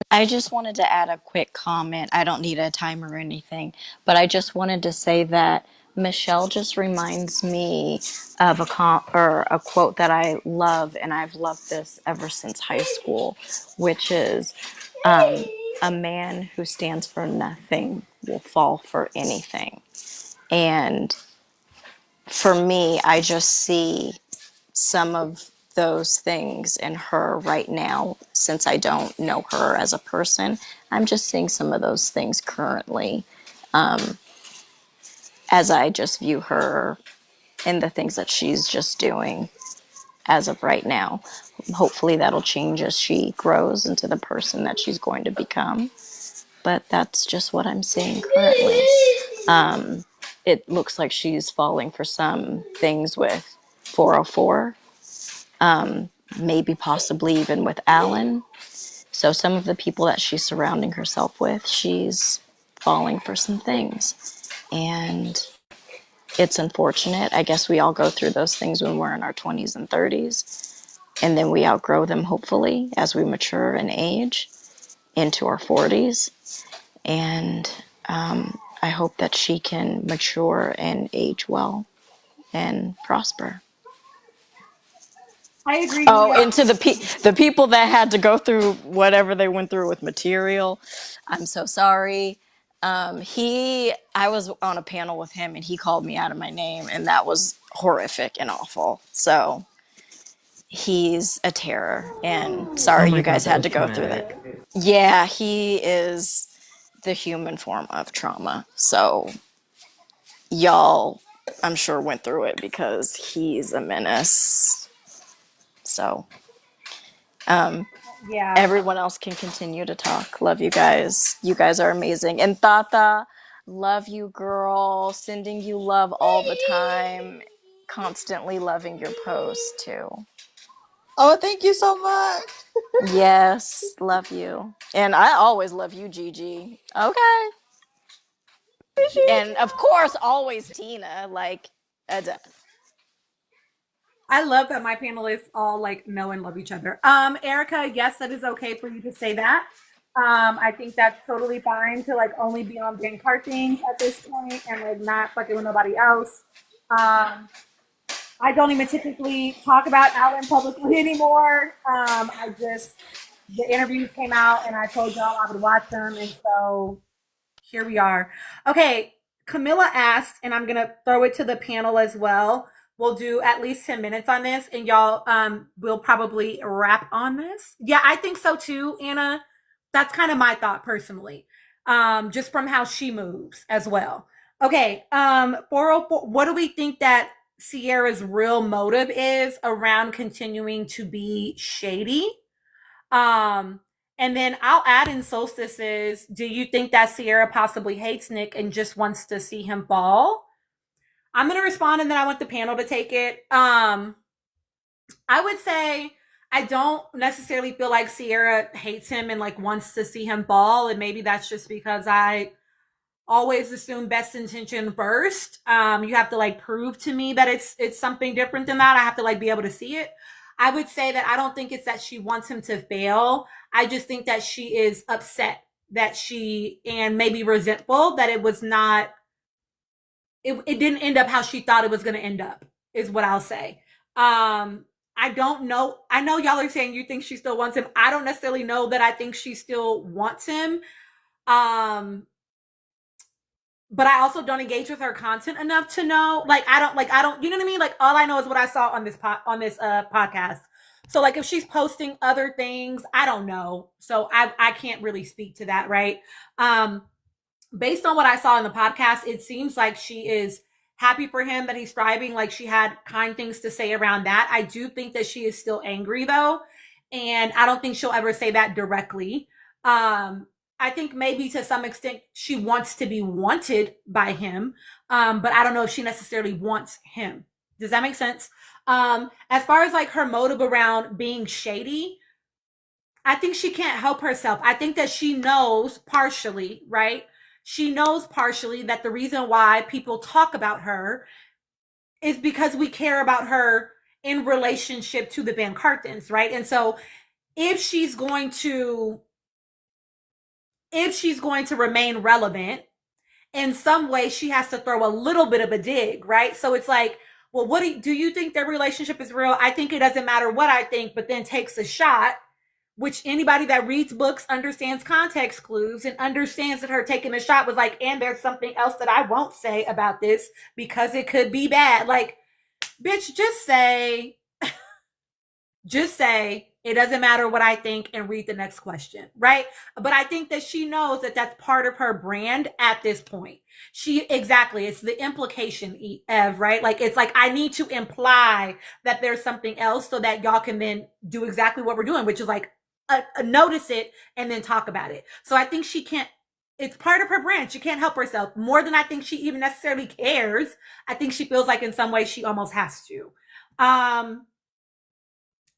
I just wanted to add a quick comment. I don't need a timer or anything, but I just wanted to say that Michelle just reminds me of a quote that I love, and I've loved this ever since high school, which is, um, "A man who stands for nothing will fall for anything." And for me, I just see some of those things in her right now. Since I don't know her as a person, I'm just seeing some of those things currently, as I just view her and the things that she's just doing as of right now. Hopefully that'll change as she grows into the person that she's going to become, but that's just what I'm seeing currently. It looks like she's falling for some things with 404, maybe possibly even with Allan. So some of the people that she's surrounding herself with, she's falling for some things. And it's unfortunate. I guess we all go through those things when we're in our 20s and 30s. And then we outgrow them, hopefully, as we mature and age into our 40s. And I hope that she can mature and age well and prosper. I agree, Oh, Mia. and to the people that had to go through whatever they went through with material, I'm so sorry. I was on a panel with him, and he called me out of my name, and that was horrific and awful. So he's a terror, and Oh sorry my you god, guys that had was to go through traumatic. that. Yeah, he is the human form of trauma. So y'all, I'm sure, went through it because he's a menace. So Yeah. everyone else can continue to talk. Love you guys. You guys are amazing. And Tata, love you, girl. Sending you love all the time. Constantly loving your posts too. Oh, thank you so much. Yes, love you. And I always love you, Gigi. Okay. Appreciate And of course, always Tina. Like, I love that my panelists all like know and love each other. Erica, yes, that is okay for you to say that. I think that's totally fine to like only be on Dan Cart things at this point and like not fucking with nobody else. I don't even typically talk about Allan publicly anymore. I just the interviews came out and I told y'all I would watch them, and so here we are. Okay, Camilla asked, and I'm gonna throw it to the panel as well. We'll do at least 10 minutes on this, and y'all will probably wrap on this. Yeah, I think so too, Anna. That's kind of my thought personally. Just from how she moves as well. Okay, 404, what do we think that Sierra's real motive is around continuing to be shady? Um, and then I'll add in solstices. Do you think that Sierra possibly hates Nick and just wants to see him fall? I'm gonna respond and then I want the panel to take it. I would say I don't necessarily feel like Sierra hates him and like wants to see him fall, and maybe that's just because I always assume best intention first. You have to like prove to me that it's something different than that. I have to like be able to see it. I would say that I don't think it's that she wants him to fail. I just think that she is upset that she and maybe resentful that it was not it didn't end up how she thought it was going to end up is what I'll say. I don't know. I know y'all are saying you think she still wants him. I don't necessarily know that I think she still wants him. But I also don't engage with her content enough to know. Like I don't, you know what I mean? Like all I know is what I saw on this podcast. So like if she's posting other things, I don't know. So I can't really speak to that, right? Based on what I saw in the podcast, it seems like she is happy for him that he's thriving. Like she had kind things to say around that. I do think that she is still angry though. And I don't think she'll ever say that directly. I think maybe to some extent she wants to be wanted by him. But I don't know if she necessarily wants him. Does that make sense? As far as like her motive around being shady, I think she can't help herself. I think that she knows partially, right? She knows partially that the reason why people talk about her is because we care about her in relationship to the Van Cartons, right? And so if she's going to remain relevant in some way, she has to throw a little bit of a dig, right? So it's like, well, what do you think their relationship is real? I think it doesn't matter what I think, but then takes a shot, which anybody that reads books understands context clues and understands that her taking a shot was like, and there's something else that I won't say about this because it could be bad. Like, bitch, just say it doesn't matter what I think and read the next question, right? But I think that she knows that that's part of her brand at this point. It's the implication, Ev, right? Like it's like I need to imply that there's something else so that y'all can then do exactly what we're doing, which is like notice it and then talk about it. So I think she can't. It's part of her brand. She can't help herself more than I think she even necessarily cares. I think she feels like in some way she almost has to.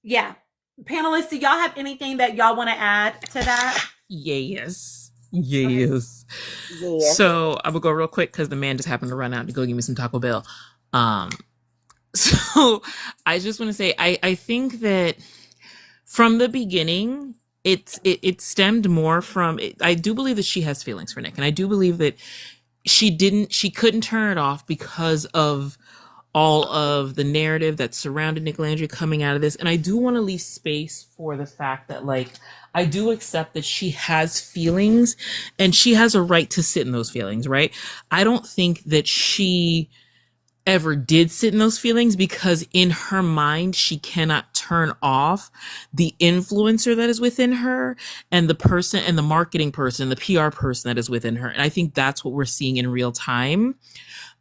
Yeah. Panelists, do y'all have anything that y'all want to add to that? Yes. Yeah. So I will go real quick because the man just happened to run out to go give me some Taco Bell. So I just want to say I think that from the beginning it stemmed more from I do believe that she has feelings for Nick, and I do believe that she couldn't turn it off because of all of the narrative that surrounded Nick Alandria coming out of this. And I do want to leave space for the fact that, like, I do accept that she has feelings and she has a right to sit in those feelings, right? I don't think that she ever did sit in those feelings because in her mind, she cannot turn off the influencer that is within her and the person and the marketing person, the PR person that is within her. And I think that's what we're seeing in real time.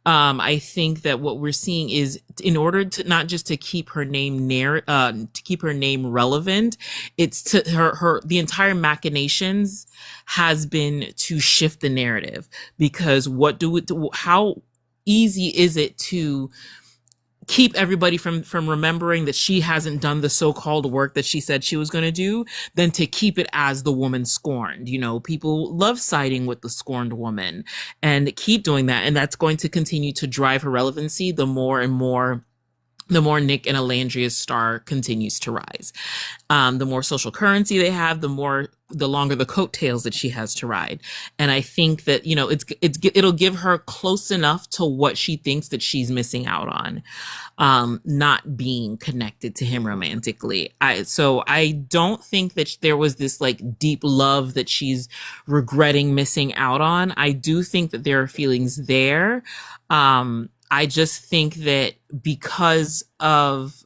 I think that what we're seeing is, in order to not just to keep her name to keep her name relevant, it's to her the entire machinations has been to shift the narrative. Because how easy is it to keep everybody from remembering that she hasn't done the so-called work that she said she was going to do, than to keep it as the woman scorned. You know, people love siding with the scorned woman and keep doing that. And that's going to continue to drive her relevancy the more and more the more Nick and Alandria's star continues to rise. The more social currency they have, the longer the coattails that she has to ride. And I think that, you know, it'll give her close enough to what she thinks that she's missing out on, not being connected to him romantically. So I don't think that there was this like deep love that she's regretting missing out on. I do think that there are feelings there. I just think that because of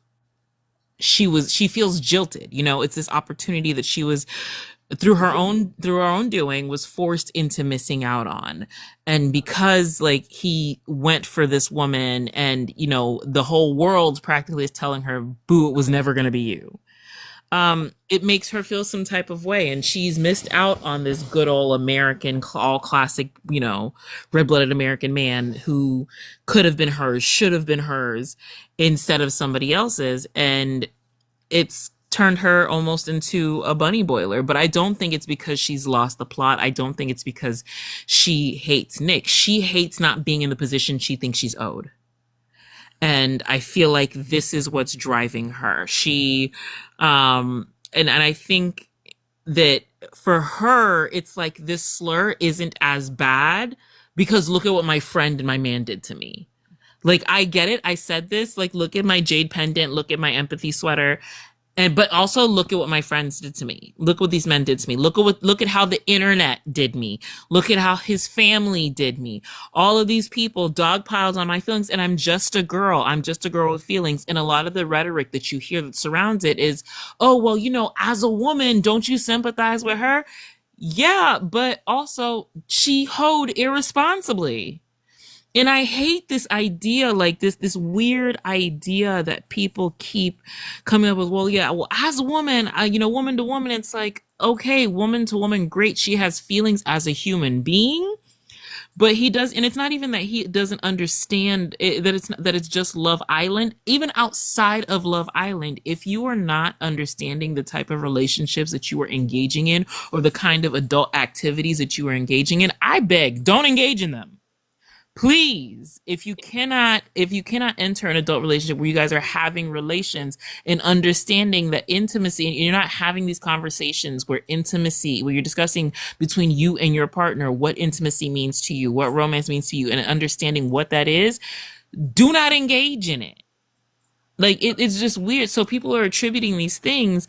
she feels jilted, you know, it's this opportunity that she was through her own doing was forced into missing out on. And because like he went for this woman and, you know, the whole world practically is telling her, boo, it was never going to be you. It makes her feel some type of way, and she's missed out on this good old American, all classic, you know, red-blooded American man who could have been hers, should have been hers, instead of somebody else's, and it's turned her almost into a bunny boiler. But I don't think it's because she's lost the plot. I don't think it's because she hates Nick. She hates not being in the position she thinks she's owed. And I feel like this is what's driving her. She, and I think that for her, it's like this slur isn't as bad because look at what my friend and my man did to me. Like, I get it. I said this, like, look at my jade pendant, look at my empathy sweater. But also look at what my friends did to me. Look what these men did to me. Look at how the internet did me. Look at how his family did me. All of these people dogpiled on my feelings, and I'm just a girl. I'm just a girl with feelings. And a lot of the rhetoric that you hear that surrounds it is, oh, well, you know, as a woman, don't you sympathize with her? Yeah, but also she hoed irresponsibly. And I hate this idea, like this weird idea that people keep coming up with, well, yeah, well, as a woman, you know, woman to woman, it's like, okay, woman to woman, great. She has feelings as a human being, but he does. And it's not even that he doesn't understand that it's just Love Island. Even outside of Love Island, if you are not understanding the type of relationships that you are engaging in or the kind of adult activities that you are engaging in, I beg, don't engage in them. Please, if you cannot enter an adult relationship where you guys are having relations and understanding that intimacy, and you're not having these conversations where you're discussing between you and your partner what intimacy means to you, what romance means to you, and understanding what that is, do not engage in it. Like, it's just weird. So people are attributing these things,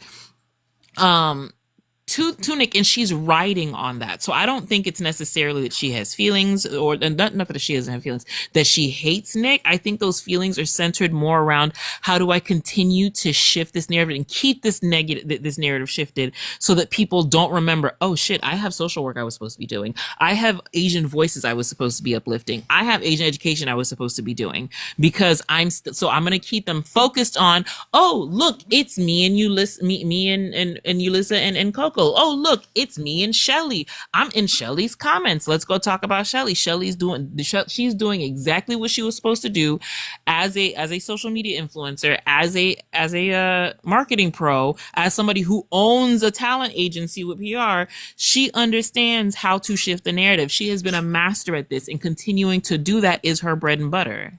to Nick, and she's riding on that. So I don't think it's necessarily that she has feelings, or not that she doesn't have feelings, that she hates Nick. I think those feelings are centered more around how do I continue to shift this narrative and keep this narrative shifted so that people don't remember, oh shit, I have social work I was supposed to be doing. I have Asian voices I was supposed to be uplifting. I have Asian education I was supposed to be doing, because I'm going to keep them focused on, oh, look, it's me and Ulysses, me and Ulysses and Coco. Oh, look, it's me and Shelly. I'm in Shelly's comments. Let's go talk about Shelly. She's doing exactly what she was supposed to do as a social media influencer, as a marketing pro, as somebody who owns a talent agency with PR. She understands how to shift the narrative. She has been a master at this, and continuing to do that is her bread and butter.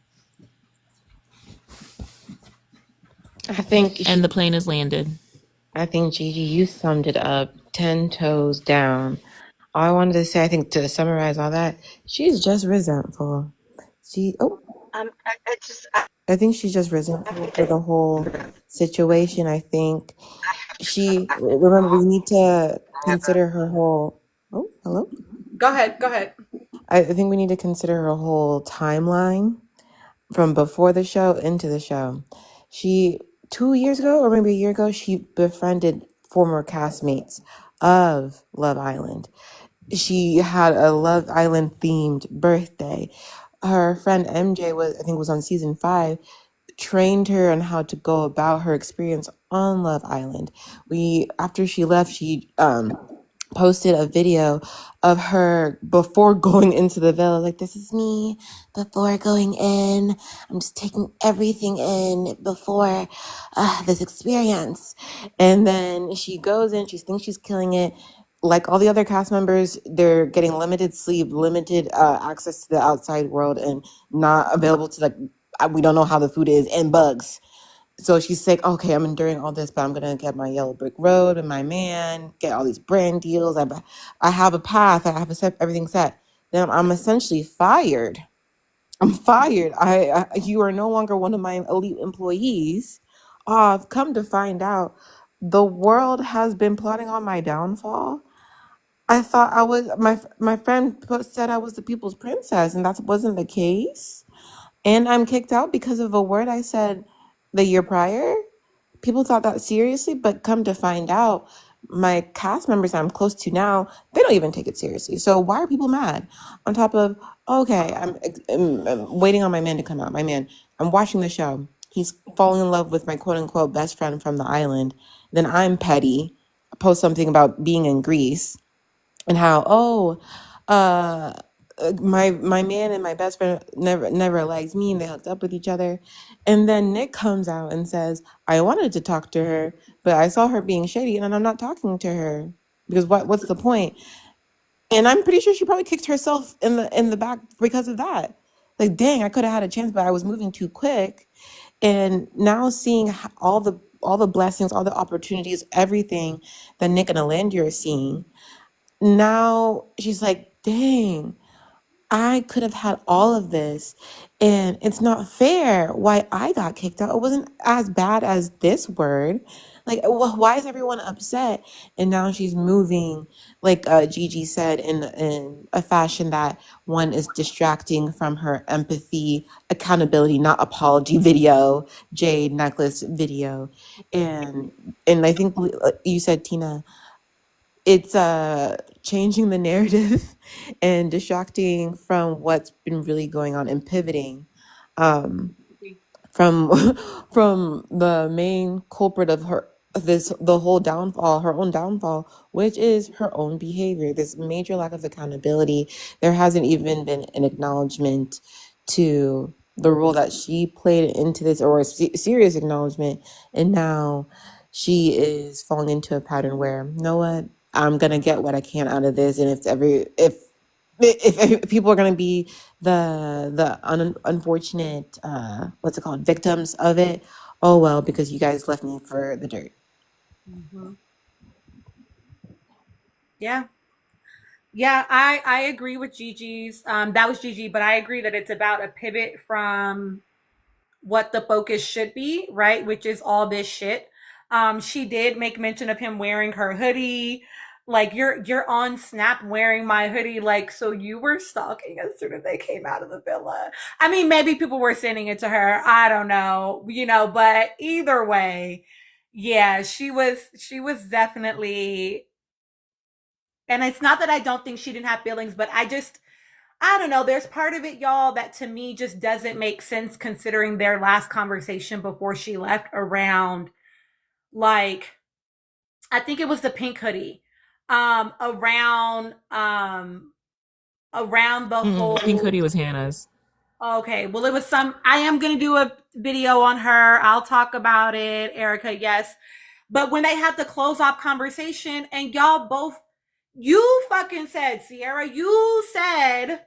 And the plane has landed. I think, Gigi, you summed it up 10 toes down. All I wanted to say, I think, to summarize all that, she's just resentful. I think she's just resentful for the whole situation. I think remember, we need to consider her whole, oh, hello? Go ahead. I think we need to consider her whole timeline from before the show into the show. She 2 years ago or maybe a year ago, she befriended former castmates of Love Island. She had a Love Island themed birthday. Her friend MJ was on season 5, trained her on how to go about her experience on Love Island. After she left, she posted a video of her before going into the villa, like, this is me before going in. I'm just taking everything in before this experience. And then she goes in, she thinks she's killing it. Like all the other cast members, they're getting limited sleep, limited access to the outside world, and not available to, like, we don't know how the food is, and bugs. So she's like, okay, I'm enduring all this, but I'm going to get my yellow brick road and my man, get all these brand deals. I have a path. I have everything set. Then I'm essentially fired. I'm fired. You are no longer one of my elite employees. I've come to find out the world has been plotting on my downfall. I thought my friend said I was the people's princess, and that wasn't the case. And I'm kicked out because of a word I said the year prior. People thought that seriously, but come to find out, my cast members I'm close to now, they don't even take it seriously. So why are people mad? On top of, okay, I'm waiting on my man to come out. My man, I'm watching the show. He's falling in love with my quote unquote best friend from the island. Then I'm petty, post something about being in Greece and how, uh, my man and my best friend never liked me, and they hooked up with each other. And then Nick comes out and says, I wanted to talk to her, but I saw her being shady, and I'm not talking to her because what's the point? And I'm pretty sure she probably kicked herself in the back because of that. Like, dang, I could have had a chance, but I was moving too quick. And now seeing all the blessings, all the opportunities, everything that Nick and Alandria are seeing, now she's like, dang, I could have had all of this, and it's not fair why I got kicked out. It wasn't as bad as this word. Like, why is everyone upset? And now she's moving, like Gigi said, in a fashion that one is distracting from her empathy, accountability, not apology video, jade necklace video, and I think you said, Tina, it's changing the narrative and distracting from what's been really going on and pivoting um from from the main culprit of the whole downfall, her own downfall, which is her own behavior, this major lack of accountability. There hasn't even been an acknowledgement to the role that she played into this, or a serious acknowledgement, and now she is falling into a pattern where, you know what, I'm gonna get what I can out of this, and if people are gonna be the unfortunate what's it called, victims of it, oh well, because you guys left me for the dirt. Yeah. Yeah, I agree with Gigi's. That was Gigi, but I agree that it's about a pivot from what the focus should be, right? Which is all this shit. She did make mention of him wearing her hoodie. Like, you're on Snap wearing my hoodie. Like, so you were stalking as soon as they came out of the villa. I mean, maybe people were sending it to her. I don't know, but either way, yeah, she was definitely. And it's not that I don't think she didn't have feelings, but I don't know. There's part of it, y'all, that to me just doesn't make sense considering their last conversation before she left around, like, I think it was the pink hoodie. Around the whole Pink hoodie was Hannah's. Okay, well, it was I am gonna do a video on her. I'll talk about it, Erica. Yes, but when they had the close off conversation, and y'all both, you fucking said, Sierra, you said,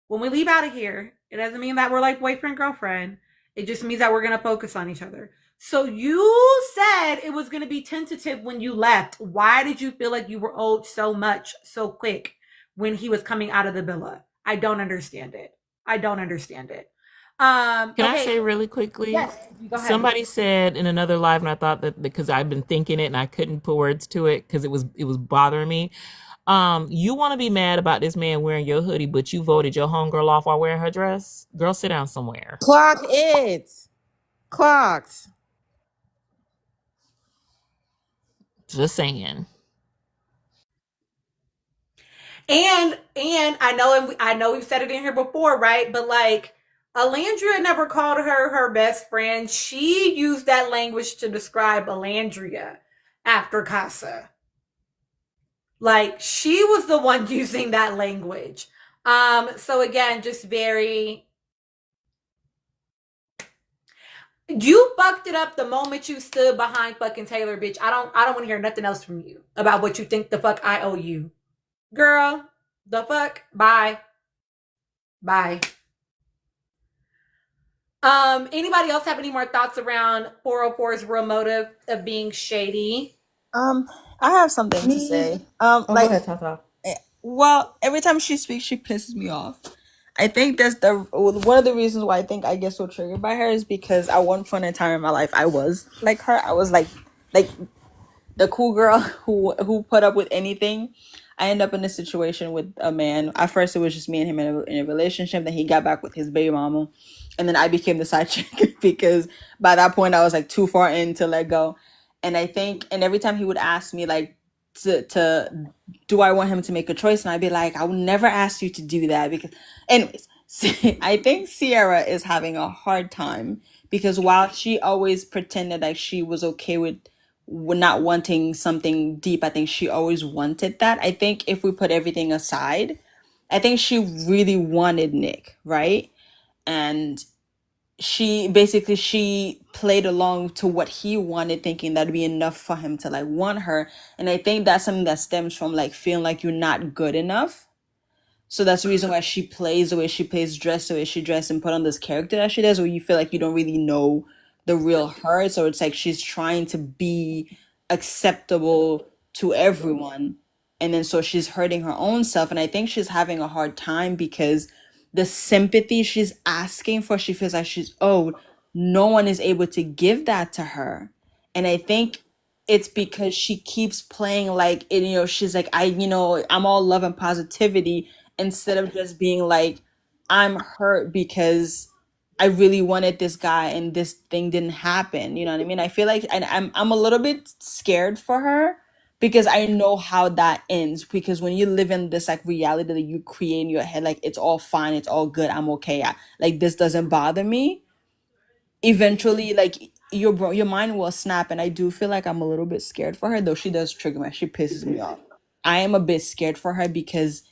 when we leave out of here, it doesn't mean that we're like boyfriend, girlfriend. It just means that we're going to focus on each other. So you said it was going to be tentative when you left. Why did you feel like you were owed so much so quick when he was coming out of the villa? I don't understand it. Can I say really quickly? Yes, go ahead. Somebody said in another live, and I thought that because I've been thinking it and I couldn't put words to it because it was bothering me. You want to be mad about this man wearing your hoodie, but you voted your homegirl off while wearing her dress? Girl, sit down somewhere. Clocked. Just saying. And I know we've said it in here before, right? But like Alandria never called her best friend. She used that language to describe Alandria after Casa. Like she was the one using that language. So again, just very, you fucked it up the moment you stood behind fucking Taylor, bitch. I don't want to hear nothing else from you about what you think the fuck I owe you. Girl, the fuck? Bye. Bye. Anybody else have any more thoughts around 404's real motive of being shady? I have something to say. Go Like, ahead, Tata. well, every time she speaks, she pisses me off. I think that's one of the reasons why I think I get so triggered by her is because at one point in time in my life, I was like her. I was like the cool girl who put up with anything. I ended up in a situation with a man. At first, it was just me and him in a relationship. Then he got back with his baby mama, and then I became the side chick because by that point I was like too far in to let go. And I think, and every time he would ask me like to do I want him to make a choice, and I'd be like, I would never ask you to do that because, anyways, I think Sierra is having a hard time because while she always pretended like she was okay with not wanting something deep. I think she always wanted that. I think if we put everything aside, I think she really wanted Nick, right? And she played along to what he wanted, thinking that'd be enough for him to like want her. And I think that's something that stems from like feeling like you're not good enough. So that's the reason why she plays the way she plays, dress the way she dressed, and put on this character that she does, where you feel like you don't really know the real her. So it's like she's trying to be acceptable to everyone. And then so she's hurting her own self. And I think she's having a hard time because the sympathy she's asking for, she feels like she's owed. No one is able to give that to her. And I think it's because she keeps playing like it, she's like, I'm all love and positivity, instead of just being like, I'm hurt because I really wanted this guy and this thing didn't happen. You know what I mean? I feel like, and I'm a little bit scared for her because I know how that ends. Because when you live in this like reality that you create in your head, like it's all fine, it's all good, I'm okay. Like this doesn't bother me. Eventually, like your mind will snap, and I do feel like I'm a little bit scared for her. Though she does trigger me, she pisses me off. I am a bit scared for her because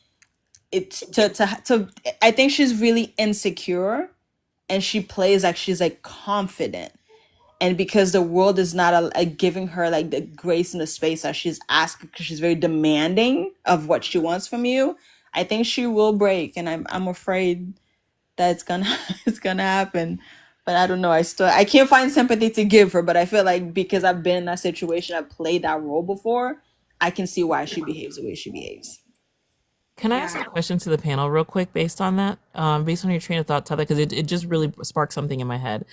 it's to I think she's really insecure, and she plays like she's like confident, and because the world is not giving her like the grace and the space that she's asking, because she's very demanding of what she wants from you, I think she will break, and I'm afraid that it's gonna it's gonna happen. But I don't know, I can't find sympathy to give her, but I feel like because I've been in that situation, I've played that role before, I can see why she behaves the way she behaves. Can I ask a question to the panel real quick based on that? Based on your train of thought, Tyler, because it just really sparked something in my head.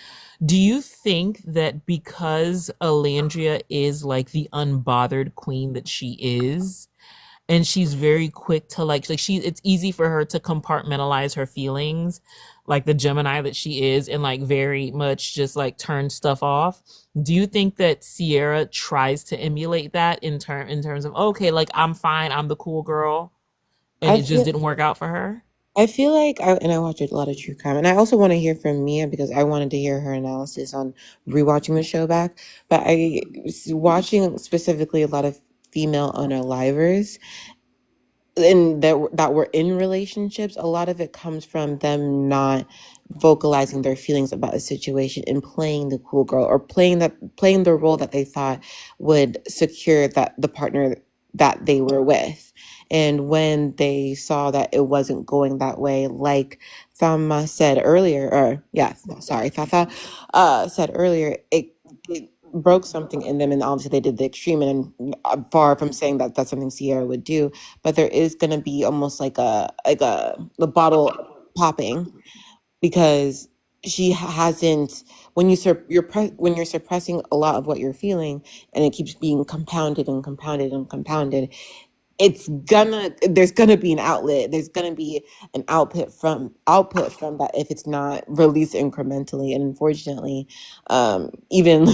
Do you think that because Alandria is like the unbothered queen that she is, and she's very quick to it's easy for her to compartmentalize her feelings, like the Gemini that she is, and like very much just like turn stuff off? Do you think that Sierra tries to emulate that in terms of, okay, like I'm fine, I'm the cool girl, and it just didn't work out for her? I feel like I watch a lot of true crime, and I also want to hear from Mia because I wanted to hear her analysis on rewatching the show back. But I was watching specifically a lot of female unalivers, and that were in relationships. A lot of it comes from them not vocalizing their feelings about a situation and playing the cool girl, or playing the role that they thought would secure that the partner that they were with. And when they saw that it wasn't going that way, like Thama said earlier, Tata said earlier, it broke something in them, and obviously they did the extreme. And far from saying that that's something Sierra would do, but there is going to be almost like the bottle popping, because she hasn't, when when you're suppressing a lot of what you're feeling, and it keeps being compounded and compounded and compounded, there's gonna be an outlet, there's gonna be an output from that if it's not released incrementally. And unfortunately, even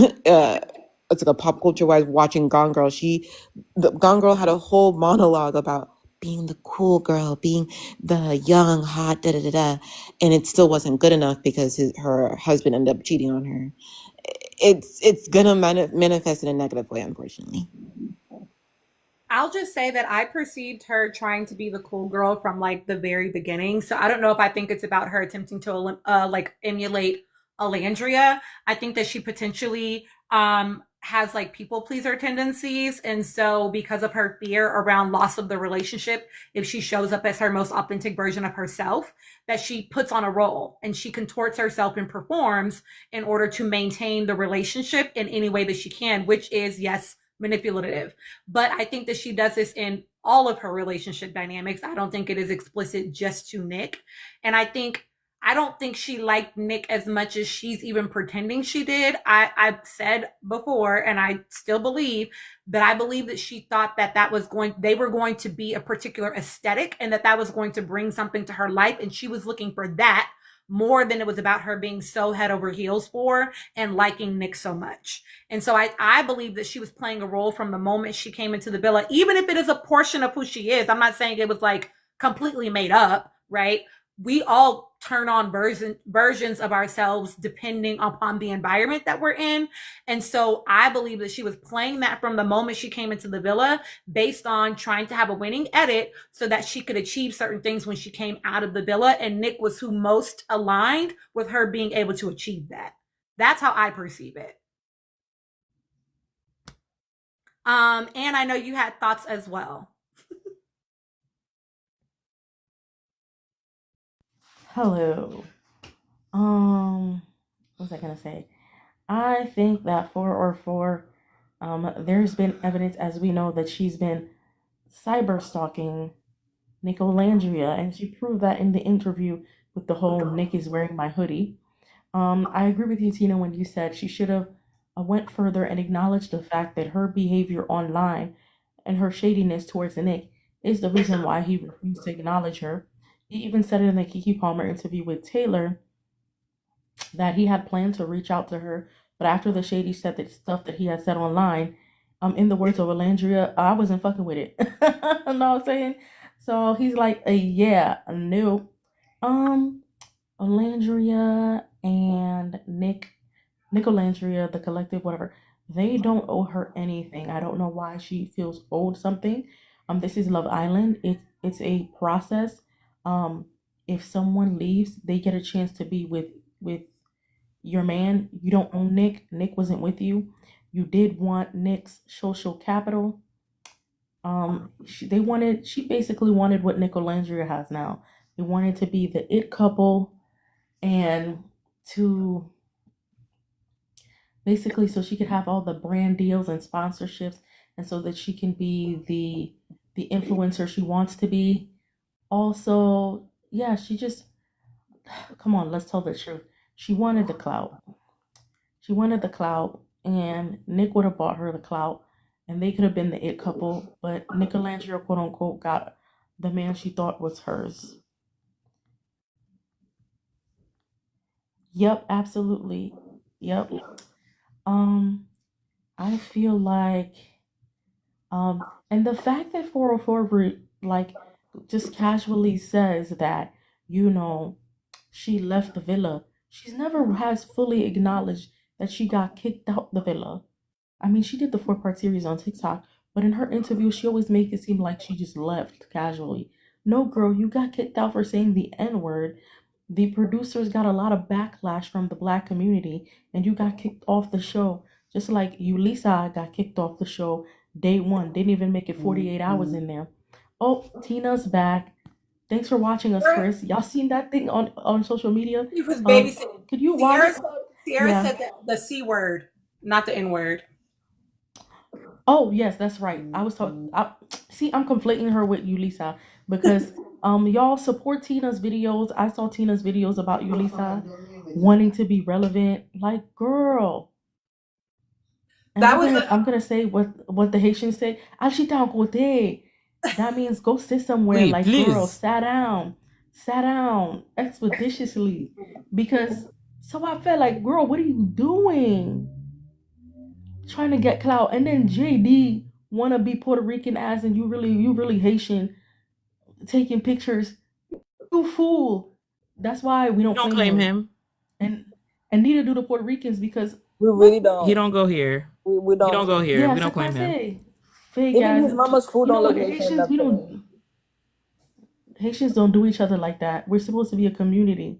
it's like a pop culture wise watching Gone Girl. The Gone Girl had a whole monologue about being the cool girl, being the young, hot, da da da da, and it still wasn't good enough because her husband ended up cheating on her. It's gonna manifest in a negative way, unfortunately. I'll just say that I perceived her trying to be the cool girl from like the very beginning. So I don't know if I think it's about her attempting to like emulate Alandria. I think that she potentially has like people pleaser tendencies, and so because of her fear around loss of the relationship, if she shows up as her most authentic version of herself, that she puts on a role and she contorts herself and performs in order to maintain the relationship in any way that she can, which is, yes, manipulative. But I think that she does this in all of her relationship dynamics. I don't think it is explicit just to Nick. And I don't think she liked Nick as much as she's even pretending she did. I've said before, and I still believe that I believe that she thought that they were going to be a particular aesthetic, and that was going to bring something to her life. And she was looking for that more than it was about her being so head over heels for and liking Nick so much. And so I believe that she was playing a role from the moment she came into the villa, even if it is a portion of who she is. I'm not saying it was like completely made up, right? We all turn on versions of ourselves depending upon the environment that we're in. And so I believe that she was playing that from the moment she came into the villa, based on trying to have a winning edit so that she could achieve certain things when she came out of the villa. And Nick was who most aligned with her being able to achieve that. That's how I perceive it. And I know you had thoughts as well. Hello. What was I gonna say? I think that 404, there's been evidence, as we know, that she's been cyber stalking Nick Alandria, and she proved that in the interview with the whole Nick is wearing my hoodie. I agree with you, Tina, when you said she should have went further and acknowledged the fact that her behavior online and her shadiness towards Nick is the reason why he refused to acknowledge her. He even said in the Kiki Palmer interview with Taylor that he had planned to reach out to her, but after the shady said that stuff that he had said online, in the words of Alandria, I wasn't fucking with it. You know what I'm saying? So he's like, yeah, no. Alandria and Nick Alandria, the collective, whatever, they don't owe her anything. I don't know why she feels owed something. This is Love Island. It's a process. Um, if someone leaves, they get a chance to be with your man. You don't own Nick. Nick wasn't with you. You did want Nick's social capital. She basically wanted what Nick Alandria has now. They wanted to be the it couple, and to basically so she could have all the brand deals and sponsorships, and so that she can be the influencer she wants to be. Also, yeah, she just, come on, let's tell the truth. She wanted the clout. She wanted the clout, and Nick would have bought her the clout, and they could have been the it couple, but Nick Alandria, quote unquote, got the man she thought was hers. Yep, absolutely. Yep. Um, I feel like, and the fact that 404 like just casually says that, you know, she left the villa. She's never has fully acknowledged that she got kicked out the villa. I mean, she did the 4-part series on TikTok, but in her interview, she always makes it seem like she just left casually. No, girl, you got kicked out for saying the N word. The producers got a lot of backlash from the black community, and you got kicked off the show. Just like Ulisa got kicked off the show day one. Didn't even make it 48 hours in there. Oh, Tina's back. Thanks for watching us, Chris. Y'all seen that thing on social media? He was babysitting. Could you watch? Sierra Yeah. said the C word, not the N word. Oh yes, that's right. I was talking. See, I'm conflating her with Ulisa because y'all support Tina's videos. I saw Tina's videos about Ulisa wanting to be relevant. Like, girl. And I'm gonna say what the Haitians say. Ashita en côté. That means go sit somewhere. Wait, like, please. girl, sat down expeditiously. Because so I felt like, girl, what are you doing? trying to get clout, and then JD wanna be Puerto Rican ass, and you really Haitian, taking pictures. You fool. That's why we don't Don't claim claim him, him. and neither do the Puerto Ricans because We really He don't. don't go here. We He don't. don't go here. yeah, We don't c'est claim him. passé. Fake Even ass. his mama's food You know don't look what? Haitian Haitians, enough we for me. don't. Haitians don't do each other like that. We're supposed to be a community.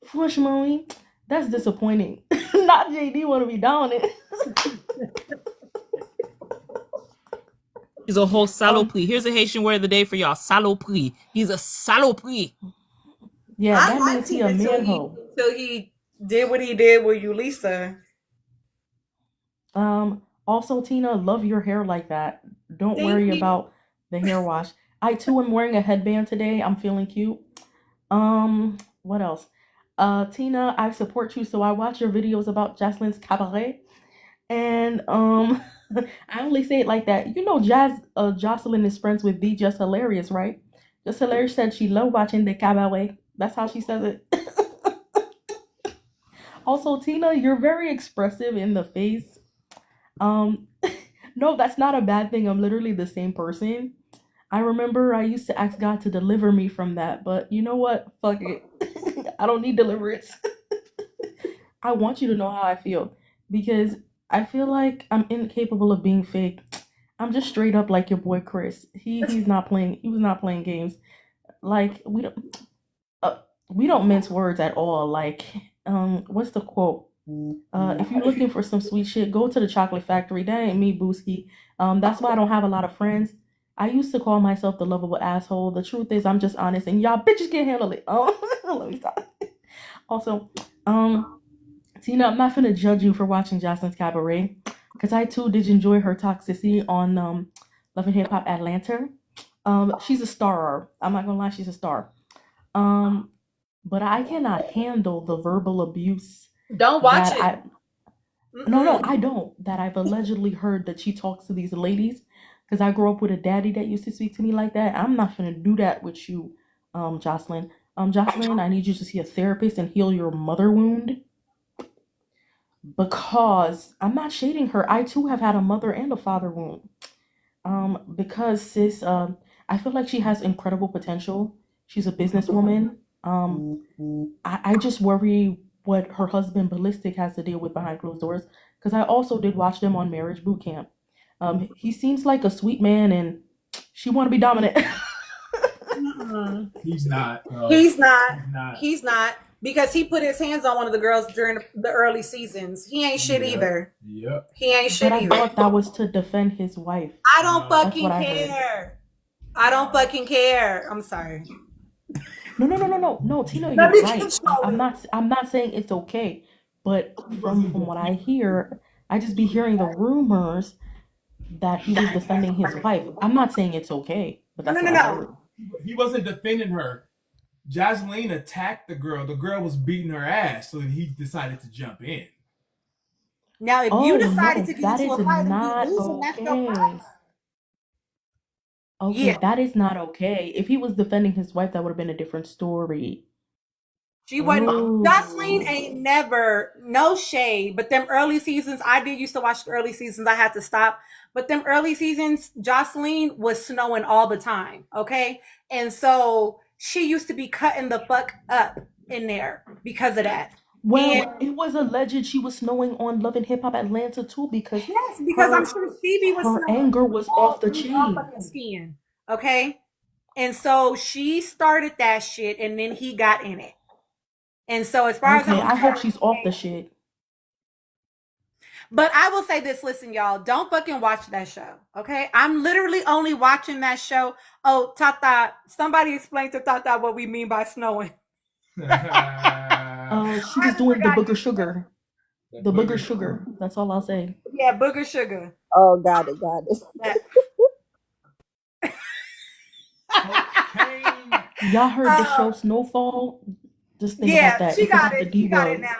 Franchement, that's disappointing. Not JD want to be down it. He's a whole saloperie. Here's a Haitian word of the day for y'all. Saloperie. He's a saloperie. Yeah, I that liked means he him a until manhole. he did what he did with Ulisa. Also, Tina, love your hair like that. Don't Thank worry you. about the hair wash. I too am wearing a headband today. I'm feeling cute. What else? Tina, I support you, so I watch your videos about Jocelyn's cabaret. And I only say it like that. You know, Jocelyn is friends with the Just Hilarious, right? Just Hilarious said she loved watching the cabaret. That's how she says it. Also, Tina, you're very expressive in the face. Um, no, that's not a bad thing. I'm literally the same person. I remember I used to ask God to deliver me from that, but you know what? Fuck it. I don't need deliverance. I want you to know how I feel because I feel like I'm incapable of being fake. I'm just straight up like your boy Chris. He's not playing. He was not playing games. Like uh, we don't mince words at all. Like what's the quote? If you're looking for some sweet shit, go to the chocolate factory. That ain't me, Booski. That's why I don't have a lot of friends. I used to call myself the lovable asshole. The truth is, I'm just honest, and y'all bitches can't handle it. Let me stop. Also, Tina, I'm not gonna judge you for watching Jocelyn's Cabaret, because I too did enjoy her toxicity on Love and Hip Hop Atlanta. She's a star. I'm not gonna lie, she's a star. Um, but I cannot handle the verbal abuse Don't watch that it. I no, I don't. That I've allegedly heard that she talks to these ladies. Because I grew up with a daddy that used to speak to me like that. I'm not gonna do that with you, Jocelyn. Jocelyn, I need you to see a therapist and heal your mother wound. Because I'm not shading her. I too have had a mother and a father wound. Because sis, I feel like she has incredible potential. She's a businesswoman. I just worry what her husband Ballistic has to deal with behind closed doors. Because I also did watch them on Marriage Boot Camp. He seems like a sweet man, and she want to be dominant. He's not. He's not. He's not. Because he put his hands on one of the girls during the early seasons. He ain't shit either. Yep. He ain't shit But I either. thought that was to defend his wife. I don't That's fucking what I heard. care. I don't fucking care. I'm sorry. No, Tina, Let you're me right. control I'm not saying it's okay, but from what I hear, I just be hearing the rumors that he was defending his wife. I'm not saying it's okay, but that's what I heard. He wasn't defending her. Jocelyn attacked the girl. The girl was beating her ass, so he decided to jump in. Now, if you decided to get into a fight and you losing, that's your problem. Okay, Yeah. that is not okay. If he was defending his wife, that would have been a different story. She wasn't. Jocelyn ain't never, no shade, but them early seasons, I did used to watch the early seasons. I had to stop. But them early seasons, Jocelyn was snowing all the time. Okay. And so she used to be cutting the fuck up in there because of that. Well, it was alleged she was snowing on Love and Hip Hop Atlanta too because I'm sure Phoebe was her snowing anger was off the chain. fucking skin. Okay. And so she started that shit and then he got in it. And so as far as I hope she's off the shit. But I will say this, listen, y'all, don't fucking watch that show. Okay. I'm literally only watching that show. Oh, Tata, somebody explain to Tata what we mean by snowing. She was doing the booger sugar. The booger sugar. That's all I'll say. Yeah, booger sugar. Oh, got it. Y'all heard the show Snowfall? Just think about that. She got it. She got it now.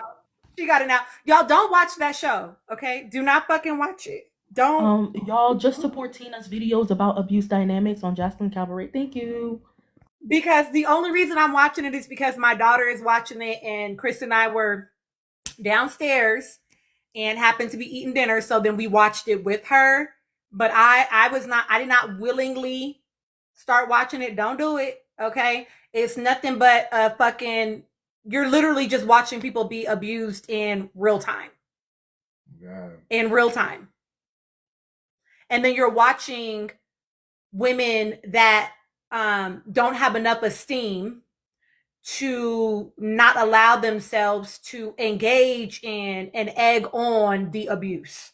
She got it now. Y'all don't watch that show, okay? Do not fucking watch it. Don't. Y'all just support Tina's videos about abuse dynamics on Jocelyn Cabaret. Thank you. Because the only reason I'm watching it is because my daughter is watching it, and Chris and I were downstairs, and happened to be eating dinner, so then we watched it with her. But I did not willingly start watching it. Don't do it, okay? It's nothing but a fucking, you're literally just watching people be abused in real time. Yeah. In real time. And then you're watching women that don't have enough esteem to not allow themselves to engage in and egg on the abuse.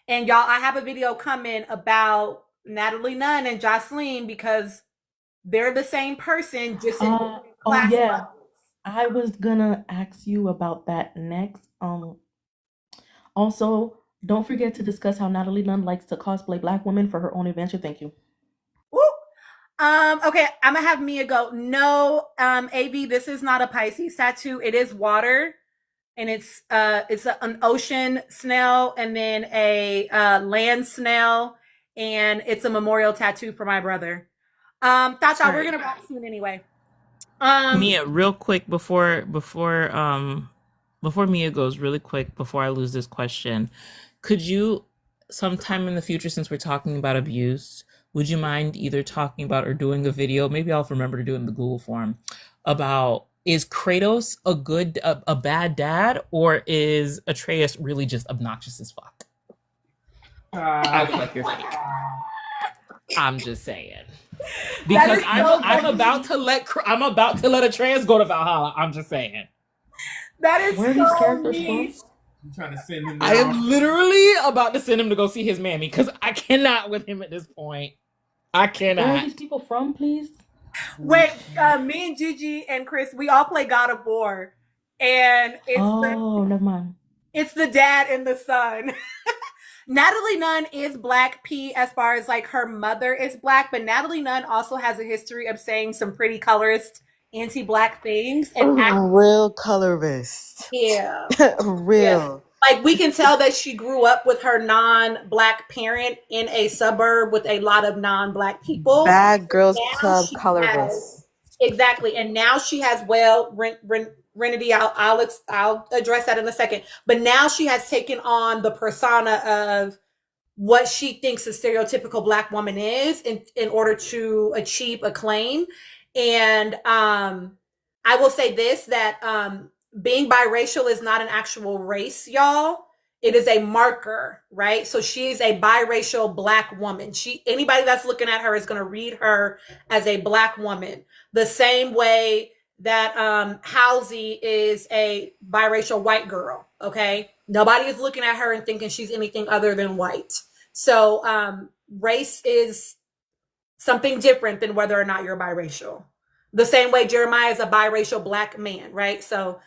And y'all, I have a video coming about Natalie Nunn and Jocelyn because they're the same person, just in different Oh class yeah, levels. I was gonna ask you about that next. Also, don't forget to discuss how Natalie Nunn likes to cosplay black women for her own adventure. Thank you. Woo. Okay, I'm gonna have Mia go. No, AV, this is not a Pisces tattoo. It is water, and it's an ocean snail and then a land snail, and it's a memorial tattoo for my brother. Thought we're gonna wrap soon anyway. Mia, real quick before Mia goes, really quick before I lose this question, could you sometime in the future, since we're talking about abuse, would you mind either talking about or doing a video? Maybe I'll remember to do it in the Google form about, is Kratos a bad dad, or is Atreus really just obnoxious as fuck? I look like you're fake. I'm just saying. Because I'm about to let Atreus go to Valhalla. I'm just saying. That is Where are these characters from? You trying to send him? I am literally about to send him to go see his mammy because I cannot with him at this point. I cannot. Where are these people from, please? Wait, me and Gigi and Chris, we all play God of War, and never mind. It's the dad and the son. Natalie Nunn is Black P as far as like her mother is Black, but Natalie Nunn also has a history of saying some pretty colorist, anti-Black things. And real colorist. Yeah. Real. Yeah. Like we can tell that she grew up with her non-Black parent in a suburb with a lot of non-Black people. Bad Girls Club colorist. Exactly. And now she has, well, Renity, I'll address that in a second. But now she has taken on the persona of what she thinks a stereotypical Black woman is in order to achieve acclaim. And I will say this, that being biracial is not an actual race, y'all. It is a marker, right? So she is a biracial Black woman. Anybody that's looking at her is going to read her as a Black woman. The same way that Halsey is a biracial white girl, okay? Nobody is looking at her and thinking she's anything other than white. So race is something different than whether or not you're biracial. The same way Jeremiah is a biracial Black man, right? So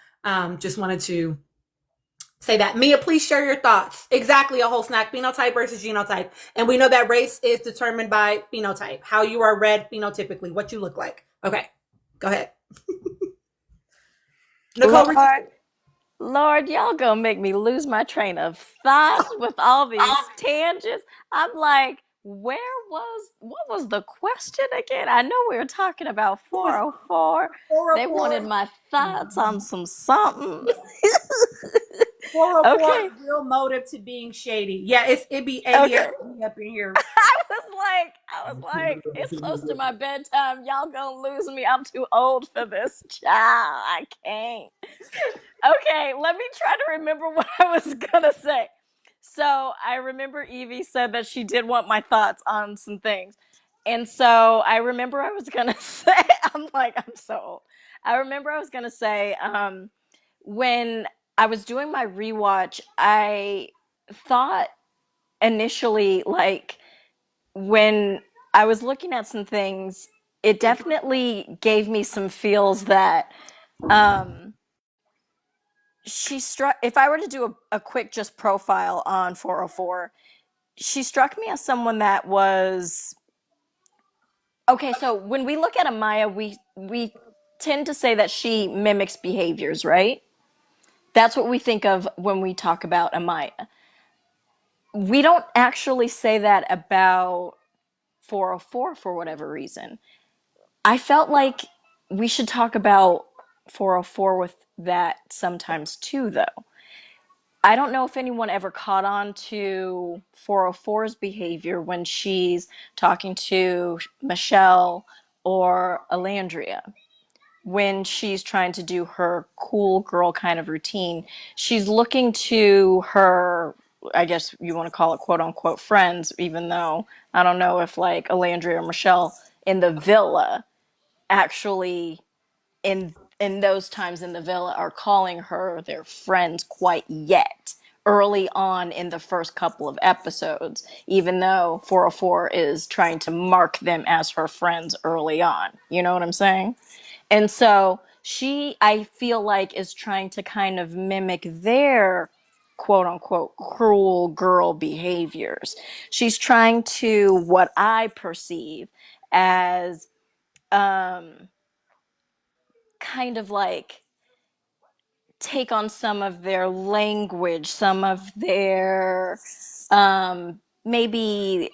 just wanted to say that. Mia, please share your thoughts. Exactly, a whole snack, phenotype versus genotype. And we know that race is determined by phenotype, how you are read phenotypically, what you look like. Okay, go ahead. Nicole, Lord, y'all gonna make me lose my train of thought with all these tangents. I'm like, what was the question again? I know we were talking about 404. They wanted my thoughts on something. 404 Okay. real motive to being shady. Yeah, it'd be 80 up in here. I was like, it's close to my bedtime. Y'all gonna lose me. I'm too old for this. Child, I can't. Okay, let me try to remember what I was gonna say. So I remember Evie said that she did want my thoughts on some things. And so I remember I was gonna say, I'm so old. I remember I was gonna say, when I was doing my rewatch, I thought initially, like, when I was looking at some things, it definitely gave me some feels that she struck. If I were to do a quick just profile on 404, she struck me as someone that was okay. So when we look at Amaya, we tend to say that she mimics behaviors, right? That's what we think of when we talk about Amaya. We don't actually say that about 404 for whatever reason. I felt like we should talk about 404 with that sometimes too, though. I don't know if anyone ever caught on to 404's behavior when she's talking to Michelle or Alandria. When she's trying to do her cool girl kind of routine, she's looking to her, I guess you want to call it quote unquote friends, even though I don't know if like Alandria or Michelle in the villa actually in those times in the villa are calling her their friends quite yet early on in the first couple of episodes, even though 404 is trying to mark them as her friends early on. You know what I'm saying? And so she, I feel like, is trying to kind of mimic their quote unquote cruel girl behaviors. She's trying to, what I perceive as, kind of like take on some of their language, some of their maybe,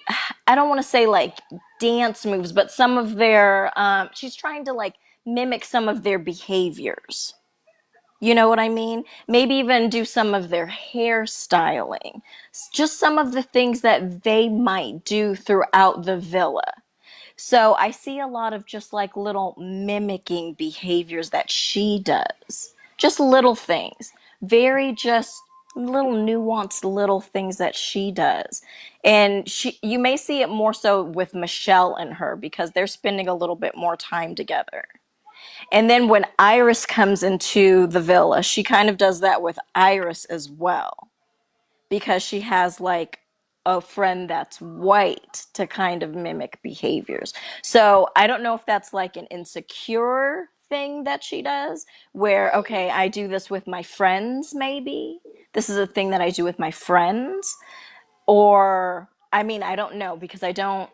I don't want to say like dance moves, but some of their she's trying to like mimic some of their behaviors. You know what I mean? Maybe even do some of their hairstyling. Just some of the things that they might do throughout the villa. So I see a lot of just like little mimicking behaviors that she does. Just little things. Very just little nuanced little things that she does. And you may see it more so with Michelle and her because they're spending a little bit more time together. And then when Iris comes into the villa, she kind of does that with Iris as well because she has like a friend that's white to kind of mimic behaviors. So I don't know if that's like an insecure thing that she does where, okay, I do this with my friends, maybe. This is a thing that I do with my friends. Or I mean, I don't know because I don't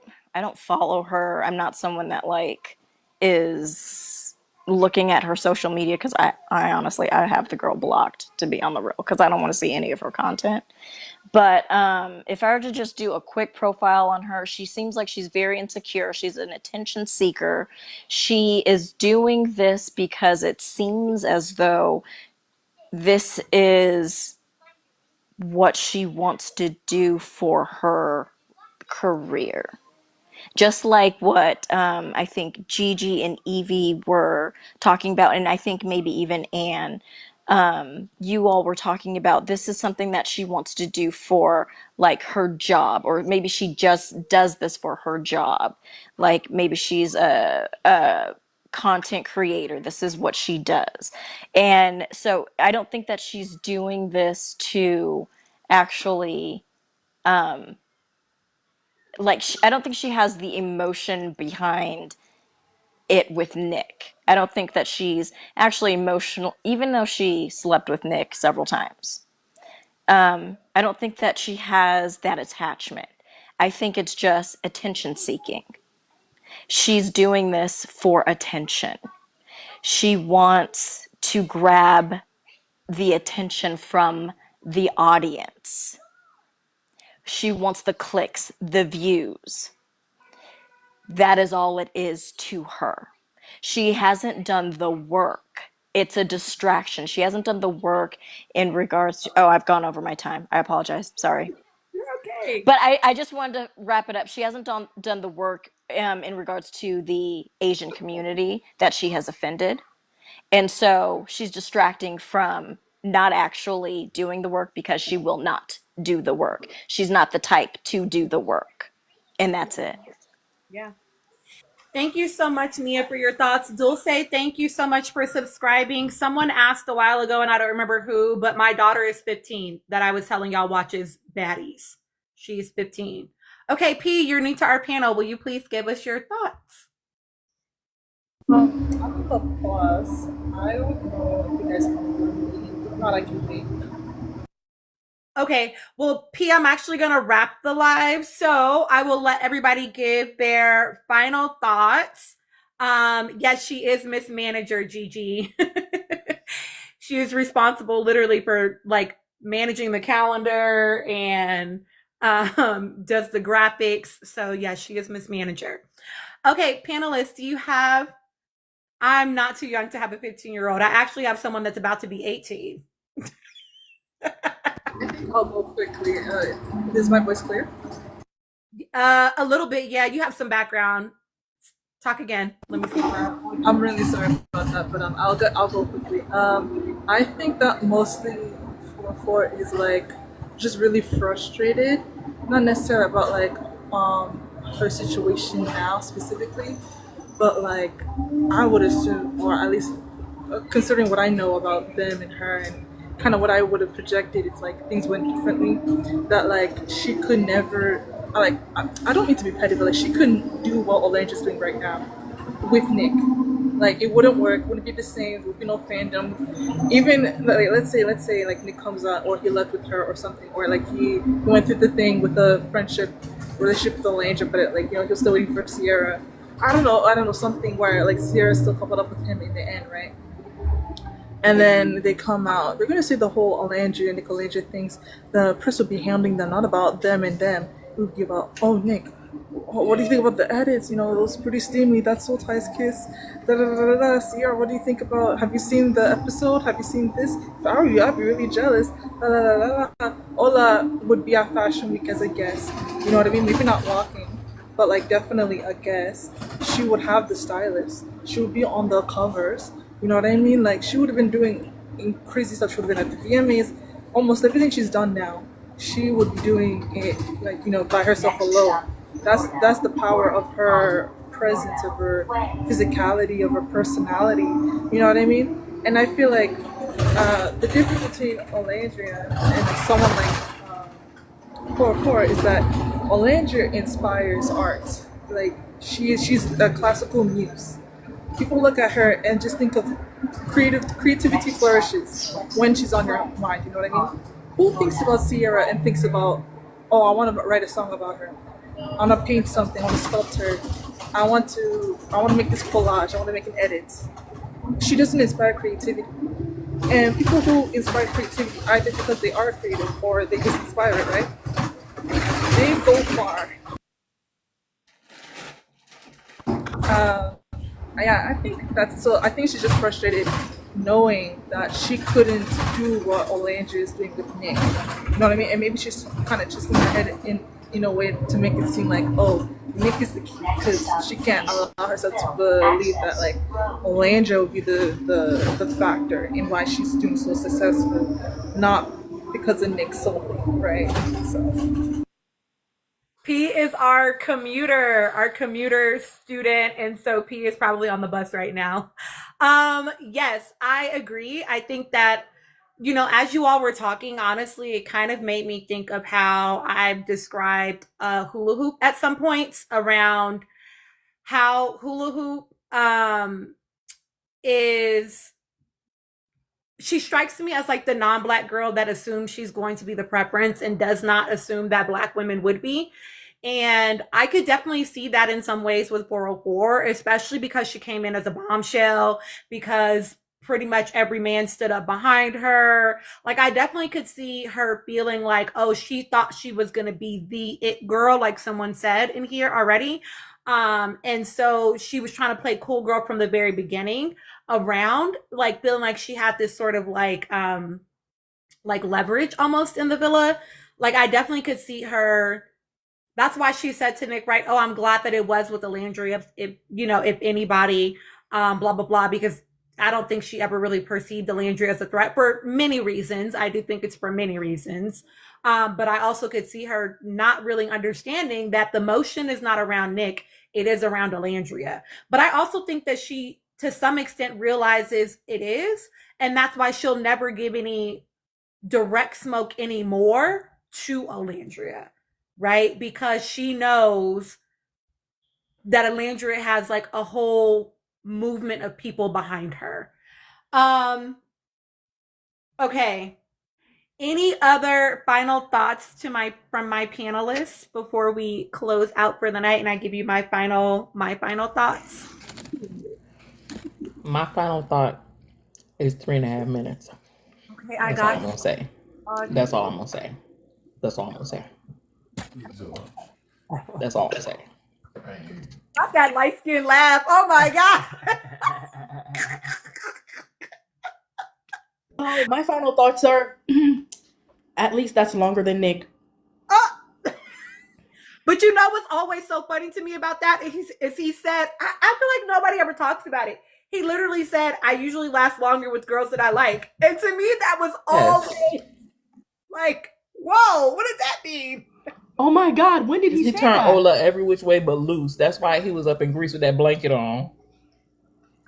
follow her. I'm not someone that like is looking at her social media because I honestly I have the girl blocked to be on the real because I don't want to see any of her content. But if I were to just do a quick profile on her, she seems like she's very insecure. She's an attention seeker. She is doing this because it seems as though this is what she wants to do for her career. Just like what I think Gigi and Evie were talking about, and I think maybe even Anne, you all were talking about. This is something that she wants to do for like her job, or maybe she just does this for her job. Like maybe she's a content creator. This is what she does. And so I don't think that she's doing this to actually like I don't think she has the emotion behind it with Nick. I don't think that she's actually emotional, even though she slept with Nick several times. I don't think that she has that attachment. I think it's just attention seeking. She's doing this for attention. She wants to grab the attention from the audience. She wants the clicks, the views. That is all it is to her. She hasn't done the work. It's a distraction. She hasn't done the work in regards to, oh, I've gone over my time. I apologize. Sorry. You're okay. But I just wanted to wrap it up. She hasn't done the work in regards to the Asian community that she has offended. And so she's distracting from not actually doing the work because she will not do the work. She's not the type to do the work. And that's it. Yeah. Thank you so much, Nia, for your thoughts. Dulce, thank you so much for subscribing. Someone asked a while ago, and I don't remember who, but my daughter is 15 that I was telling y'all watches Baddies. She's 15. Okay, P, you're new to our panel. Will you please give us your thoughts? I'm the plus. I don't know if you guys can me. If not, I can wait. Okay, well, P, I'm actually going to wrap the live, so I will let everybody give their final thoughts. Yes, she is Miss Manager, Gigi. She is responsible literally for like managing the calendar and does the graphics. So yes, she is Miss Manager. Okay, panelists, do you have, I'm not too young to have a 15-year-old. I actually have someone that's about to be 18. I'll go quickly. Is my voice clear? A little bit, yeah. You have some background. Talk again. Let me see. I'm really sorry about that, but I'll go quickly. I think that mostly 4 is like just really frustrated, not necessarily about like her situation now specifically, but like I would assume, or at least considering what I know about them and her and kind of what I would have projected if like things went differently, that like she could never like I don't mean to be petty, but like she couldn't do what Alandria's doing right now with Nick. Like it wouldn't work, wouldn't be the same, there would be no fandom. Even like let's say like Nick comes out or he left with her or something, or like he went through the thing with a relationship with Alandria, but like he was still waiting for Sierra. I don't know, something where like Sierra still coupled up with him in the end, right? And then they come out. They're gonna say the whole Alandria and Nick Alandria things. The press will be handling them, not about them and them. It would be about, oh Nick, what do you think about the edits? Those pretty steamy. That's so Ty's kiss. Da da da da da. Sierra, what do you think about? Have you seen the episode? Have you seen this? If I were you, I'd be really jealous. Da da da da da. Ola would be at Fashion Week as a guest. You know what I mean? Maybe not walking, but like definitely a guest. She would have the stylist. She would be on the covers. You know what I mean? Like she would have been doing crazy stuff. She would have been at the VMAs. Almost everything she's done now, she would be doing it like by herself alone. That's the power of her presence, of her physicality, of her personality. You know what I mean? And I feel like the difference between Alandria and someone like Core is that Alandria inspires art. Like she's a classical muse. People look at her and just think of creativity flourishes when she's on your mind. You know what I mean? Who thinks about Sierra and thinks about, oh, I want to write a song about her. I want to paint something. I want to sculpt her. I want to make this collage. I want to make an edit. She doesn't inspire creativity. And people who inspire creativity, either because they are creative or they just inspire it, right? They go far. Yeah, I think she's just frustrated knowing that she couldn't do what Alandria is doing with Nick. You know what I mean? And maybe she's kind of just in her head in a way to make it seem like, oh, Nick is the key, because she can't allow herself to believe that like Alandria would be the factor in why she's doing so successful, not because of Nick solely, right? So. P is our commuter student, and so P is probably on the bus right now. Yes, I agree. I think that, as you all were talking, honestly, it kind of made me think of how I've described hula hoop at some points, around how hula hoop is, she strikes me as like the non-Black girl that assumes she's going to be the preference and does not assume that Black women would be. And I could definitely see that in some ways with 404, especially because she came in as a bombshell, because pretty much every man stood up behind her. Like, I definitely could see her feeling like, oh, she thought she was going to be the it girl, like someone said in here already. And so she was trying to play cool girl from the very beginning, around like feeling like she had this sort of like leverage almost in the villa. Like, I definitely could see her. That's why she said to Nick, right? Oh, I'm glad that it was with Alandria, if anybody, blah, blah, blah, because I don't think she ever really perceived Alandria as a threat for many reasons. I do think it's for many reasons. But I also could see her not really understanding that the motion is not around Nick. It is around Alandria. But I also think that she, to some extent, realizes it is. And that's why she'll never give any direct smoke anymore to Alandria. Right? Because she knows that Alandria has like a whole movement of people behind her. Okay. Any other final thoughts from my panelists before we close out for the night and I give you my final thoughts? My final thought is 3.5 minutes. Okay, That's all I'm gonna say. That's all I'm gonna say. That's all I'm gonna say. That's all I'm saying. I've got light skin laugh. Oh my god. Oh, my final thoughts are At least that's longer than Nick. But you know what's always so funny to me about that is he said, I feel like nobody ever talks about it. He literally said, I usually last longer with girls that I like. And to me, that was always like, whoa, what does that mean? Oh my God, when did he say turned that? Ola every which way but loose. That's why he was up in Greece with that blanket on.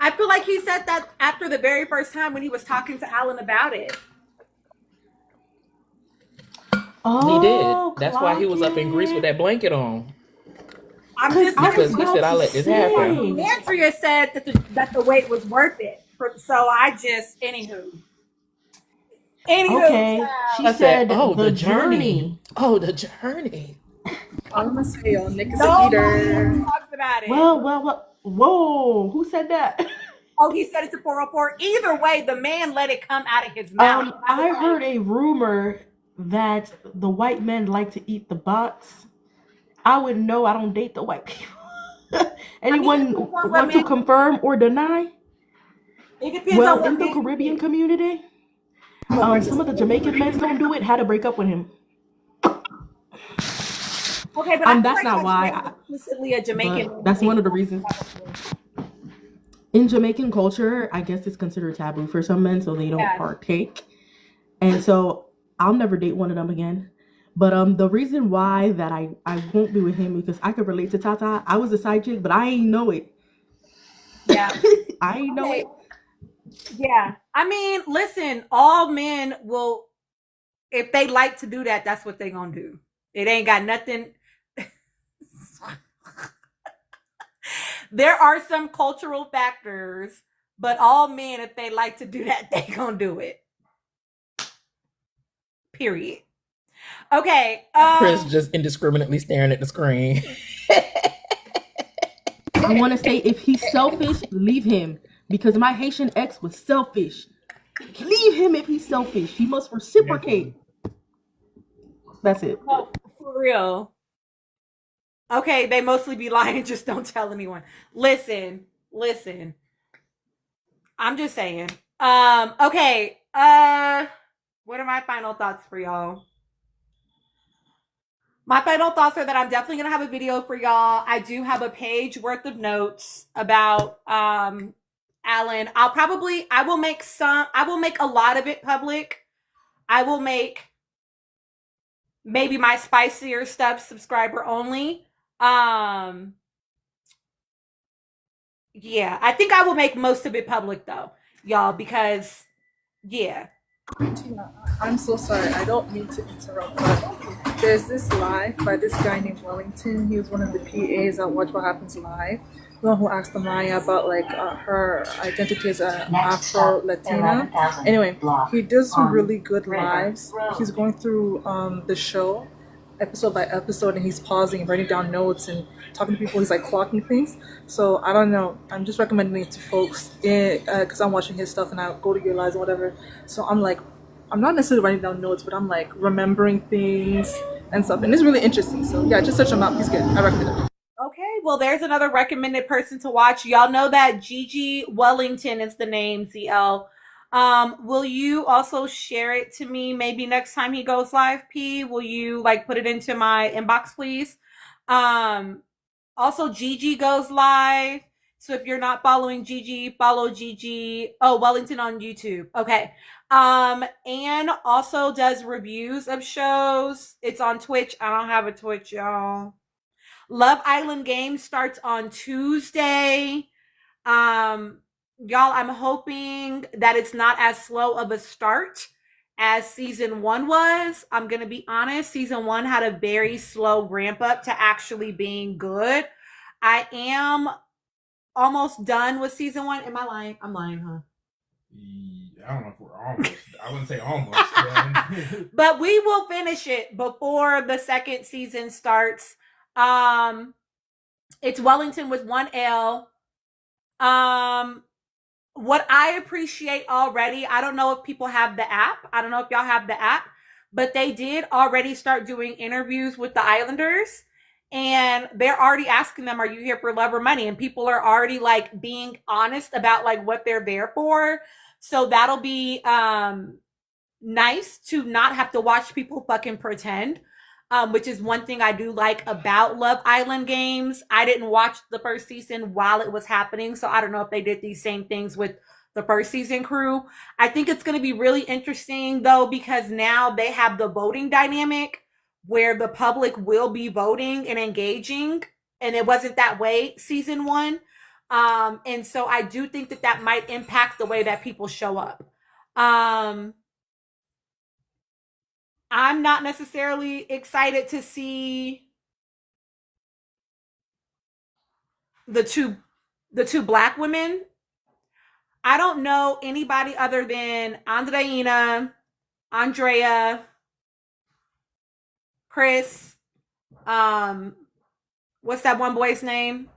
I feel like he said that after the very first time when he was talking to Allan about it. Oh, He did. That's why he was up in Greece with that blanket on. I'm just because he said, "I'll let this happen." Andrea said that the wait was worth it. So I just, anywho. Okay. She said, "Oh, the journey. Oh, the journey." I'm gonna say, yo, Nick is a leader. Talks about it. Well. Whoa, who said that? Oh, he said it to 404. Either way, the man let it come out of his mouth. I heard a rumor that the white men like to eat the box. I wouldn't know. I don't date the white people. Anyone want to confirm or deny? It depends well, on in the Caribbean community, some of the Jamaican men don't do it. Had to break up with him. Okay, but that's not why. Explicitly a Jamaican. That's one of the reasons. In Jamaican culture, I guess it's considered taboo for some men, so they don't partake. And so I'll never date one of them again. But the reason why that I won't be with him because I could relate to Tata. I was a side chick, but I ain't know it. Yeah. I ain't know it. Yeah. I mean, listen, all men will, if they like to do that, that's what they gonna do. It ain't got nothing. There are some cultural factors, but all men, if they like to do that, they gonna do it. Period. Okay. Chris just indiscriminately staring at the screen. I want to say, if he's selfish, leave him. Because my Haitian ex was selfish. Leave him if he's selfish. He must reciprocate. That's it. Oh, for real. Okay, they mostly be lying, just don't tell anyone. Listen. I'm just saying. Okay. What are my final thoughts for y'all? My final thoughts are that I'm definitely gonna have a video for y'all. I do have a page worth of notes about Allan. I will make a lot of it public. I will make maybe my spicier stuff subscriber only. Yeah, I think I will make most of it public though, y'all, because yeah. I'm so sorry. I don't mean to interrupt, but there's this live by this guy named Wellington. He was one of the PAs at Watch What Happens Live. The one who asked Amaya about her identity as an Afro Latina. Anyway, he does some really good lives. He's going through the show episode by episode, and he's pausing and writing down notes and talking to people. He's like clocking things. So I don't know. I'm just recommending it to folks because I'm watching his stuff and I go to your lives or whatever. So I'm like, I'm not necessarily writing down notes, but I'm like remembering things and stuff. And it's really interesting. So yeah, just search him out. He's good. I recommend it. Okay, well, there's another recommended person to watch. Y'all know that Gigi Wellington is the name, ZL. Will you also share it to me maybe next time he goes live, P? Will you put it into my inbox, please? Also, Gigi goes live. So if you're not following Gigi, follow Gigi. Oh, Wellington on YouTube. Okay. And also does reviews of shows. It's on Twitch. I don't have a Twitch, y'all. Love Island Games starts on Tuesday. Y'all, I'm hoping that it's not as slow of a start as season 1 was. I'm going to be honest. Season 1 had a very slow ramp up to actually being good. I am almost done with season 1. Am I lying? I'm lying, huh? I don't know if we're almost. I wouldn't say almost done. But we will finish it before the second season starts. It's Wellington with 1 L. What I appreciate already, I don't know if people have the app. I don't know if y'all have the app, but they did already start doing interviews with the Islanders, and they're already asking them, are you here for love or money? And people are already being honest about what they're there for. So that'll be nice to not have to watch people fucking pretend. Which is one thing I do like about Love Island games. I didn't watch the first season while it was happening, so I don't know if they did these same things with the first season crew. I think it's going to be really interesting though, because now they have the voting dynamic where the public will be voting and engaging, and it wasn't that way season one. And so I do think that that might impact the way that people show up. I'm not necessarily excited to see the two black women. I don't know anybody other than Andrea, Chris, what's that one boy's name?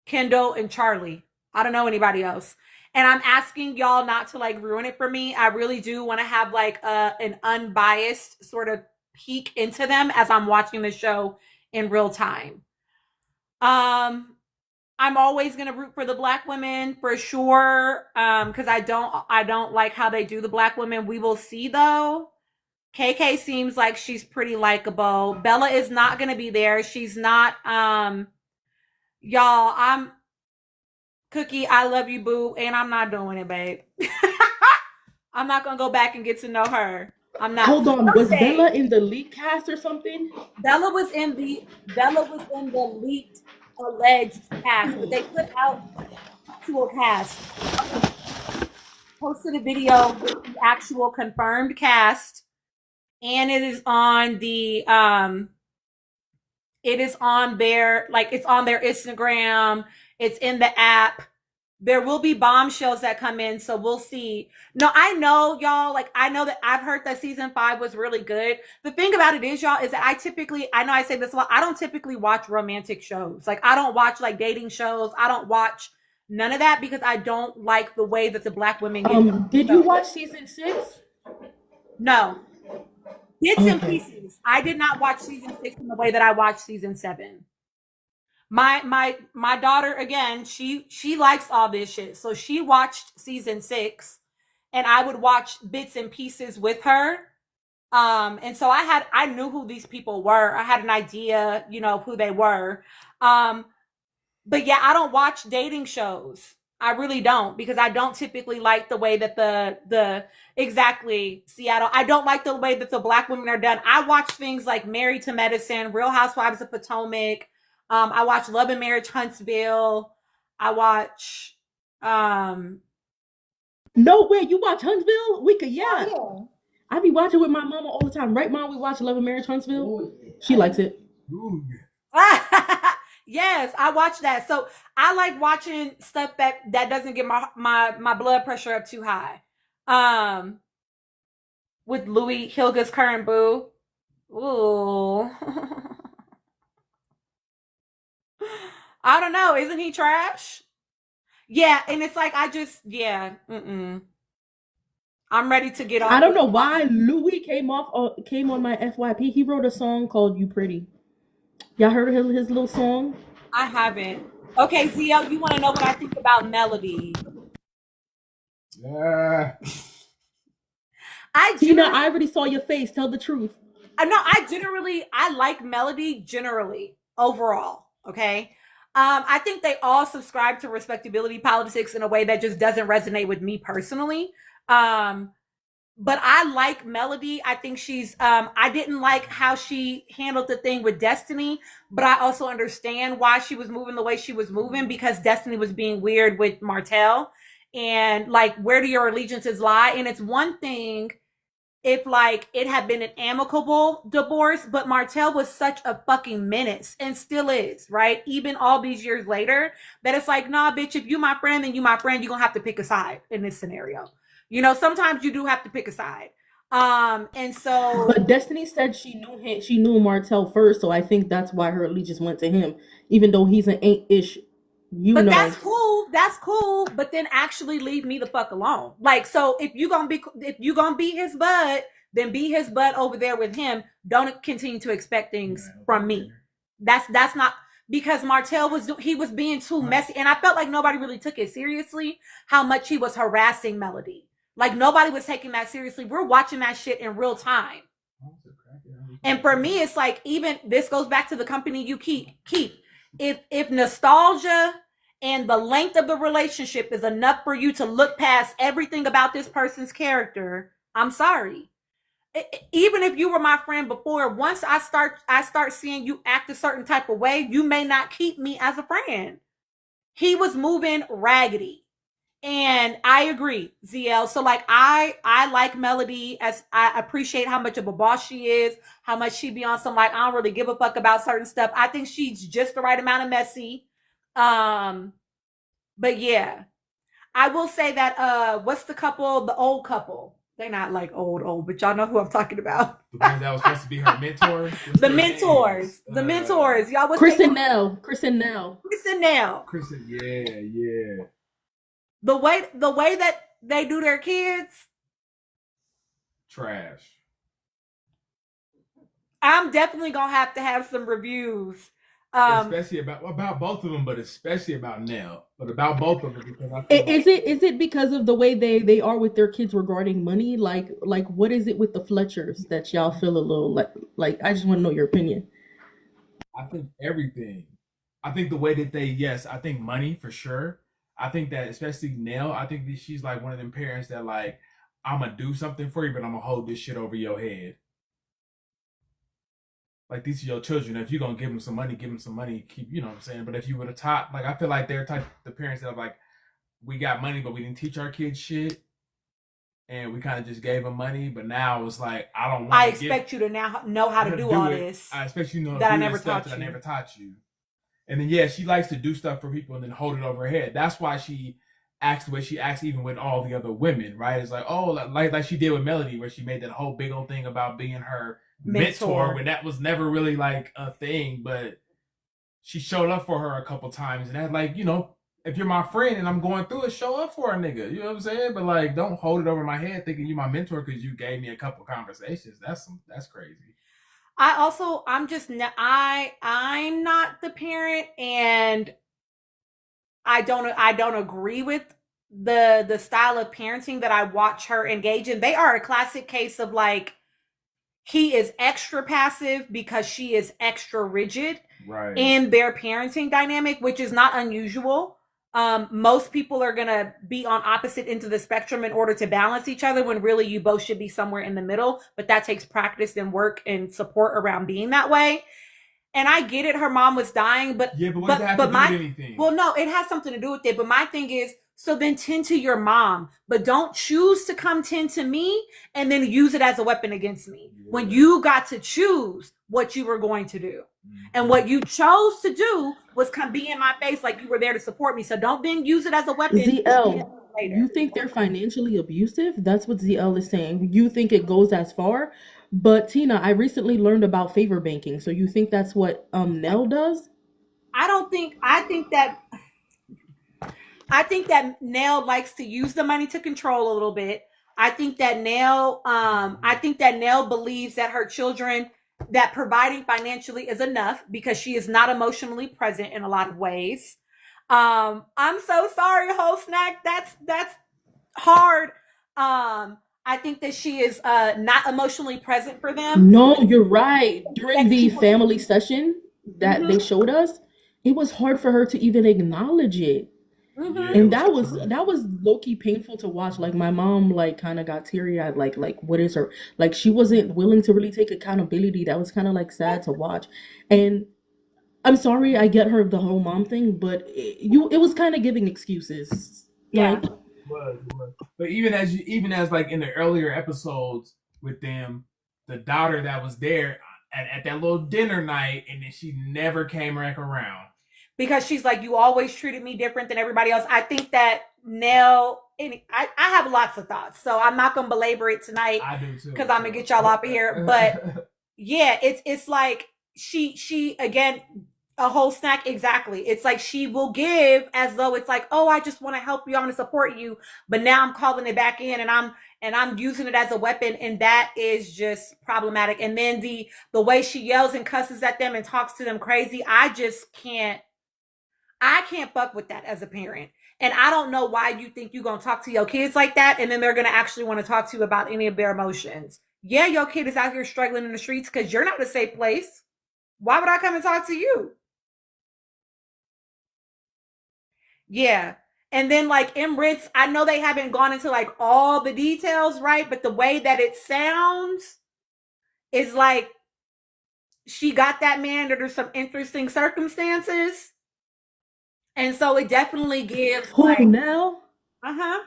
Kendall and Charlie. I don't know anybody else. And I'm asking y'all not to like ruin it for me. I really do want to have like an unbiased sort of peek into them as I'm watching the show in real time. I'm always gonna root for the black women for sure. Because I don't like how they do the black women. We will see though. KK seems like she's pretty likable. Bella is not gonna be there. She's not. Y'all, I'm Cookie, I love you, boo, and I'm not doing it, babe. I'm not gonna go back and get to know her. I'm not. Hold on, was Bella in the leak cast or something? Bella was in the leaked alleged cast, but they put out to a cast. Posted a video with the actual confirmed cast, and it is on the it is on their it's on their Instagram. It's in the app. There will be bombshells that come in, so we'll see. No, I know, y'all. I know that I've heard that season 5 was really good. The thing about it is, y'all, is that I know I say this a lot, I don't typically watch romantic shows. I don't watch dating shows. I don't watch none of that because I don't like the way that the black women get. Did you watch season 6? No. Bits and pieces. I did not watch season 6 in the way that I watched season 7. My daughter, again, she likes all this shit. So she watched season 6 and I would watch bits and pieces with her. And so I knew who these people were. I had an idea, of who they were. But yeah, I don't watch dating shows. I really don't, because I don't typically like the way that the exactly Seattle. I don't like the way that the black women are done. I watch things like Married to Medicine, Real Housewives of Potomac. I watch Love and Marriage Huntsville. I watch No way, you watch Huntsville? Yeah. I be watching with my mama all the time. Right, Mom? We watch Love and Marriage Huntsville. She likes it. Yes, I watch that. So I like watching stuff that doesn't get my blood pressure up too high. With Louis Hilga's current boo. Ooh. I don't know. Isn't he trash? Yeah, and it's I'm ready to get off. I don't know why Louis came on my FYP. He wrote a song called "You Pretty." Y'all heard of his little song? I haven't. Okay, Zio, you want to know what I think about Melody? Yeah. I already saw your face. Tell the truth. I like Melody generally overall. Okay. I think they all subscribe to respectability politics in a way that just doesn't resonate with me personally. But I like Melody. I think she's, I didn't like how she handled the thing with Destiny, but I also understand why she was moving the way she was moving, because Destiny was being weird with Martell, and where do your allegiances lie? And it's one thing if it had been an amicable divorce, but Martell was such a fucking menace and still is, right? Even all these years later, that it's nah, bitch, if you my friend, then you my friend, you're gonna have to pick a side in this scenario. Sometimes you do have to pick a side. And so, but Destiny said she knew Martell first, so I think that's why her allegiance went to him, even though he's an ain't-ish. That's cool. But then actually leave me the fuck alone. So if you gonna be his bud, then be his bud over there with him. Don't continue to expect things from me. That's not, because Martell was being too messy, and I felt like nobody really took it seriously how much he was harassing Melody. Like nobody was taking that seriously. We're watching that shit in real time. And for me, it's like, even this goes back to the company you keep. If nostalgia and the length of the relationship is enough for you to look past everything about this person's character, I'm sorry. Even if you were my friend before, once I start seeing you act a certain type of way, you may not keep me as a friend. He was moving raggedy. And I agree, ZL. So like I like Melody, as I appreciate how much of a boss she is, how much she be on some like I don't really give a fuck about certain stuff. I think she's just the right amount of messy. But yeah. I will say that what's the couple, the old couple? They're not like old, but y'all know who I'm talking about. The one that was supposed to be her mentor. The mentors. The mentors. Y'all was Chris and Nell. Chris and Nell. Yeah. The way that they do their kids, Trash. I'm definitely gonna have some reviews. Especially about both of them, but especially about Nell. But about both of them, because I feel is it because of the way they are with their kids regarding money? Like what is it with the Fletchers that y'all feel a little like I just want to know your opinion. I think everything. I think the way that I think money for sure. I think that especially Nell, I think that she's like one of them parents that like, I'm gonna do something for you, but I'm gonna hold this shit over your head. Like, these are your children. If you're gonna give them some money, give them some money. Keep, you know what I'm saying. But if you would have taught, like, I feel like they're the parents that are like, we got money, but we didn't teach our kids shit, and we kind of just gave them money. But now it's like, I don't want. I expect you to now know how to do all this. I expect you to know that I do never this stuff taught that you. I never taught you. And then she likes to do stuff for people and then hold it over her head. That's why she acts the way she acts, even with all the other women, right? It's like, oh, like she did with Melody, where she made that whole big old thing about being her mentor when that was never really like a thing, but she showed up for her a couple times, and that, like, you know, if you're my friend and I'm going through it, show up for a nigga. You know what I'm saying? But like, don't hold it over my head thinking you're my mentor because you gave me a couple conversations. That's crazy. I'm not the parent, and I don't agree with the style of parenting that I watch her engage in. They are a classic case of like, he is extra passive because she is extra rigid in their parenting dynamic, which is not unusual. Most people are gonna be on opposite ends of the spectrum in order to balance each other, when really you both should be somewhere in the middle. But that takes practice and work and support around being that way. And I get it, her mom was dying, but what does that have to do with anything? Well, no, it has something to do with it. But my thing is, so then tend to your mom, but don't choose to come tend to me and then use it as a weapon against me. When you got to choose what you were going to do. And what you chose to do was come be in my face like you were there to support me. So don't then use it as a weapon. ZL, you think they're financially abusive? That's what ZL is saying. You think it goes as far? But Tina, I recently learned about favor banking. So you think that's what Nell does? I think that Nell likes to use the money to control a little bit. I think that Nell believes that her children, that providing financially is enough because she is not emotionally present in a lot of ways. I'm so sorry, whole snack. That's hard. I think that she is not emotionally present for them. No, you're right. During the family session that they showed us, it was hard for her to even acknowledge it. And that was low-key painful to watch. Like, my mom like kind of got teary-eyed, like what is her, like, she wasn't willing to really take accountability. That was kind of like sad to watch. And I'm sorry, I get her the whole mom thing, but it was kind of giving excuses. Yeah. Like, It was. But even as like in the earlier episodes with them, the daughter that was there at that little dinner night, and then she never came back around. Because she's like, you always treated me different than everybody else. I think that Nell, I have lots of thoughts, so I'm not gonna belabor it tonight. I do too, because I'm gonna get y'all up here. But yeah, it's like she again, a whole snack, exactly. It's like she will give as though it's like, oh, I just want to help you, I'm gonna support you, but now I'm calling it back in, and I'm using it as a weapon, and that is just problematic. And then the way she yells and cusses at them and talks to them crazy, I can't fuck with that as a parent. And I don't know why you think you're going to talk to your kids like that, and then they're going to actually want to talk to you about any of their emotions. Yeah, your kid is out here struggling in the streets because you're not a safe place. Why would I come and talk to you? Yeah. And then like Emirates, I know they haven't gone into like all the details, right? But the way that it sounds is like she got that man under some interesting circumstances. And so it definitely gives Who like, now? uh-huh.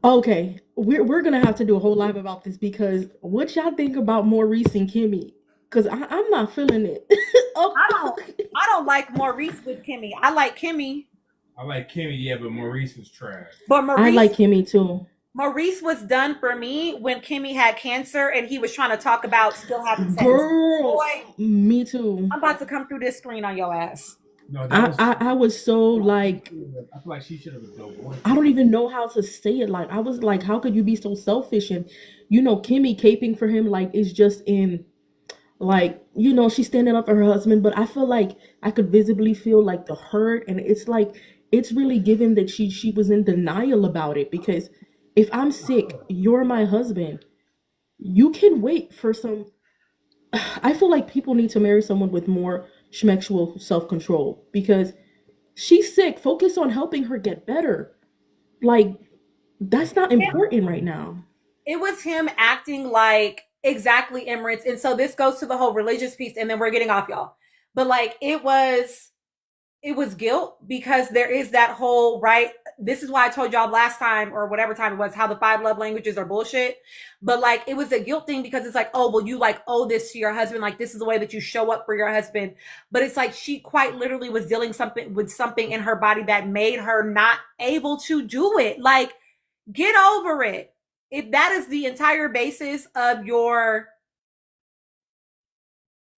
Okay, we're gonna have to do a whole live about this because what y'all think about Maurice and Kimmy? Because I'm not feeling it. Oh, I don't like Maurice with Kimmy. I like Kimmy. I like Kimmy, yeah, but Maurice is trash. But I like Kimmy too. Maurice was done for me when Kimmy had cancer and he was trying to talk about still having sex. Girl, Boy, me too. I'm about to come through this screen on your ass. No, I was so like, I feel like she should have been. I don't even know how to say it. Like I was like, how could you be so selfish? And Kimmy caping for him like is just in like she's standing up for her husband, but I feel like I could visibly feel like the hurt, and it's like it's really given that she was in denial about it because if I'm sick, you're my husband. You can wait for some. I feel like people need to marry someone with more schmexual self-control because she's sick. Focus on helping her get better. Like, that's not important right now. It was him acting like exactly Emirates. And so this goes to the whole religious piece, and then we're getting off, y'all. But like it was guilt because there is that whole right. This is why I told y'all last time or whatever time it was how the 5 love languages are bullshit. But like it was a guilt thing because it's like, oh, well, you like owe this to your husband. Like this is the way that you show up for your husband. But it's like she quite literally was dealing with something in her body that made her not able to do it. Like, get over it. If that is the entire basis of your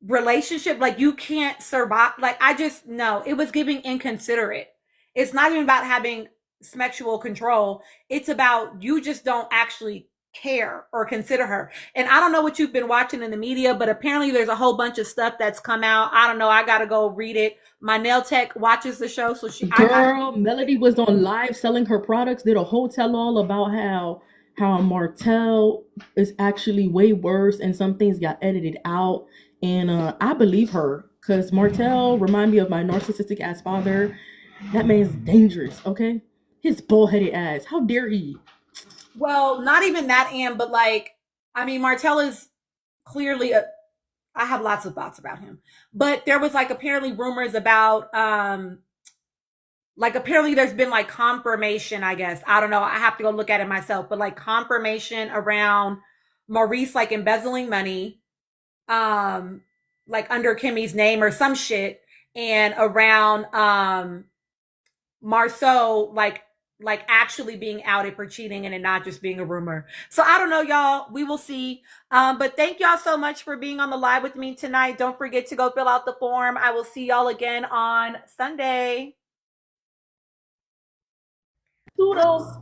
relationship, like you can't survive. Like I just no, it was giving inconsiderate. It's not even about having sexual control. It's about you just don't actually care or consider her. And I don't know what you've been watching in the media, but apparently there's a whole bunch of stuff that's come out. I don't know. I gotta go read it. My nail tech watches the show, so Melody was on live selling her products. Did a whole tell all about how Martell is actually way worse, and some things got edited out. And I believe her because Martell remind me of my narcissistic ass father. That man's dangerous. Okay, his bullheaded ass. How dare he? Well, not even that, Anne, but like, I mean, Martell is clearly I have lots of thoughts about him, but there was like apparently rumors about like apparently there's been like confirmation, I guess. I don't know. I have to go look at it myself, but like confirmation around Maurice like embezzling money, like under Kimmy's name or some shit, and around Marceau like actually being outed for cheating and it not just being a rumor. So I don't know, y'all. We will see. But thank y'all so much for being on the live with me tonight. Don't forget to go fill out the form. I will see y'all again on Sunday. Toodles.